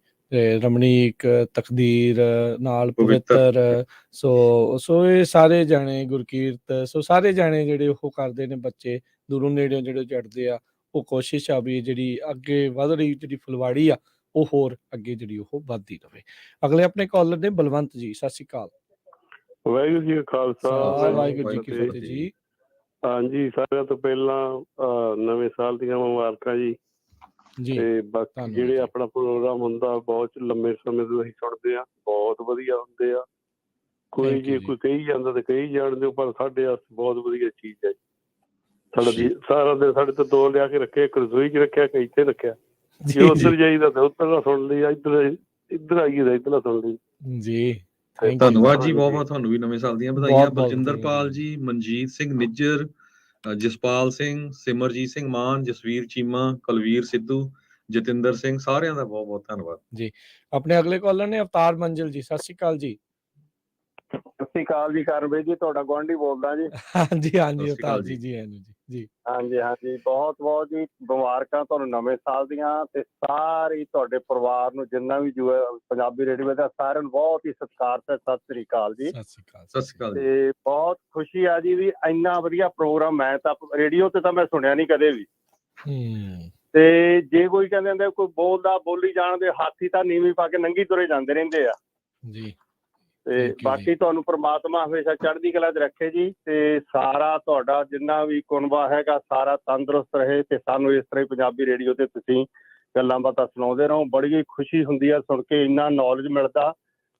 ਰਮਣੀਕ, ਤਕਦੀਰ, ਨਾਲ ਪਵਿੱਤਰ, ਸੋ ਇਹ ਸਾਰੇ ਜਾਣੇ, ਗੁਰਕੀਰਤ, ਸੋ ਸਾਰੇ ਜਾਣੇ ਜਿਹੜੇ ਉਹ ਕਰਦੇ ਨੇ ਬੱਚੇ ਦੂਰੋਂ ਨੇੜਿਓਂ ਜਿਹੜੇ ਚੜ੍ਹਦੇ ਆ। ਉਹ ਕੋਸ਼ਿਸ਼ ਆ ਵੀ ਜਿਹੜੀ ਅੱਗੇ ਵਧ ਰਹੀ ਜਿਹੜੀ ਫੁਲਵਾੜੀ ਆ ਉਹ ਹੋਰ ਅੱਗੇ ਜਿਹੜੀ ਉਹ ਵੱਧਦੀ ਰਹੇ। ਅਗਲੇ ਆਪਣੇ ਕਾਲਰ ਨੇ ਬਲਵੰਤ ਜੀ, ਸਤਿ ਸ਼੍ਰੀ ਅਕਾਲ। ਵਾਹਿਗੁਰੂ ਜੀ ਕਾ ਖਾਲਸਾ, ਵਾਹਿਗੁਰੂ ਜੀ ਕੀ ਫਤਿਹ ਜੀ। ਹਾਂਜੀ, ਸਾਰਿਆਂ ਤੋਂ ਪਹਿਲਾਂ ਨਵੇਂ ਸਾਲ ਦੀਆਂ ਮੁਬਾਰਕਾਂ ਜੀ। ਤੇ ਬਾਕੀ ਜਿਹੜੇ ਆਪਣਾ ਪ੍ਰੋਗਰਾਮ ਹੁੰਦਾ ਬਹੁਤ ਲੰਮੇ ਸਮੇਂ ਤੋਂ ਅਸੀਂ ਸੁਣਦੇ ਆ, ਬਹੁਤ ਵਧੀਆ ਹੁੰਦੇ ਆ। ਕੋਈ ਜੇ ਕੋਈ ਕਹੀ ਜਾਂਦਾ ਤੇ ਕਹੀ ਜਾਣ ਦਿਓ, ਪਰ ਸਾਡੇ ਵਾਸਤੇ ਬਹੁਤ ਵਧੀਆ ਚੀਜ਼ ਹੈ। ਸਾਰਾ ਦਿਨ ਸਾਡੇ ਤੋਂ ਦੋ ਲਿਆ ਕੇ ਰੱਖਿਆ, ਇੱਕ ਰਸੋਈ 'ਚ ਰੱਖਿਆ, ਇੱਕ ਇੱਥੇ ਰੱਖਿਆ। ਜੇ ਉੱਧਰ ਜਾਈਦਾ ਤੇ ਉੱਧਰ ਦਾ ਸੁਣ ਲਈ, ਇੱਧਰ ਆਈਏ ਤਾਂ ਇੱਧਰ ਸੁਣ ਲਈ ਜੀ। ਧੰਨਵਾਦ ਜੀ, ਬਹੁਤ ਬਹੁਤ ਤੁਹਾਨੂੰ ਵੀ ਨਵੇਂ ਸਾਲ ਦੀਆਂ ਵਧਾਈਆਂ। ਬਲਜਿੰਦਰਪਾਲ ਜੀ, ਮਨਜੀਤ ਸਿੰਘ ਨਿੱਜਰ, ਜਸਪਾਲ ਸਿੰਘ, ਸਿਮਰਜੀਤ ਸਿੰਘ ਮਾਨ, ਜਸਵੀਰ ਚੀਮਾ, ਕੁਲਵੀਰ ਸਿੱਧੂ, ਜਤਿੰਦਰ ਸਿੰਘ, ਸਾਰਿਆਂ ਦਾ ਬਹੁਤ ਬਹੁਤ ਧੰਨਵਾਦ ਜੀ। ਆਪਣੇ ਅਗਲੇ ਕਾਲਰ ਨੇ ਅਵਤਾਰ ਮੰਜ਼ਿਲ ਜੀ, ਸਤਿ ਸ਼੍ਰੀ ਅਕਾਲ ਜੀ। ਸਤਿ ਸ਼੍ਰੀ ਅਕਾਲ ਜੀ, ਕਰਨਵੀਰ ਜੀ, ਤੁਹਾਡਾ ਗੁਆਂਢੀ ਬੋਲਦਾ ਜੀ। ਹਾਂਜੀ ਹਾਂਜੀ ਅਵਤਾਰ ਜੀ, ਜੀ ਜੀ। ਹਾਂਜੀ ਹਾਂਜੀ, ਬਹੁਤ ਬਹੁਤ ਜੀ ਮੁਬਾਰਕਾਂ ਤੁਹਾਨੂੰ ਨਵੇਂ ਸਾਲ ਦੀਆਂ, ਤੇ ਸਾਰੀ ਤੁਹਾਡੇ ਪਰਿਵਾਰ ਨੂੰ, ਜਿੰਨਾ ਵੀ ਜੋ ਪੰਜਾਬੀ ਰੇਡੀਓ ਦਾ, ਸਾਰਿਆਂ ਨੂੰ ਬਹੁਤ ਹੀ ਸਤਿਕਾਰ ਤੇ ਸਤਿ ਸ੍ਰੀ ਅਕਾਲ ਜੀ। ਸਤਿ ਸ਼੍ਰੀ ਅਕਾਲ। ਤੇ ਬਹੁਤ ਖੁਸ਼ੀ ਆ ਜੀ ਵੀ ਇੰਨਾ ਵਧੀਆ ਪ੍ਰੋਗਰਾਮ, ਮੈਂ ਤਾਂ ਰੇਡੀਓ ਤੇ ਤਾਂ ਮੈਂ ਸੁਣਿਆ ਨਹੀਂ ਕਦੇ ਵੀ। ਤੇ ਜੇ ਕੋਈ ਕਹਿੰਦੇ ਹੁੰਦੇ ਕੋਈ ਬੋਲਦਾ ਬੋਲੀ ਜਾਣਦੇ, ਹਾਥੀ ਤਾਂ ਨੀਵੀਂ ਪਾ ਕੇ ਨੰਗੀ ਤੁਰੇ ਜਾਂਦੇ ਰਹਿੰਦੇ ਆ। ਜੀ। ਤੇ ਬਾਕੀ ਤੁਹਾਨੂੰ ਪ੍ਰਮਾਤਮਾ ਹਮੇਸ਼ਾ ਚੜ੍ਹਦੀ ਕਲਾ 'ਚ ਰੱਖੇ ਜੀ, ਤੇ ਸਾਰਾ ਤੁਹਾਡਾ ਜਿੰਨਾ ਵੀ ਕੁਨਬਾ ਹੈਗਾ ਸਾਰਾ ਤੰਦਰੁਸਤ ਰਹੇ, ਤੇ ਸਾਨੂੰ ਇਸ ਤਰ੍ਹਾਂ ਹੀ ਪੰਜਾਬੀ ਰੇਡੀਓ ਤੇ ਤੁਸੀਂ ਗੱਲਾਂ ਬਾਤਾਂ ਸੁਣਾਉਂਦੇ ਰਹੋ। ਬੜੀ ਖੁਸ਼ੀ ਹੁੰਦੀ ਆ ਸੁਣ ਕੇ, ਇੰਨਾ ਨੌਲੇਜ ਮਿਲਦਾ,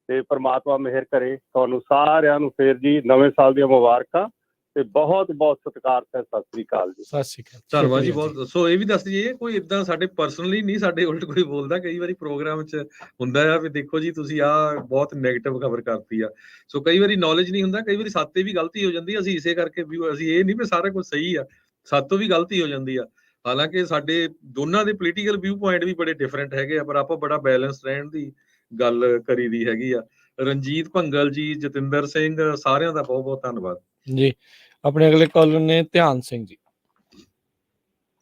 ਤੇ ਪ੍ਰਮਾਤਮਾ ਮਿਹਰ ਕਰੇ। ਤੁਹਾਨੂੰ ਸਾਰਿਆਂ ਨੂੰ ਫੇਰ ਜੀ ਨਵੇਂ ਸਾਲ ਦੀਆਂ ਮੁਬਾਰਕਾਂ, ਤੇ ਬਹੁਤ ਬਹੁਤ ਸਤਿਕਾਰ ਹੈ। ਸਤਿ ਸ੍ਰੀ ਅਕਾਲ ਜੀ। ਸਤਿ ਸ੍ਰੀ ਅਕਾਲ, ਧੰਨਵਾਦ ਜੀ ਬਹੁਤ। ਸੋ ਇਹ ਵੀ ਦੱਸ ਦਈਏ, ਕੋਈ ਇਦਾਂ ਸਾਡੇ ਪਰਸਨਲੀ ਨਹੀਂ, ਸਾਡੇ ਉਲਟ ਕੋਈ ਬੋਲਦਾ। ਕਈ ਵਾਰੀ ਪ੍ਰੋਗਰਾਮ 'ਚ ਹੁੰਦਾ ਆ ਵੀ ਦੇਖੋ ਜੀ ਤੁਸੀਂ ਆਹ ਬਹੁਤ ਨੈਗੇਟਿਵ ਖਬਰ ਕਰਤੀ ਆ। ਸੋ ਕਈ ਵਾਰੀ ਨੌਲੇਜ ਨਹੀਂ ਹੁੰਦਾ, ਕਈ ਵਾਰੀ ਸਾਤੇ ਵੀ ਗਲਤੀ ਹੋ ਜਾਂਦੀ। ਅਸੀਂ ਇਸੇ ਕਰਕੇ ਵੀ ਅਸੀਂ ਇਹ ਨਹੀਂ ਵੀ ਸਾਰਾ ਕੁਝ ਸਹੀ ਆ, ਸਾਤੋਂ ਵੀ ਗਲਤੀ ਹੋ ਜਾਂਦੀ ਆ। ਹਾਲਾਂਕਿ ਸਾਡੇ ਦੋਨਾਂ ਦੇ ਪੋਲੀਟੀਕਲ ਵਿਊ ਪੁਆਇੰਟ ਵੀ ਬੜੇ ਡਿਫਰੈਂਟ ਹੈਗੇ ਆ, ਪਰ ਆਪਾਂ ਬੜਾ ਬੈਲੈਂਸ ਰਹਿਣ ਦੀ ਗੱਲ ਕਰੀ ਦੀ ਹੈਗੀ ਆ। ਰਣਜੀਤ ਭੰਗਲ ਜੀ, ਜਤਿੰਦਰ ਸਿੰਘ, ਸਾਰਿਆਂ ਦਾ ਬਹੁਤ ਬਹੁਤ ਧੰਨਵਾਦ ਜੀ। ਆਪਣੇ ਅਗਲੇ ਕਾਲਰ ਨੇ ਧਿਆਨ ਸਿੰਘ ਜੀ।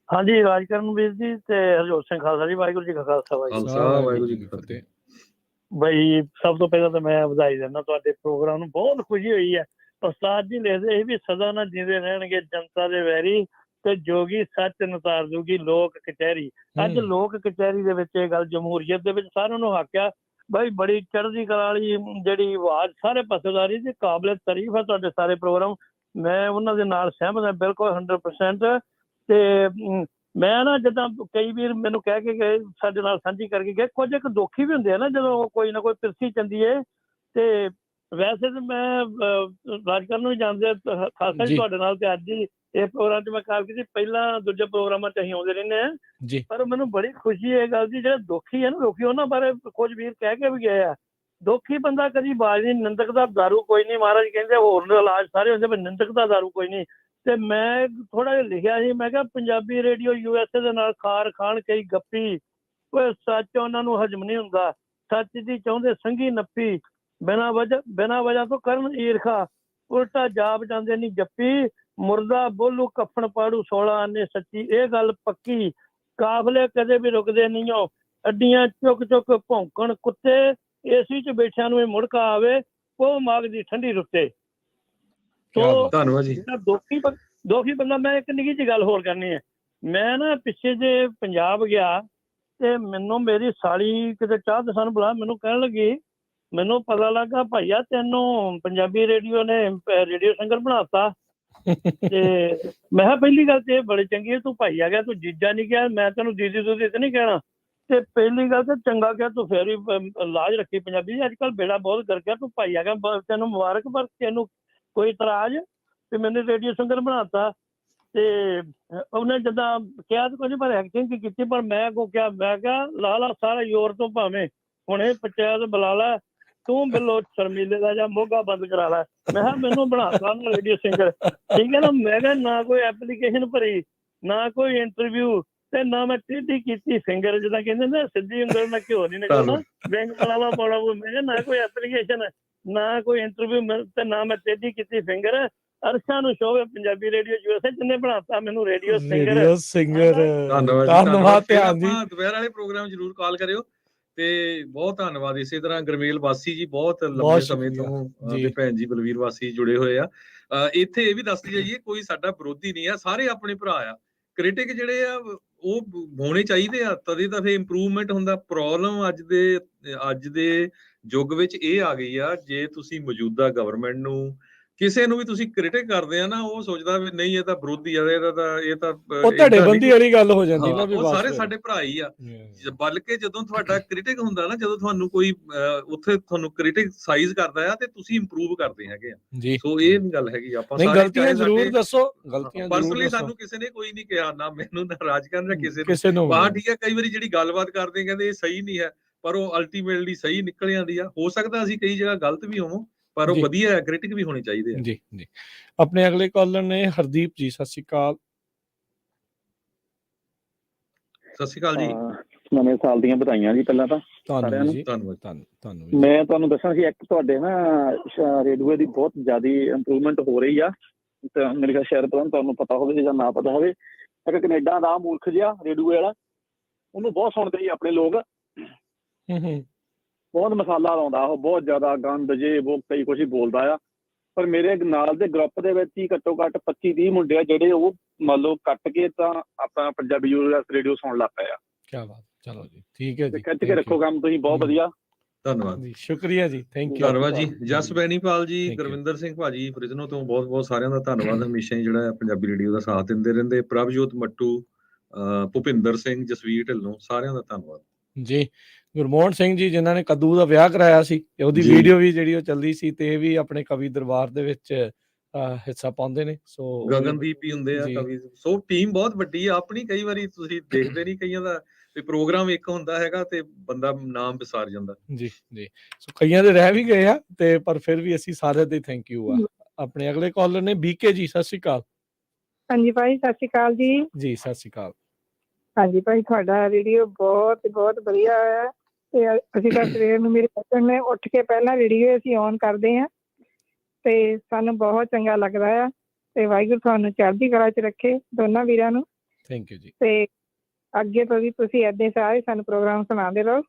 ਹਾਂਜੀ, ਰਾਜਕਰਨਵੀਰ ਜੀ ਤੇ ਹਰਜੋਤ ਸਿੰਘ ਖਾਲਸਾ ਜੀ। ਵਾਹਿਗੁਰੂ ਜੀ ਕਾ ਖਾਲਸਾ, ਵਾਹਿਗੁਰੂ ਜੀ ਕੀ ਫਤਿਹ। ਬਈ ਸਭ ਤੋਂ ਪਹਿਲਾਂ ਤਾਂ ਮੈਂ ਵਧਾਈ ਦਿੰਦਾ ਤੁਹਾਡੇ ਪ੍ਰੋਗਰਾਮ ਨੂੰ, ਬਹੁਤ ਖੁਸ਼ੀ ਹੋਈ ਹੈ। ਉਸਤਾਦ ਜੀ ਲਿਖਦੇ ਸੀ ਵੀ ਸਦਾ ਨਾ ਜਿੰਦੇ ਰਹਿਣਗੇ ਜਨਤਾ ਦੇ ਵੈਰੀ, ਤੇ ਜੋਗੀ ਸੱਚ ਨਤਾਰ ਦੂਗੀ ਲੋਕ ਕਚਹਿਰੀ। ਅੱਜ ਲੋਕ ਕਚਹਿਰੀ ਦੇ ਵਿੱਚ ਇਹ ਗੱਲ ਜਮਹੂਰੀਅਤ ਦੇ ਵਿੱਚ ਸਾਰਿਆਂ ਨੂੰ ਹਾਕਿਆ ਬਈ ਬੜੀ ਚੜ੍ਹਦੀ ਕਲਾ ਵਾਲੀ ਜਿਹੜੀ ਆਵਾਜ਼ ਸਾਰੇ ਪਾਸੇਦਾਰੀ ਦੀ ਕਾਬਲੇ ਤਾਰੀਫ ਹੈ ਤੁਹਾਡੇ ਸਾਰੇ ਪ੍ਰੋਗਰਾਮ। ਮੈਂ ਉਹਨਾਂ ਦੇ ਨਾਲ ਸਹਿਮਤ ਹਾਂ ਬਿਲਕੁਲ 100%। ਤੇ ਮੈਂ ਨਾ ਜਿੱਦਾਂ ਕਈ ਵੀਰ ਮੈਨੂੰ ਕਹਿ ਕੇ ਗਏ, ਸਾਡੇ ਨਾਲ ਸਾਂਝੀ ਕਰਕੇ ਗਏ, ਕੁਝ ਇੱਕ ਦੁੱਖੀ ਵੀ ਹੁੰਦੇ ਆ ਨਾ ਜਦੋਂ ਕੋਈ ਨਾ ਕੋਈ ਪਿਰਸੀ ਚੰਦੀ ਹੈ। ਤੇ ਵੈਸੇ ਤਾਂ ਮੈਂ ਰਾਜਕਰਨ ਨੂੰ ਵੀ ਜਾਣਦੇ ਖਾਲਸਾ ਜੀ ਤੁਹਾਡੇ ਨਾਲ, ਤੇ ਅੱਜ ਹੀ ਇਹ ਪ੍ਰੋਗਰਾਮ 'ਚ ਮੈਂ ਕਾਲ ਕੀਤੀ। ਪਹਿਲਾਂ ਦੂਜੇ ਪ੍ਰੋਗਰਾਮਾਂ 'ਚ ਅਸੀਂ ਆਉਂਦੇ ਰਹਿੰਦੇ ਹਾਂ, ਪਰ ਮੈਨੂੰ ਬੜੀ ਖੁਸ਼ੀ ਇਹ ਗੱਲ ਦੀ, ਜਿਹੜੇ ਦੁਖੀ ਹੈ ਨਾ, ਦੁਖੀ ਉਹਨਾਂ ਬਾਰੇ ਕੁਝ ਵੀਰ ਕਹਿ ਕੇ ਵੀ ਗਏ ਆ। ਦੁਖੀ ਬੰਦਾ ਕਦੀ ਬਾਜ਼ ਨਹੀਂ, ਨਿੰਦਕ ਦਾ ਦਾਰੂ ਕੋਈ ਨਹੀਂ। ਮਹਾਰਾਜ ਕਹਿੰਦੇ ਹੋਰ ਇਲਾਜ ਸਾਰੇ ਹੁੰਦੇ, ਪਰ ਨਿੰਦਕ ਦਾ ਦਾਰੂ ਕੋਈ ਨਹੀਂ। ਤੇ ਮੈਂ ਥੋੜਾ ਜਿਹਾ ਲਿਖਿਆ ਸੀ, ਮੈਂ ਕਿਹਾ ਪੰਜਾਬੀ ਰੇਡੀਓ USA ਦੇ ਨਾਲ ਖਾਰ ਖਾਣ ਕਈ ਗੱਪੀ, ਕੋਈ ਸੱਚ ਉਹਨਾਂ ਨੂੰ ਹਜਮ ਨਹੀਂ ਹੁੰਦਾ, ਸੱਚ ਦੀ ਚਾਹੁੰਦੇ ਸੰਗੀ ਨੱਪੀ, ਬਿਨਾਂ ਵਜ੍ਹਾ ਤੋਂ ਕਰਨ ਈਰਖਾ, ਉਲਟਾ ਜਾਪ ਜਾਂਦੇ ਨਹੀਂ ਜੱਪੀ, ਮੁਰਦਾ ਬੋਲੂ ਕਫਨ ਪਾੜੂ 16 ਆਨੇ ਸੱਚੀ, ਇਹ ਗੱਲ ਪੱਕੀ, ਕਾਫਲੇ ਕਦੇ ਵੀ ਰੁਕਦੇ ਨਹੀਂ ਹੋ, ਅੱਡੀਆਂ ਚੁੱਕ ਚੁੱਕ ਭੌਂਕਣ ਕੁੱਤੇ, ਏਸੀ 'ਚ ਬੈਠਿਆਂ ਨੂੰ ਇਹ ਮੁੜਕਾ ਆਵੇ, ਉਹ ਮਾਗ ਦੀ ਠੰਡੀ ਰੁੱਤੇ। ਧੰਨਵਾਦ ਜੀ। ਦੁਖੀ ਬੰਦਾ। ਮੈਂ ਇੱਕ ਨਿੱਕੀ ਜਿਹੀ ਗੱਲ ਹੋਰ ਕਰਨੀ ਹੈ। ਮੈਂ ਨਾ ਪਿੱਛੇ ਜੇ ਪੰਜਾਬ ਗਿਆ, ਤੇ ਮੈਨੂੰ ਮੇਰੀ ਸਾਲੀ ਕਿਤੇ ਚਾਹ ਤੇ ਸਾਨੂੰ ਬੁਲਾ, ਮੈਨੂੰ ਕਹਿਣ ਲੱਗੀ, ਮੈਨੂੰ ਪਤਾ ਲੱਗਾ ਭਾਈਆ ਤੈਨੂੰ ਪੰਜਾਬੀ ਰੇਡੀਓ ਨੇ ਰੇਡੀਓ ਸਿੰਗਰ ਬਣਾਤਾ। ਤੇ ਮੈਂ ਕਿਹਾ ਪਹਿਲੀ ਗੱਲ ਤੇ ਇਹ ਬੜੀ ਚੰਗੀ ਹੈ, ਤੂੰ ਭਾਈ ਆ ਗਿਆ, ਤੂੰ ਜੀਜਾ ਨਹੀਂ ਕਿਹਾ, ਮੈਂ ਤੈਨੂੰ ਦੀਦੀ ਦੂਦੀ ਤੇ ਨਹੀਂ ਕਹਿਣਾ। ਤੇ ਪਹਿਲੀ ਗੱਲ ਤੇ ਚੰਗਾ ਕਿਹਾ, ਤੂੰ ਫਿਰ ਵੀ ਲਾਜ ਰੱਖੀ ਪੰਜਾਬੀ। ਅੱਜ ਕੱਲ੍ਹ ਬੇੜਾ ਬਹੁਤ ਕਰ ਗਿਆ, ਤੂੰ ਭਾਈ ਆ ਗਿਆ, ਤੈਨੂੰ ਮੁਬਾਰਕ, ਪਰ ਤੈਨੂੰ ਕੋਈ ਇਤਰਾਜ਼ ਤੇ ਮੈਨੂੰ ਰੇਡੀਓ ਸਿੰਗਰ ਬਣਾਤਾ। ਤੇ ਉਹਨੇ ਜਿੱਦਾਂ ਕਿਹਾ ਤਾਂ ਕੁਝ, ਪਰ ਐਕਟਿੰਗ ਕੀਤੀ। ਪਰ ਮੈਂ ਕੋ ਕਿਹਾ, ਮੈਂ ਕਿਹਾ ਲਾ ਲਾ ਸਾਰਾ ਜ਼ੋਰ ਤੋਂ, ਭਾਵੇਂ ਹੁਣੇ ਪੰਚਾਇਤ ਬੁਲਾ ਲੈ, ਤੂੰ ਬਿੱਲੋ ਸ਼ਰਮੀਲੇ ਦਾ ਜਾਂ ਮੋਗਾ ਬੰਦ ਕਰਾ ਲੈ। ਮੈਂ ਕਿਹਾ ਮੈਨੂੰ ਬਣਾਤਾ ਨਾ ਰੇਡੀਓ ਸਿੰਗਰ, ਠੀਕ ਹੈ ਨਾ। ਮੈਂ ਕਿਹਾ ਨਾ ਕੋਈ ਐਪਲੀਕੇਸ਼ਨ ਭਰੀ, ਨਾ ਕੋਈ ਇੰਟਰਵਿਊ, ਤੇ ਨਾ ਮੈਂ ਟੇਢੀ ਕੀਤੀ ਫਿੰਗਰ, ਜਿੱਦਾਂ ਕਹਿੰਦੇ ਨਾ ਸਿੱਧੀ ਉਂਗਲ ਨਾਲ ਘਿਓ ਨਹੀਂ ਨਿਕਲਣਾ, ਬੈਂਕ ਵਾਲਾ ਪਾਉਣਾ। ਮੈਂ ਕਿਹਾ ਨਾ ਕੋਈ ਐਪਲੀਕੇਸ਼ਨ, ਨਾ ਕੋਈ ਇੰਟਰਵਿਊ, ਤੇ ਨਾ ਮੈਂ ਟੇਢੀ ਕੀਤੀ ਫਿੰਗਰ। ਅਰਸ਼ਾਂ ਨੂੰ ਸ਼ੋਅ ਪੰਜਾਬੀ ਰੇਡੀਓ USA ਜਿਹਨੇ ਬਣਾਤਾ ਮੈਨੂੰ ਰੇਡੀਓ ਸਿੰਗਰ। ਧੰਨਵਾਦ ਧਿਆਨ ਜੀ। ਦੁਪਹਿਰ ਵਾਲੇ ਪ੍ਰੋਗਰਾਮ ਜ਼ਰੂਰ ਕਾਲ ਕਰਿਓ। ਤੇ ਬਹੁਤ ਧੰਨਵਾਦ। ਇਸੇ ਤਰ੍ਹਾਂ ਗੁਰਮੇਲ ਵਾਸੀ ਜੀ ਬਹੁਤ ਲੰਬੇ ਸਮੇਂ ਤੋਂ ਭੈਣ ਜੀ ਬਲਵੀਰ ਵਾਸੀ ਜੁੜੇ ਹੋਏ ਆ। ਇੱਥੇ ਇਹ ਵੀ ਦੱਸਦੀ ਜਾਈਏ, ਕੋਈ ਸਾਡਾ ਵਿਰੋਧੀ ਨਹੀਂ ਆ, ਸਾਰੇ ਆਪਣੇ ਭਰਾ ਆ। ਕ੍ਰਿਟਿਕ ਜਿਹੜੇ ਆ ਉਹ ਹੋਣੇ ਚਾਹੀਦੇ ਆ, ਤਦੇ ਤਾਂ ਫਿਰ ਇੰਪਰੂਵਮੈਂਟ ਹੁੰਦਾ। ਪ੍ਰੋਬਲਮ ਅੱਜ ਦੇ ਯੁੱਗ ਵਿੱਚ ਇਹ ਆ ਗਈ ਆ, ਜੇ ਤੁਸੀਂ ਮੌਜੂਦਾ ਗਵਰਨਮੈਂਟ ਨੂੰ ਕਿਸੇ ਨੂੰ ਵੀ ਤੁਸੀਂ ਕ੍ਰਿਟਿਕ ਕਰਦੇ ਆ ਨਾ, ਉਹ ਸੋਚਦਾ ਵੀ ਨਹੀਂ ਇਹ ਤਾਂ ਵਿਰੋਧੀ ਆ, ਇਹ ਤਾਂ ਉਹ ਧੜੇਬੰਦੀ ਵਾਲੀ ਗੱਲ ਹੋ ਜਾਂਦੀ ਨਾ। ਉਹ ਸਾਰੇ ਸਾਡੇ ਭਰਾ ਹੀ ਆ। ਬਲਕਿ ਜਦੋਂ ਤੁਹਾਡਾ ਕ੍ਰਿਟਿਕ ਹੁੰਦਾ ਨਾ, ਜਦੋਂ ਤੁਹਾਨੂੰ ਕੋਈ ਉੱਥੇ ਤੁਹਾਨੂੰ ਕ੍ਰਿਟਿਸਾਈਜ਼ ਕਰਦਾ ਆ, ਤੇ ਤੁਸੀਂ ਇੰਪਰੂਵ ਕਰਦੇ ਹੈਗੇ ਆ। ਸੋ ਇਹ ਗੱਲ ਹੈਗੀ, ਆਪਾਂ ਸਾਰੇ ਗਲਤੀਆਂ ਜ਼ਰੂਰ ਦੱਸੋ, ਗਲਤੀਆਂ ਪਰਸਨਲੀ ਸਾਨੂੰ ਕਿਸੇ ਨੇ ਕੋਈ ਨਹੀਂ ਕਿਹਾ, ਨਾ ਮੈਨੂੰ, ਨਾ ਰਾਜਕਰਨ, ਜਾਂ ਕਿਸੇ ਨੂੰ। ਹਾਂ ਠੀਕ ਹੈ, ਕਈ ਵਾਰੀ ਜਿਹੜੀ ਗੱਲਬਾਤ ਕਰਦੇ ਕਹਿੰਦੇ ਇਹ ਸਹੀ ਨਹੀਂ ਹੈ, ਪਰ ਉਹ ਅਲਟੀਮੇਟਲੀ ਸਹੀ ਨਿਕਲ ਜਾਂਦੀ ਆ। ਹੋ ਸਕਦਾ ਅਸੀਂ ਕਈ ਜਗ੍ਹਾ ਗਲਤ ਵੀ ਹੋਵਾਂ, ਪਰ ਉਹ ਵਧੀਆ ਹੈ, ਕ੍ਰਿਟਿਕ ਵੀ ਹੋਣੇ ਚਾਹੀਦੇ ਆ। ਜੀ ਜੀ। ਆਪਣੇ ਅਗਲੇ ਕਾਲਰ ਨੇ ਹਰਦੀਪ ਜੀ। ਸਤਿ ਸ਼੍ਰੀ ਅਕਾਲ। ਸਤਿ ਸ਼੍ਰੀ ਅਕਾਲ ਜੀ। ਨਵੇਂ ਸਾਲ ਦੀਆਂ ਵਧਾਈਆਂ ਜੀ ਪਹਿਲਾਂ ਤਾਂ ਸਾਰਿਆਂ ਨੂੰ। ਧੰਨਵਾਦ। ਮੈਂ ਤੁਹਾਨੂੰ ਦੱਸਣਾ ਸੀ, ਇੱਕ ਤੁਹਾਡੇ ਨਾ ਰੇਡੀਓ ਦੀ ਬਹੁਤ ਜ਼ਿਆਦਾ ਇੰਪਰੂਵਮੈਂਟ ਹੋ ਰਹੀ ਆ। ਤੇ ਮੇਰੇ ਖਿਆਲ ਸ਼ਾਇਦ ਤੁਹਾਨੂੰ ਪਤਾ ਹੋਵੇ ਜਾਂ ਨਾ ਪਤਾ ਹੋਵੇ, ਇੱਕ ਕੈਨੇਡਾ ਦਾ ਮੂਰਖ ਜਿਹਾ ਰੇਡੀਓ ਵਾਲਾ, ਉਹਨੂੰ ਬਹੁਤ ਸੁਣਦੇ ਜੀ ਆਪਣੇ ਲੋਕ। ਬਹੁਤ ਮਸਾਲਾ ਲਾਉਂਦਾ ਉਹ, ਬਹੁਤ ਜ਼ਿਆਦਾ ਗੰਦ ਜੇ ਉਹ ਕਈ ਕੁਛ ਹੀ ਬੋਲਦਾ ਆ। ਪਰ ਮੇਰੇ ਨਾਲ ਦੇ ਗਰੁੱਪ ਦੇ ਵਿੱਚ ਹੀ ਘੱਟੋ ਘੱਟ 25-30 ਮੁੰਡੇ ਆ ਜਿਹੜੇ ਉਹ ਮੰਨ ਲਓ ਕੱਟ ਕੇ ਤਾਂ ਆਪਣਾ ਪੰਜਾਬੀ ਰੇਡੀਓ ਸੁਣਨ ਲੱਗ ਪਏ ਆ। ਕੀ ਬਾਤ। ਚਲੋ ਜੀ, ਠੀਕ ਹੈ ਜੀ। ਖਿੱਚ ਕੇ ਰੱਖੋ ਕੰਮ ਤੁਸੀਂ, ਬਹੁਤ ਵਧੀਆ। ਧੰਨਵਾਦ ਜੀ, ਸ਼ੁਕਰੀਆ ਜੀ, ਥੈਂਕ ਯੂ। ਧੰਨਵਾਦ ਜੀ। ਜਸ ਬੈਨੀਪਾਲ ਜੀ, ਗੁਰਵਿੰਦਰ ਸਿੰਘ ਭਾਜੀ ਫਰਿਜ਼ਨੋ ਤੋਂ ਬਹੁਤ ਸਾਰਿਆਂ ਦਾ ਧੰਨਵਾਦ। ਹਮੇਸ਼ਾ ਹੀ ਜਿਹੜਾ ਪੰਜਾਬੀ ਰੇਡੀਓ ਦਾ ਸਾਥ ਦਿੰਦੇ ਰਹਿੰਦੇ। ਪ੍ਰਭਜੋਤ ਮੱਟੂ, ਭੁਪਿੰਦਰ ਸਿੰਘ, ਜਸਵੀਰ ਢਿੱਲੋਂ, ਸਾਰਿਆਂ ਦਾ ਧੰਨਵਾਦ ਜੀ। ਗੁਰਮੋਹਨ ਸਿੰਘ ਜੀ ਜਿਨ੍ਹਾਂ ਨੇ ਕੱਦੂ ਦਾ ਵਿਆਹ ਕਰਾਇਆ ਸੀ, ਉਹਦੀ ਜੀ। ਵੀਡੀਓ ਵੀ ਜਿਹੜੀ ਉਹ ਚੱਲਦੀ ਸੀ, ਤੇ ਇਹ ਵੀ ਆਪਣੇ ਕਵੀ ਦਰਬਾਰ ਦੇ ਵਿੱਚ ਹਿੱਸਾ ਪਾਉਂਦੇ ਨੇ। ਸੋ ਗਗਨਦੀਪ ਵੀ ਹੁੰਦੇ ਆ ਕਵੀ। ਸੋ ਟੀਮ ਬਹੁਤ ਵੱਡੀ ਆ ਆਪਣੀ। ਕਈ ਵਾਰੀ ਤੁਸੀਂ ਦੇਖਦੇ ਨਹੀਂ, ਕਈਆਂ ਦਾ ਪ੍ਰੋਗਰਾਮ ਇੱਕ ਹੁੰਦਾ ਹੈਗਾ ਤੇ ਬੰਦਾ ਨਾਮ ਵਿਸਾਰ ਜਾਂਦਾ। ਜੀ ਜੀ, ਸੋ ਕਈਆਂ ਦੇ ਰਹਿ ਵੀ ਗਏ ਆ, ਤੇ ਪਰ ਫਿਰ ਵੀ ਅਸੀਂ ਸਾਰਿਆਂ ਦੇ ਥੈਂਕ ਯੂ ਆ। ਆਪਣੇ ਅਗਲੇ ਕਾਲਰ ਨੇ ਬੀਕੇ ਜੀ, ਸਤਿ ਸ਼੍ਰੀ ਅਕਾਲ। ਹਾਂਜੀ ਭਾਈ, ਸਤਿ ਸ਼੍ਰੀ ਅਕਾਲ ਜੀ। ਜੀ ਸਤਿ ਸ਼੍ਰੀ ਅਕਾਲ। ਹਾਂਜੀ ਭਾਈ, ਤੁਹਾਡਾ ਰੇਡੀਓ ਬਹੁਤ ਵਧੀਆ ਹੈ, ਤੇ ਅਸੀਂ ਤਾਂ ਸਵੇਰ ਨੂੰ ਮੇਰੇ ਬੱਚੇ ਨੇ ਉੱਠ ਕੇ ਪਹਿਲਾਂ ਰੇਡੀਓ ਅਸੀਂ ਔਨ ਕਰਦੇ ਹਾਂ, ਤੇ ਸਾਨੂੰ ਬਹੁਤ ਚੰਗਾ ਲੱਗਦਾ ਆ। ਤੇ ਵਾਹਿਗੁਰੂ ਤੁਹਾਨੂੰ ਚੜ੍ਹਦੀ ਕਲਾ 'ਚ ਰੱਖੇ ਦੋਨਾਂ ਵੀਰਾਂ ਨੂੰ। ਥੈਂਕ ਯੂ ਜੀ। ਤੇ ਅੱਗੇ ਤੋਂ ਵੀ ਤੁਸੀਂ ਏਦਾਂ ਸਾਰੇ ਸਾਨੂੰ ਪ੍ਰੋਗਰਾਮ ਸੁਣਾਉਂਦੇ ਰਹੋ,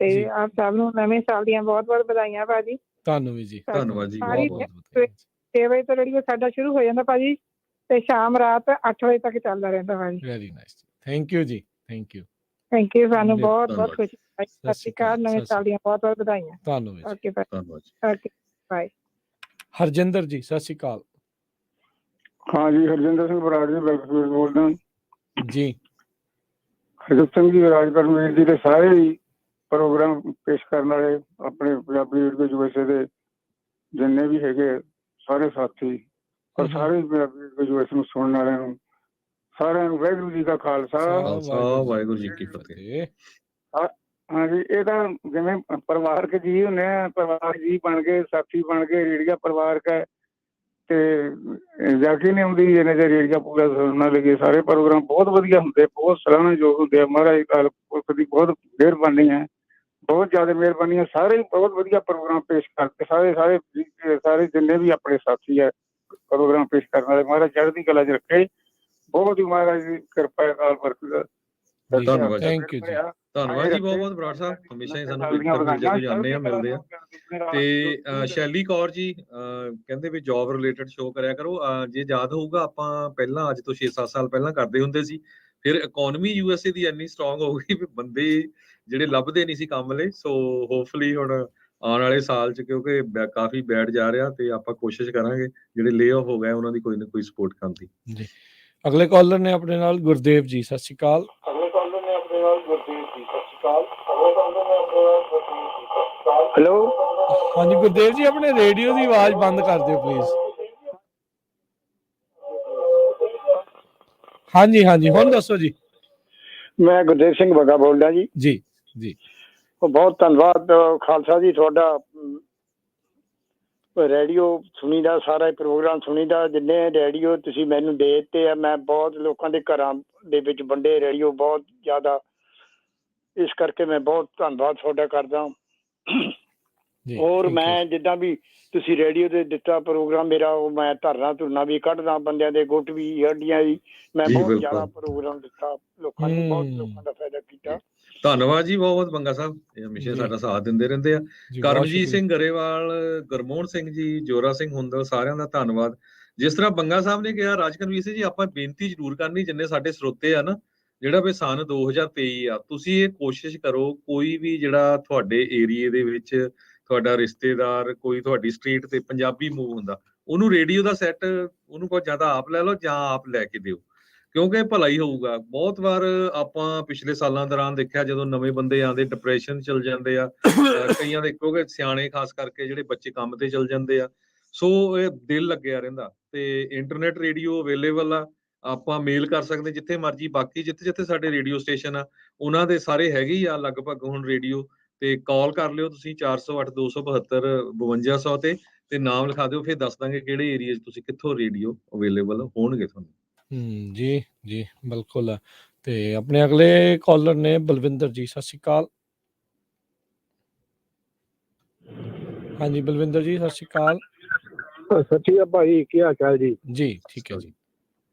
ਤੇ ਆਪ ਸਭ ਨੂੰ ਨਵੇਂ ਸਾਲ ਦੀਆਂ ਬਹੁਤ ਵਧਾਈਆਂ ਭਾਜੀ। ਤੁਹਾਨੂੰ ਵੀ ਜੀ, ਧੰਨਵਾਦ ਜੀ। 6 ਵਜੇ ਤੋਂ ਰੇਡੀਓ ਸਾਡਾ ਸ਼ੁਰੂ ਹੋ ਜਾਂਦਾ ਭਾਜੀ, ਤੇ ਸ਼ਾਮ ਰਾਤ 8 ਵਜੇ ਤੱਕ ਚੱਲਦਾ ਰਹਿੰਦਾ ਭਾਜੀ। ਵੈਰੀ ਨਾਈਸ, ਥੈਂਕ ਯੂ ਜੀ, ਥੈਂਕ ਯੂ। ਥੈਂਕ ਯੂ, ਸਾਨੂੰ ਬਹੁਤ ਖੁਸ਼ੀ। ਸਤਿ ਸ਼੍ਰੀ ਅਕਾਲ, ਨਵੇਂ ਸਾਲ ਦੀਆਂ ਬਹੁਤ ਵਧਾਈਆਂ। ਤੁਹਾਨੂੰ ਵੀ। Okay bye. Okay bye. Harjinder ji, Sat ਸ਼੍ਰੀ ਅਕਾਲ। ਹਾਂ ਜੀ, ਹਰਜਿੰਦਰ ਸਿੰਘ ਬਰਾੜ ਜੀ ਬੈਕਸਪੀਡ ਬੋਲਦਾ ਜੀ। ਹਰਜਿੰਦਰ ਸਿੰਘ ਜੀ, ਰਾਜਪੁਰ ਵੀਰ ਜੀ ਦੇ ਸਾਰੇ ਹੀ ਪ੍ਰੋਗਰਾਮ ਪੇਸ਼ ਕਰਨ ਵਾਲੇ ਆਪਣੇ ਪੰਜਾਬੀ ਰੇਡੀਓ ਯੂਐਸਏ ਦੇ ਜਿੰਨੇ ਵੀ ਹੈਗੇ ਸਾਰੇ ਸਾਥੀ, ਔਰ ਸਾਰੇ ਪੰਜਾਬੀ ਰੇਡੀਓ ਯੂਐਸਏ ਨੂੰ ਸੁਣਨ ਵਾਲਿਆਂ ਨੂੰ ਸਾਰਿਆਂ ਨੂੰ ਵਾਹਿਗੁਰੂ ਜੀ ਦਾ ਖਾਲਸਾ, ਵਾਹਿਗੁਰੂ ਜੀ ਕੀ ਫਤਿਹ। ਹਾਂਜੀ, ਇਹ ਤਾਂ ਜਿਵੇਂ ਪਰਿਵਾਰਕ ਜੀ ਹੁੰਦੇ ਆ, ਪਰਿਵਾਰ ਜੀ ਬਣ ਕੇ, ਸਾਥੀ ਬਣ ਕੇ, ਰੇਡੀਓ ਪਰਿਵਾਰਕ ਹੈ, ਤੇ ਜਾਕੀ ਨਹੀਂ ਆਉਂਦੀ ਇਹਨੇ ਜੇ ਰੇਡੀਓ ਪੂਰਾ ਸੁਣਨ ਲੱਗੇ। ਸਾਰੇ ਪ੍ਰੋਗਰਾਮ ਬਹੁਤ ਵਧੀਆ ਹੁੰਦੇ, ਬਹੁਤ ਸਰਾਹਣਯੋਗ ਹੁੰਦੇ ਆ। ਮਹਾਰਾਜ ਦੀ ਬਹੁਤ ਮਿਹਰਬਾਨੀ ਹੈ, ਬਹੁਤ ਜ਼ਿਆਦਾ ਮਿਹਰਬਾਨੀ ਹੈ। ਸਾਰੇ ਬਹੁਤ ਵਧੀਆ ਪ੍ਰੋਗਰਾਮ ਪੇਸ਼ ਕਰਕੇ ਸਾਰੇ ਜਿੰਨੇ ਵੀ ਆਪਣੇ ਸਾਥੀ ਹੈ ਪ੍ਰੋਗਰਾਮ ਪੇਸ਼ ਕਰਨ ਵਾਲੇ, ਮਹਾਰਾਜ ਚੜ੍ਹਦੀ ਕਲਾ 'ਚ ਰੱਖੇ। ਬਹੁਤ ਹੀ ਮਹਾਰਾਜ ਦੀ ਕਿਰਪਾ ਹੈ, ਅਕਾਲ ਪੁਰਖ ਦਾ। ਧੰਨਵਾਦ, ਥੈਂਕ ਯੂ ਜੀ। ਧੰਨਵਾਦ ਜੀ ਬਹੁਤ ਬਰਾੜ ਸਾਹਿਬ, ਹਮੇਸ਼ਾ ਹੀ ਸਾਨੂੰ ਜਦੋਂ ਜਾਂਦੇ ਆ ਮਿਲਦੇ ਆ। ਤੇ ਸ਼ੈਲੀ ਕੌਰ ਜੀ ਕਹਿੰਦੇ ਵੀ ਜੌਬ ਰਿਲੇਟਡ ਸ਼ੋਅ ਕਰਿਆ ਕਰੋ। ਜੇ ਯਾਦ ਹੋਊਗਾ ਆਪਾਂ ਪਹਿਲਾਂ ਅੱਜ ਤੋਂ 6-7 ਸਾਲ ਪਹਿਲਾਂ ਕਰਦੇ ਹੁੰਦੇ ਸੀ, ਫਿਰ ਇਕਨੋਮੀ ਯੂਐਸਏ ਦੀ ਇੰਨੀ ਸਟਰੋਂਗ ਹੋ ਗਈ ਵੀ ਬੰਦੇ ਜਿਹੜੇ ਲੱਭਦੇ ਨਹੀਂ ਸੀ ਕੰਮ ਲਈ। ਸੋ ਹੋਪਫੁਲੀ ਹੁਣ ਆਉਣ ਵਾਲੇ ਸਾਲ 'ਚ, ਕਿਉਂਕਿ ਕਾਫੀ ਬੈਠ ਜਾ ਰਿਹਾ, ਤੇ ਆਪਾਂ ਕੋਸ਼ਿਸ਼ ਕਰਾਂਗੇ ਜਿਹੜੇ ਲੇ ਆਫ ਹੋ ਗਏ ਉਹਨਾਂ ਦੀ ਕੋਈ ਨਾ ਕੋਈ ਸਪੋਰਟ ਕਰਨ ਦੀ। ਜੀ, ਅਗਲੇ ਕਾਲਰ ਨੇ ਆਪਣੇ ਨਾਲ ਗੁਰਦੇਵ ਜੀ, ਸਤਿ ਸ਼੍ਰੀ ਅਕਾਲ। ਹੈਲੋ, ਹਾਂਜੀ ਗੁਰਦੇਵ ਜੀ, ਆਪਣੇ ਰੇਡੀਓ ਦੀ ਆਵਾਜ਼ ਬੰਦ ਕਰ ਦਿਓ ਪਲੀਜ਼। ਹਾਂਜੀ ਹਾਂਜੀ, ਹੁਣ ਦੱਸੋ ਜੀ। ਮੈਂ ਗੁਰਦੇਵ ਸਿੰਘ ਬੱਗਾ ਬੋਲਦਾ ਜੀ। ਜੀ ਜੀ, ਬਹੁਤ ਧੰਨਵਾਦ ਖਾਲਸਾ ਜੀ ਤੁਹਾਡਾ। ਰੇਡੀਓ ਸੁਣੀਦਾ, ਸਾਰਾ ਪ੍ਰੋਗਰਾਮ ਸੁਣੀਦਾ, ਜਿੰਨੇ ਰੇਡੀਓ ਤੁਸੀਂ ਮੈਨੂੰ ਦੇ ਦਿੱਤੇ ਆ, ਮੈਂ ਬਹੁਤ ਲੋਕਾਂ ਦੇ ਘਰਾਂ ਦੇ ਵਿੱਚ ਵੰਡੇ ਰੇਡੀਓ ਬਹੁਤ ਜ਼ਿਆਦਾ। ਇਸ ਕਰਕੇ ਮੈਂ ਬਹੁਤ ਧੰਨਵਾਦ ਤੁਹਾਡਾ ਕਰਦਾ। ਹੋਰ ਮੈਂ ਜਿੱਦਾਂ ਵੀ ਤੁਸੀਂ ਰੇਡੀਓ ਤੇ ਦਿੱਤਾ ਪ੍ਰੋਗਰਾਮ ਮੇਰਾ, ਉਹ ਮੈਂ ਧਰਨਾ ਵੀ ਕੱਢਦਾ, ਬੰਦਿਆਂ ਦੇ ਗੁੱਟ ਵੀ, ਹੱਡੀਆਂ ਵੀ, ਮੈਂ ਬਹੁਤ ਜ਼ਿਆਦਾ ਪ੍ਰੋਗਰਾਮ ਦਿੱਤਾ ਲੋਕਾਂ ਨੂੰ, ਬਹੁਤ ਲੋਕਾਂ ਦਾ ਫਾਇਦਾ ਕੀਤਾ। ਧੰਨਵਾਦ ਜੀ ਬਹੁਤ ਬੰਗਾ ਸਾਹਿਬ, ਇਹ ਹਮੇਸ਼ਾ ਸਾਡਾ ਸਾਥ ਦਿੰਦੇ ਰਹਿੰਦੇ ਆ। ਕਰਮਜੀਤ ਸਿੰਘ ਗਰੇਵਾਲ, ਗੁਰਮੋਹਨ ਸਿੰਘ ਜੀ, ਜੋਰਾ ਸਿੰਘ ਹੁੰਦਲ, ਸਾਰਿਆਂ ਦਾ ਧੰਨਵਾਦ। ਜਿਸ ਤਰ੍ਹਾਂ ਬੰਗਾ ਸਾਹਿਬ ਨੇ ਕਿਹਾ, ਰਾਜਕਨਵੀਰ ਸਿੰਘ ਜੀ, ਆਪਾਂ ਬੇਨਤੀ ਜ਼ਰੂਰ ਕਰਨੀ ਜਿੰਨੇ ਸਾਡੇ ਸਰੋਤੇ ਆ ਨਾ, ਜਿਹੜਾ ਵੀ ਸਨ 2023 ਆ, ਤੁਸੀਂ ਇਹ ਕੋਸ਼ਿਸ਼ ਕਰੋ ਕੋਈ ਵੀ ਜਿਹੜਾ ਤੁਹਾਡੇ ਏਰੀਏ ਦੇ ਵਿੱਚ ਤੁਹਾਡਾ ਰਿਸ਼ਤੇਦਾਰ, ਕੋਈ ਤੁਹਾਡੀ ਸਟਰੀਟ ਤੇ ਪੰਜਾਬੀ ਮੂਵ ਹੁੰਦਾ, ਉਹਨੂੰ ਰੇਡੀਓ ਦਾ ਸੈੱਟ ਉਹਨੂੰ ਕੋਈ ਜ਼ਿਆਦਾ ਆਪ ਲੈ ਲਓ ਜਾਂ ਆਪ ਲੈ ਕੇ ਦਿਓ, ਕਿਉਂਕਿ ਭਲਾ ਹੀ ਹੋਊਗਾ। ਬਹੁਤ ਵਾਰ ਆਪਾਂ ਪਿਛਲੇ ਸਾਲਾਂ ਦੌਰਾਨ ਦੇਖਿਆ, ਜਦੋਂ ਨਵੇਂ ਬੰਦੇ ਆਉਂਦੇ ਡਿਪਰੈਸ਼ਨ ਚਲ ਜਾਂਦੇ ਆ ਕਈਆਂ ਦੇ, ਕਿਉਂਕਿ ਸਿਆਣੇ ਖਾਸ ਕਰਕੇ ਜਿਹੜੇ ਬੱਚੇ ਕੰਮ ਤੇ ਚਲ ਜਾਂਦੇ ਆ। ਸੋ ਇਹ ਦਿਲ ਲੱਗਿਆ ਰਹਿੰਦਾ, ਤੇ ਇੰਟਰਨੈਟ ਰੇਡੀਓ ਅਵੇਲੇਬਲ ਆ, ਆਪਾਂ ਮੇਲ ਕਰ ਸਕਦੇ ਜਿੱਥੇ ਮਰਜੀ। ਬਾਕੀ ਜਿੱਥੇ ਸਾਡੇ ਰੇਡੀਓ ਸਟੇਸ਼ਨ ਆ ਉਹਨਾਂ ਦੇ ਸਾਰੇ ਹੈਗੇ ਹੀ ਆ ਲਗਭਗ ਹੁਣ ਰੇਡੀਓ, ਤੇ ਕਾਲ ਕਰ ਲਿਓ ਤੁਸੀਂ 408 272 5200 ਤੇ ਨਾਮ ਲਿਖਾ ਦਿਓ, ਫਿਰ ਦੱਸ ਦਾਂਗੇ ਕਿਹੜੇ ਏਰੀਏ 'ਚ ਤੁਸੀਂ ਕਿੱਥੋਂ ਰੇਡੀਓ ਅਵੇਲੇਬਲ ਹੋਣਗੇ ਤੁਹਾਨੂੰ। ਜੀ ਜੀ ਬਿਲਕੁਲ। ਤੇ ਆਪਣੇ ਅਗਲੇ ਕਾਲਰ ਨੇ ਬਲਵਿੰਦਰ ਜੀ, ਸਤਿ ਸ਼੍ਰੀ ਅਕਾਲ। ਹਾਂਜੀ ਬਲਵਿੰਦਰ ਜੀ, ਸਤਿ ਸ਼੍ਰੀ ਅਕਾਲ। ਸਤਿ ਸ਼੍ਰੀ ਅਕਾਲ ਭਾਈ, ਕੀ ਹਾਲ ਚਾਲ ਜੀ? ਜੀ ਠੀਕ ਹੈ ਜੀ।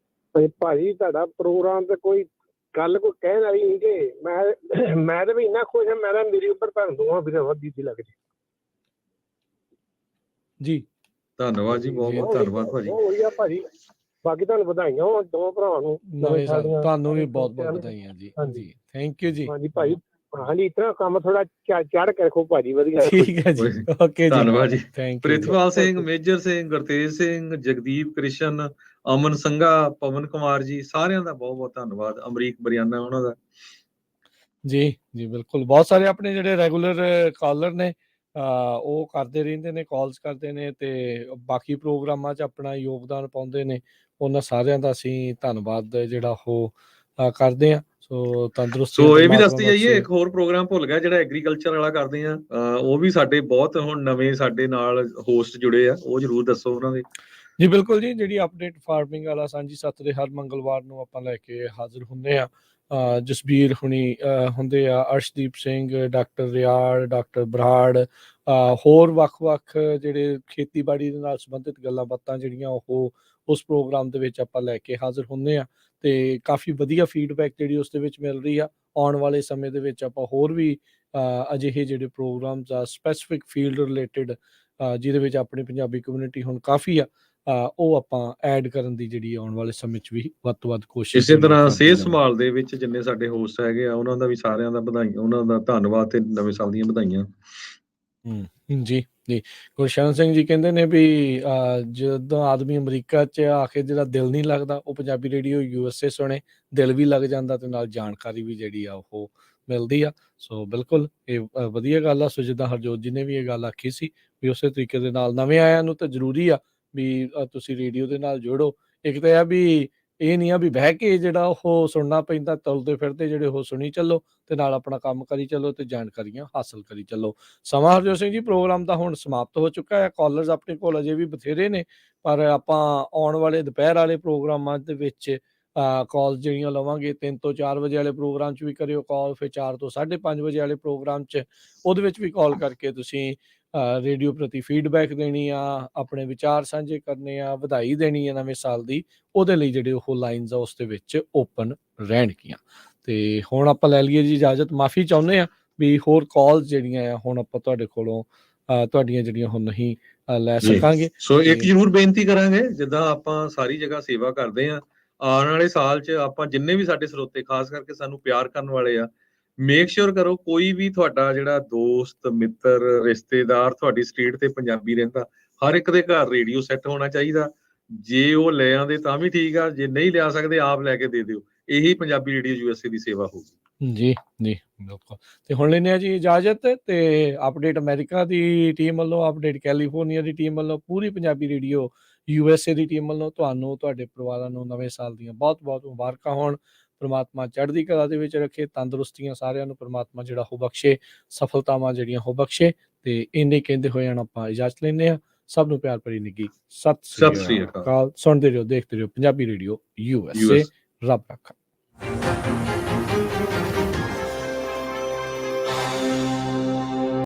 ਭਾਜੀ ਤੁਹਾਡਾ ਪ੍ਰੋਗਰਾਮ ਤੇ ਕੋਈ ਗੱਲ ਕੋਈ ਕਹਿਣ ਵਾਲੀ ਨਹੀਂ ਕਿ ਮੈਂ ਤਾਂ ਵੀ ਇੰਨਾ ਖੁਸ਼ ਹਾਂ, ਮੈਂ ਤਾਂ ਮੇਰੀ ਉੱਪਰ ਭੈਣ ਦੋਵਾਂ ਵੀਰਾਂ ਵੱਧਦੀ ਸੀ ਲੱਗਦੀ ਜੀ। ਧੰਨਵਾਦ ਜੀ, ਬਹੁਤ ਬਹੁਤ ਧੰਨਵਾਦ ਭਾਜੀ। ਬਹੁਤ ਵਧੀਆ ਭਾਜੀ, ਬਾਕੀ ਤੁਹਾਨੂੰ ਵਧਾਈਆਂ ਹੋਣ ਦੋਵਾਂ ਭਰਾਵਾਂ ਨੂੰ। ਤੁਹਾਨੂੰ ਵੀ ਬਹੁਤ ਬਹੁਤ ਵਧਾਈਆਂ ਜੀ। ਹਾਂਜੀ ਥੈਂਕ ਯੂ ਜੀ। ਹਾਂਜੀ ਭਾਈ, ਹਾਂਜੀ ਇਤਨਾ ਕੰਮ ਥੋੜਾ ਚੜ ਕੇ ਰੱਖੋ ਭਾਜੀ ਵਧੀਆ ਠੀਕ ਹੈ ਜੀ ਓਕੇ ਜੀ ਧੰਨਵਾਦ ਜੀ ਥੈਂਕ ਯੂ ਪ੍ਰਿਥਪਾਲ ਸਿੰਘ ਮੇਜਰ ਸਿੰਘ ਗੁਰਤੇਜ ਸਿੰਘ ਜਗਦੀਪ ਕ੍ਰਿਸ਼ਨ ਅਮਨ ਸੰਘਾ ਪਵਨ ਕੁਮਾਰ ਜੀ ਸਾਰਿਆਂ ਦਾ ਬਹੁਤ ਬਹੁਤ ਧੰਨਵਾਦ ਅਮਰੀਕ ਬਰਿਆਨਾ ਉਹਨਾਂ ਦਾ ਜੀ ਜੀ ਬਿਲਕੁਲ ਬਹੁਤ ਸਾਰੇ ਆਪਣੇ ਜਿਹੜੇ ਰੈਗੂਲਰ ਕਾਲਰ ਨੇ ਉਹ ਕਰਦੇ ਰਹਿੰਦੇ ਨੇ ਕਾਲਸ ਕਰਦੇ ਨੇ ਤੇ ਬਾਕੀ ਪ੍ਰੋਗਰਾਮਾਂ 'ਚ ਆਪਣਾ ਯੋਗਦਾਨ ਪਾਉਂਦੇ ਨੇ ਉਹਨਾਂ ਸਾਰਿਆਂ ਦਾ ਅਸੀਂ ਧੰਨਵਾਦ ਜਿਹੜਾ ਉਹ ਕਰਦੇ ਹਾਂ ਸੋ ਤੰਦਰੁਸਤੀ ਸੋ ਇਹ ਵੀ ਦੱਸਦੀ ਜਾਈਏ ਇੱਕ ਹੋਰ ਪ੍ਰੋਗਰਾਮ ਭੁੱਲ ਗਿਆ ਜਿਹੜਾ ਐਗਰੀਕਲਚਰ ਵਾਲਾ ਕਰਦੇ ਆ ਉਹ ਵੀ ਸਾਡੇ ਬਹੁਤ ਹੁਣ ਨਵੇਂ ਸਾਡੇ ਨਾਲ ਹੋਸਟ ਜੁੜੇ ਆ ਉਹ ਜਰੂਰ ਦੱਸੋ ਉਹਨਾਂ ਦੇ ਜੀ ਬਿਲਕੁਲ ਜੀ ਜਿਹੜੀ ਅਪਡੇਟ ਫਾਰਮਿੰਗ ਵਾਲਾ ਸਾਂਝੀ ਸੱਤ ਦੇ ਹਰ ਮੰਗਲਵਾਰ ਨੂੰ ਆਪਾਂ ਲੈ ਕੇ ਹਾਜ਼ਰ ਹੁੰਦੇ ਆ ਜਸਬੀਰ ਹੁਣੀ ਹੁੰਦੇ ਆ ਅਰਸ਼ਦੀਪ ਸਿੰਘ ਡਾਕਟਰ ਰਿਆੜ ਡਾਕਟਰ ਬਰਾੜ ਹੋਰ ਵੱਖ-ਵੱਖ ਜਿਹੜੇ ਖੇਤੀਬਾੜੀ ਦੇ ਨਾਲ ਸੰਬੰਧਿਤ ਗੱਲਾਂ ਬਾਤਾਂ ਜਿਹੜੀਆਂ ਉਹ ਉਸ ਪ੍ਰੋਗਰਾਮ ਦੇ ਵਿੱਚ ਆਪਾਂ ਲੈ ਕੇ ਹਾਜ਼ਰ ਹੁੰਦੇ ਆ ਤੇ ਕਾਫੀ ਵਧੀਆ ਫੀਡਬੈਕ ਜਿਹੜੀ ਉਸ ਦੇ ਵਿੱਚ ਮਿਲ ਰਹੀ ਆ ਆਉਣ ਵਾਲੇ ਸਮੇਂ ਦੇ ਵਿੱਚ ਆਪਾਂ ਹੋਰ ਵੀ ਅਜਿਹੇ ਜਿਹੜੇ ਪ੍ਰੋਗਰਾਮਸ ਆ ਸਪੈਸੀਫਿਕ ਫੀਲਡ ਰਿਲੇਟਡ ਜਿਹਦੇ ਵਿੱਚ ਆਪਣੀ ਪੰਜਾਬੀ ਕਮਿਊਨਿਟੀ ਹੁਣ ਕਾਫੀ ਆ ਉਹ ਆਪਾਂ ਐਡ ਕਰਨ ਦੀ ਜਿਹੜੀ ਆਉਣ ਵਾਲੇ ਸਮੇਂ 'ਚ ਵੀ ਵੱਧ ਤੋਂ ਵੱਧ ਕੋਸ਼ਿਸ਼ ਇਸੇ ਤਰ੍ਹਾਂ ਸਿਹਤ ਸੰਭਾਲ ਦੇ ਵਿੱਚ ਜਿੰਨੇ ਸਾਡੇ ਹੋਸਟ ਹੈਗੇ ਆ ਉਹਨਾਂ ਦਾ ਵੀ ਸਾਰਿਆਂ ਦਾ ਵਧਾਈਆਂ ਉਹਨਾਂ ਦਾ ਧੰਨਵਾਦ ਤੇ ਨਵੇਂ ਸਾਲ ਦੀਆਂ ਵਧਾਈਆਂ ਜੀ ਜੀ ਗੁਰਸ਼ਰਨ ਸਿੰਘ ਜੀ ਕਹਿੰਦੇ ਨੇ ਵੀ ਜਦੋਂ ਆਦਮੀ ਅਮਰੀਕਾ 'ਚ ਆ ਕੇ ਜਿਹੜਾ ਦਿਲ ਨਹੀਂ ਲੱਗਦਾ ਉਹ ਪੰਜਾਬੀ ਰੇਡੀਓ USA ਸੁਣੇ ਦਿਲ ਵੀ ਲੱਗ ਜਾਂਦਾ ਤੇ ਨਾਲ ਜਾਣਕਾਰੀ ਵੀ ਜਿਹੜੀ ਆ ਉਹ ਮਿਲਦੀ ਆ ਸੋ ਬਿਲਕੁਲ ਇਹ ਵਧੀਆ ਗੱਲ ਆ ਸੋ ਜਿੱਦਾਂ ਹਰਜੋਤ ਜੀ ਨੇ ਵੀ ਇਹ ਗੱਲ ਆਖੀ ਸੀ ਵੀ ਉਸੇ ਤਰੀਕੇ ਦੇ ਨਾਲ ਨਵੇਂ ਆਇਆਂ ਨੂੰ ਤਾਂ ਜ਼ਰੂਰੀ ਆ ਵੀ ਤੁਸੀਂ ਰੇਡੀਓ ਦੇ ਨਾਲ ਜੋੜੋ ਇੱਕ ਤਾਂ ਇਹ ਵੀ ਇਹ ਨਹੀਂ ਆ ਵੀ ਬਹਿ ਕੇ ਜਿਹੜਾ ਉਹ ਸੁਣਨਾ ਪੈਂਦਾ ਤੁਰਦੇ ਫਿਰਦੇ ਜਿਹੜੇ ਉਹ ਸੁਣੀ ਚੱਲੋ ਤੇ ਨਾਲ ਆਪਣਾ ਕੰਮ ਕਰੀ ਚੱਲੋ ਤੇ ਜਾਣਕਾਰੀਆਂ ਹਾਸਲ ਕਰੀ ਚੱਲੋ ਸਮਾਂ ਹਰਜੋਤ ਸਿੰਘ ਜੀ ਪ੍ਰੋਗਰਾਮ ਤਾਂ ਹੁਣ ਸਮਾਪਤ ਹੋ ਚੁੱਕਾ ਹੈ ਕਾਲਰਸ ਆਪਣੇ ਕੋਲ ਅਜੇ ਵੀ ਬਥੇਰੇ ਨੇ ਪਰ ਆਪਾਂ ਆਉਣ ਵਾਲੇ ਦੁਪਹਿਰ ਵਾਲੇ ਪ੍ਰੋਗਰਾਮਾਂ ਦੇ ਵਿੱਚ ਕਾਲਸ ਜਿਹੜੀਆਂ ਲਵਾਂਗੇ 3 ਤੋਂ 4 ਵਜੇ ਵਾਲੇ ਪ੍ਰੋਗਰਾਮ 'ਚ ਵੀ ਕਰਿਓ ਕਾਲ ਫਿਰ 4 ਤੋਂ 5:30 ਵਜੇ ਵਾਲੇ ਪ੍ਰੋਗਰਾਮ 'ਚ ਉਹਦੇ ਵਿੱਚ ਵੀ ਕਾਲ ਕਰਕੇ ਤੁਸੀਂ ਰੇਡੀਓ ਪ੍ਰਤੀ ਫੀਡਬੈਕ ਦੇਣੀ ਆ ਆਪਣੇ ਵਿਚਾਰ ਸਾਂਝੇ ਕਰਨੇ ਆ ਵਧਾਈ ਦੇਣੀ ਆ ਨਵੇਂ ਸਾਲ ਦੀ ਉਹਦੇ ਲਈ ਜਿਹੜੇ ਉਹ ਲਾਈਨਸ ਆ ਉਸ ਦੇ ਵਿੱਚ ਓਪਨ ਰਹਿਣਗੀਆਂ ਤੇ ਹੁਣ ਆਪਾਂ ਲੈ ਲਈਏ ਜੀ ਇਜਾਜ਼ਤ ਮਾਫੀ ਚਾਹੁੰਦੇ ਆ ਵੀ ਹੋਰ ਕਾਲਸ ਜਿਹੜੀਆਂ ਆ ਹੁਣ ਆਪਾਂ ਤੁਹਾਡੇ ਕੋਲੋਂ ਤੁਹਾਡੀਆਂ ਜਿਹੜੀਆਂ ਹੁਣ ਨਹੀਂ ਲੈ ਸਕਾਂਗੇ ਸੋ ਇੱਕ ਜ਼ਰੂਰ ਬੇਨਤੀ ਕਰਾਂਗੇ ਜਿੱਦਾਂ ਆਪਾਂ ਸਾਰੀ ਜਗ੍ਹਾ ਸੇਵਾ ਕਰਦੇ ਆ ਆਉਣ ਵਾਲੇ ਸਾਲ 'ਚ ਆਪਾਂ ਜਿੰਨੇ ਵੀ ਸਾਡੇ ਸਰੋਤੇ ਖਾਸ ਕਰਕੇ ਸਾਨੂੰ ਪਿਆਰ ਕਰਨ ਵਾਲੇ ਆ ਮੇਕ ਸ਼ੋਰ ਕਰੋ ਕੋਈ ਵੀ ਤੁਹਾਡਾ ਜਿਹੜਾ ਦੋਸਤ ਮਿੱਤਰ ਰਿਸ਼ਤੇਦਾਰ ਤੁਹਾਡੀ ਸਟਰੀਟ ਤੇ ਪੰਜਾਬੀ ਰਹਿੰਦਾ ਹਰ ਇੱਕ ਦੇ ਘਰ ਰੇਡੀਓ ਸੈੱਟ ਹੋਣਾ ਚਾਹੀਦਾ ਜੇ ਉਹ ਲੈ ਆਉਂਦੇ ਤਾਂ ਵੀ ਠੀਕ ਆ ਜੇ ਨਹੀਂ ਲਿਆ ਸਕਦੇ ਆਪ ਲੈ ਕੇ ਦੇ ਦਿਓ ਇਹੀ ਪੰਜਾਬੀ ਰੇਡੀਓ USA ਦੀ ਸੇਵਾ ਹੋਊਗੀ ਜੀ ਜੀ ਬਿਲਕੁਲ ਤੇ ਹੁਣ ਲੈਂਦੇ ਆ ਜੀ ਇਜਾਜ਼ਤ ਤੇ ਅਪਡੇਟ ਅਮਰੀਕਾ ਦੀ ਟੀਮ ਵੱਲੋਂ ਅਪਡੇਟ ਕੈਲੀਫੋਰਨੀਆ ਦੀ ਟੀਮ ਵੱਲੋਂ ਪੂਰੀ ਪੰਜਾਬੀ ਰੇਡੀਓ USA ਦੀ ਟੀਮ ਵੱਲੋਂ ਤੁਹਾਨੂੰ ਤੁਹਾਡੇ ਪਰਿਵਾਰਾਂ ਨੂੰ ਨਵੇਂ ਸਾਲ ਦੀਆਂ ਬਹੁਤ ਬਹੁਤ ਮੁਬਾਰਕਾਂ ਹੋਣ ਪਰਮਾਤਮਾ ਚੜ੍ਹਦੀ ਕਲਾ ਦੇ ਵਿੱਚ ਰੱਖੇ ਤੰਦਰੁਸਤੀਆਂ ਸਾਰਿਆਂ ਨੂੰ ਪਰਮਾਤਮਾ ਜਿਹੜਾ ਉਹ ਬਖਸ਼ੇ ਸਫਲਤਾਵਾਂ ਜਿਹੜੀਆਂ ਉਹ ਬਖਸ਼ੇ ਤੇ ਇੰਨੇ ਕਹਿੰਦੇ ਹੋਏ ਆਪਾਂ ਇਜਾਜ਼ਤ ਲੈਂਦੇ ਆ ਸਭ ਨੂੰ ਪਿਆਰ ਭਰੀ ਨਿੱਘੀ ਸਤਿ ਸ੍ਰੀ ਅਕਾਲ ਸੁਣਦੇ ਰਹੋ ਦੇਖਦੇ ਰਹੋ ਪੰਜਾਬੀ ਰੇਡੀਓ USA ਰੱਬ ਰੱਖਾ